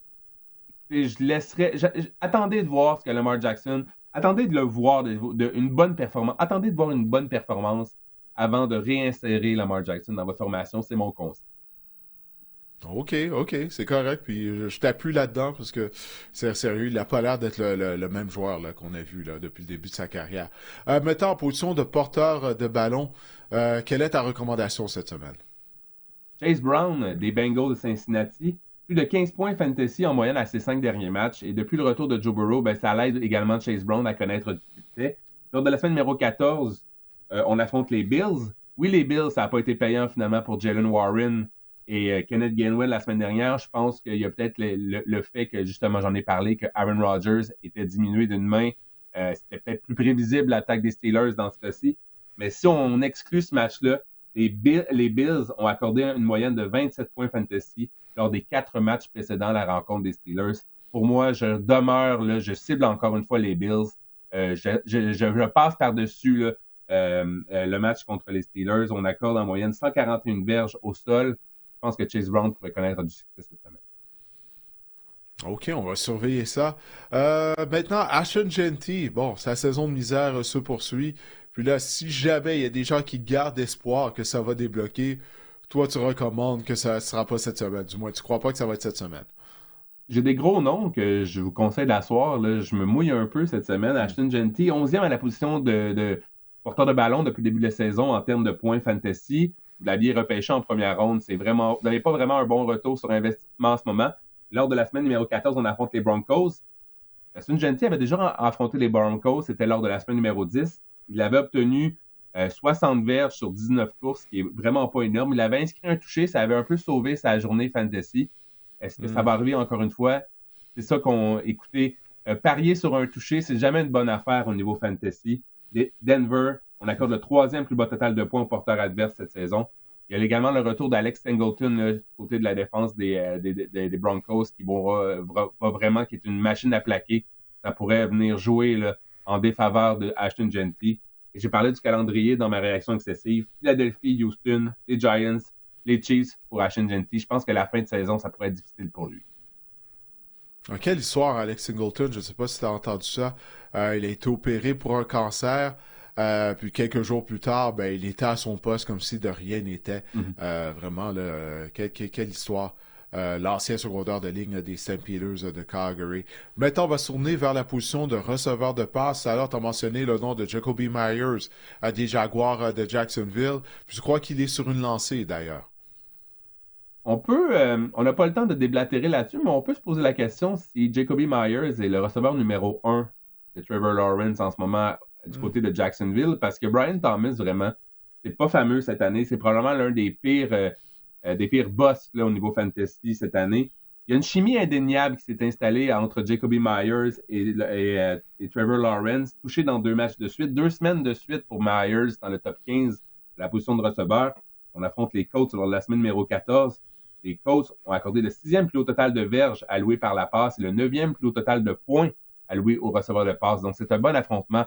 je laisserais. Attendez de voir ce que Lamar Jackson. Attendez de le voir, une bonne performance. Attendez de voir une bonne performance avant de réinsérer Lamar Jackson dans votre formation. C'est mon conseil. OK, c'est correct. Puis je t'appuie là-dedans parce que c'est sérieux, il n'a pas l'air d'être le même joueur là, qu'on a vu là, depuis le début de sa carrière. Maintenant, en position de porteur de ballon, quelle est ta recommandation cette semaine? Chase Brown des Bengals de Cincinnati, plus de 15 points fantasy en moyenne à ses 5 derniers matchs. Et depuis le retour de Joe Burrow, ça l'aide également Chase Brown à connaître du succès. Lors de la semaine numéro 14, on affronte les Bills. Oui, les Bills, ça n'a pas été payant finalement pour Jalen Warren et Kenneth Gainwell la semaine dernière. Je pense qu'il y a peut-être le fait que, justement, j'en ai parlé, que Aaron Rodgers était diminué d'une main. C'était peut-être plus prévisible l'attaque des Steelers dans ce cas-ci. Mais si on exclut ce match-là, les Bills ont accordé une moyenne de 27 points fantasy lors des 4 matchs précédents à la rencontre des Steelers. Pour moi, je demeure, là, je cible encore une fois les Bills. Je passe par-dessus le match contre les Steelers. On accorde en moyenne 141 verges au sol. Je pense que Chase Brown pourrait connaître du succès cette semaine. OK, on va surveiller ça. Maintenant, Ashton Genty, bon, sa saison de misère se poursuit. Puis là, si jamais il y a des gens qui gardent espoir que ça va débloquer, toi, tu recommandes que ça ne sera pas cette semaine. Du moins, tu crois pas que ça va être cette semaine. J'ai des gros noms que je vous conseille d'asseoir. Là. Je me mouille un peu cette semaine. Ashton Genty, 11e à la position de porteur de ballon depuis le début de la saison en termes de points fantasy. Vous l'aviez repêché en première ronde. Vous n'avez pas vraiment un bon retour sur investissement en ce moment. Lors de la semaine numéro 14, on affronte les Broncos. Ashton Genty avait déjà affronté les Broncos. C'était lors de la semaine numéro 10. Il avait obtenu 60 verges sur 19 courses, ce qui est vraiment pas énorme. Il avait inscrit un touché. Ça avait un peu sauvé sa journée fantasy. Est-ce que ça va arriver encore une fois? C'est ça écoutez, parier sur un touché, c'est jamais une bonne affaire au niveau fantasy. Denver, on accorde le 3e plus bas total de points au porteur adverse cette saison. Il y a également le retour d'Alex Singleton, là, du côté de la défense des Broncos, qui va vraiment, qui est une machine à plaquer. Ça pourrait venir jouer là, en défaveur de Ashton Genty. Et j'ai parlé du calendrier dans ma réaction excessive. Philadelphie, Houston, les Giants, les Chiefs pour Ashton Genty. Je pense que la fin de saison, ça pourrait être difficile pour lui. Quelle histoire, Alex Singleton. Je ne sais pas si tu as entendu ça. Il a été opéré pour un cancer. Puis quelques jours plus tard, ben, il était à son poste comme si de rien n'était. Vraiment, là, quelle histoire. L'ancien secondaire de ligne des Stampeders de Calgary. Maintenant, on va se tourner vers la position de receveur de passe. Alors, tu as mentionné le nom de Jacoby Myers des Jaguars de Jacksonville. Puis je crois qu'il est sur une lancée, d'ailleurs. On n'a pas le temps de déblatérer là-dessus, mais on peut se poser la question si Jacoby Myers est le receveur numéro 1 de Trevor Lawrence en ce moment du côté de Jacksonville, parce que Brian Thomas, vraiment, c'est pas fameux cette année. C'est probablement l'un des pires boss là, au niveau fantasy cette année. Il y a une chimie indéniable qui s'est installée entre Jacoby Myers et Trevor Lawrence, touché dans 2 matchs de suite, 2 semaines de suite pour Myers dans le top 15 de la position de receveur. On affronte les Colts lors de la semaine numéro 14. Les Colts ont accordé le 6e plus haut total de verges alloué par la passe et le 9e plus haut total de points alloués au receveur de passe. Donc, c'est un bon affrontement.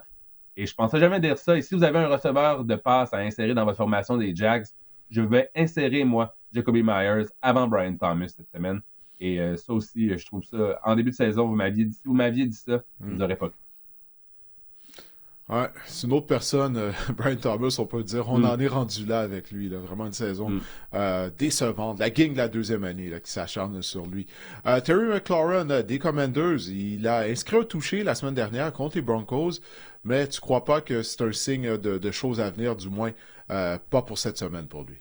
Et je ne pensais jamais dire ça. Et si vous avez un receveur de passe à insérer dans votre formation des Jags, je vais insérer, moi, Jacoby Myers avant Brian Thomas cette semaine. Et ça aussi, je trouve ça... En début de saison, si vous m'aviez dit ça, je ne vous aurais pas cru. Ouais, c'est une autre personne, Brian Thomas, on peut dire, on en est rendu là avec lui, là, vraiment une saison décevante. La gang de la deuxième année là, qui s'acharne sur lui. Terry McLaurin des Commanders, il a inscrit un touché la semaine dernière contre les Broncos, mais tu crois pas que c'est un signe de choses à venir, du moins pas pour cette semaine pour lui?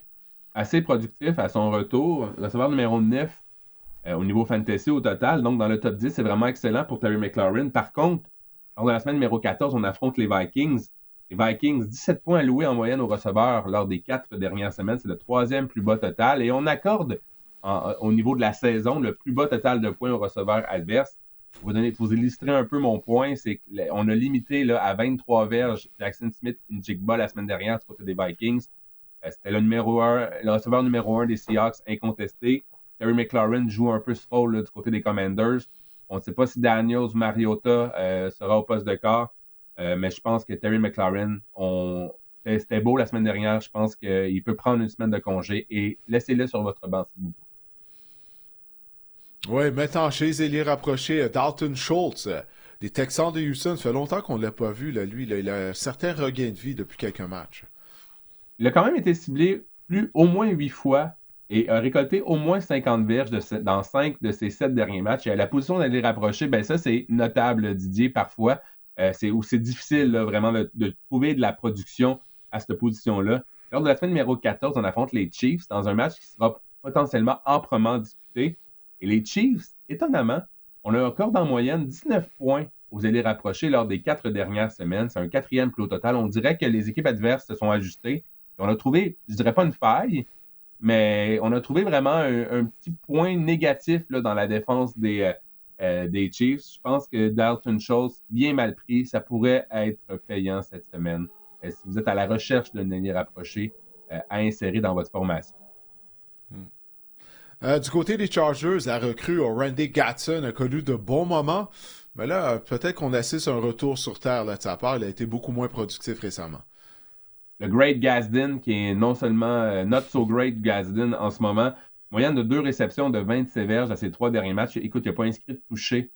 Assez productif à son retour, receveur numéro 9 au niveau fantasy au total, donc dans le top 10, c'est vraiment excellent pour Terry McLaurin. Par contre, lors de la semaine numéro 14, on affronte les Vikings. Les Vikings, 17 points alloués en moyenne aux receveurs lors des 4 dernières semaines. C'est le 3e plus bas total. Et on accorde, au niveau de la saison, le plus bas total de points aux receveurs adverses. Pour vous illustrer un peu mon point, c'est qu'on a limité là, à 23 verges Jackson Smith-Njigba la semaine dernière du côté des Vikings. C'était le receveur numéro 1 des Seahawks incontesté. Terry McLaurin joue un peu ce rôle là, du côté des Commanders. On ne sait pas si Daniels ou Mariota sera au poste de quart, mais je pense que Terry McLaurin, c'était beau la semaine dernière. Je pense qu'il peut prendre une semaine de congé et laissez-le sur votre banc s'il vous plaît. Oui, maintenant chez les ailiers rapprochés, Dalton Schultz, des Texans de Houston, ça fait longtemps qu'on ne l'a pas vu. Là, lui, il a un certain regain de vie depuis quelques matchs. Il a quand même été ciblé au moins 8 fois et a récolté au moins 50 verges dans 5 de ses 7 derniers matchs. Et à la position d'aller rapprocher, ben ça, c'est notable, Didier, parfois. C'est difficile là, vraiment de trouver de la production à cette position-là. Lors de la semaine numéro 14, on affronte les Chiefs dans un match qui sera potentiellement âprement disputé. Et les Chiefs, étonnamment, on leur accorde en moyenne 19 points aux ailiers rapprochés lors des 4 dernières semaines. C'est un 4e plus haut total. On dirait que les équipes adverses se sont ajustées. On a trouvé, je dirais pas une faille, mais on a trouvé vraiment un petit point négatif là, dans la défense des Chiefs. Je pense que Dalton Schultz, bien mal pris, ça pourrait être payant cette semaine. Si vous êtes à la recherche d'un ailier rapproché à insérer dans votre formation. Du côté des Chargers, la recrue Randy Gatson a connu de bons moments, mais là, peut-être qu'on assiste à un retour sur terre là, de sa part. Il a été beaucoup moins productif récemment. Le Great Gazdin, qui est non seulement not so great Gazdin en ce moment, moyenne de 2 réceptions de 27 verges à ses 3 derniers matchs. Écoute, il n'a pas inscrit de touché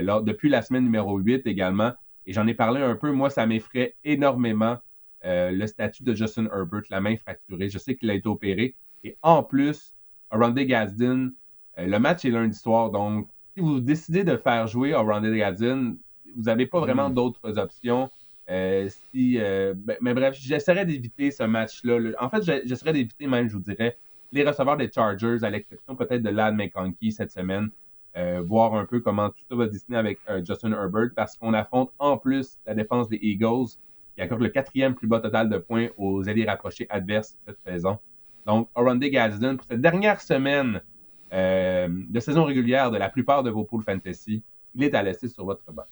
depuis la semaine numéro 8 également. Et j'en ai parlé un peu. Moi, ça m'effraie énormément le statut de Justin Herbert, la main fracturée. Je sais qu'il a été opéré. Et en plus, Randy Gazdin, le match est lundi soir. Donc, si vous décidez de faire jouer Randy Gazdin, vous n'avez pas vraiment d'autres options. Mais bref, j'essaierais d'éviter ce match-là. En fait, j'essaierais d'éviter même, je vous dirais, les receveurs des Chargers, à l'exception peut-être de Ladd McConkey cette semaine. Voir un peu comment tout ça va se dessiner avec Justin Herbert, parce qu'on affronte en plus la défense des Eagles, qui accorde le 4e plus bas total de points aux alliés rapprochés adverses cette saison. Donc, Randy Gazdin, pour cette dernière semaine de saison régulière de la plupart de vos pools fantasy, il est à laisser sur votre banc.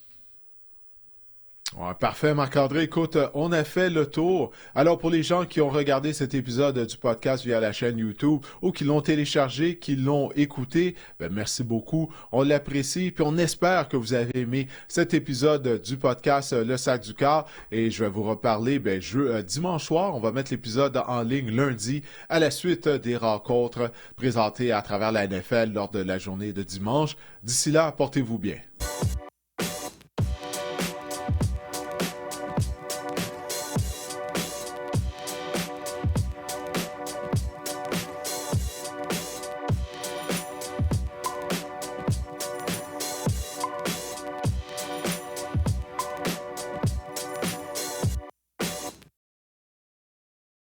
Ouais, parfait, Marc-André. Écoute, on a fait le tour. Alors, pour les gens qui ont regardé cet épisode du podcast via la chaîne YouTube ou qui l'ont téléchargé, qui l'ont écouté, ben merci beaucoup. On l'apprécie, puis on espère que vous avez aimé cet épisode du podcast Le Sac du Quart. Et je vais vous reparler dimanche soir. On va mettre l'épisode en ligne lundi à la suite des rencontres présentées à travers la NFL lors de la journée de dimanche. D'ici là, portez-vous bien.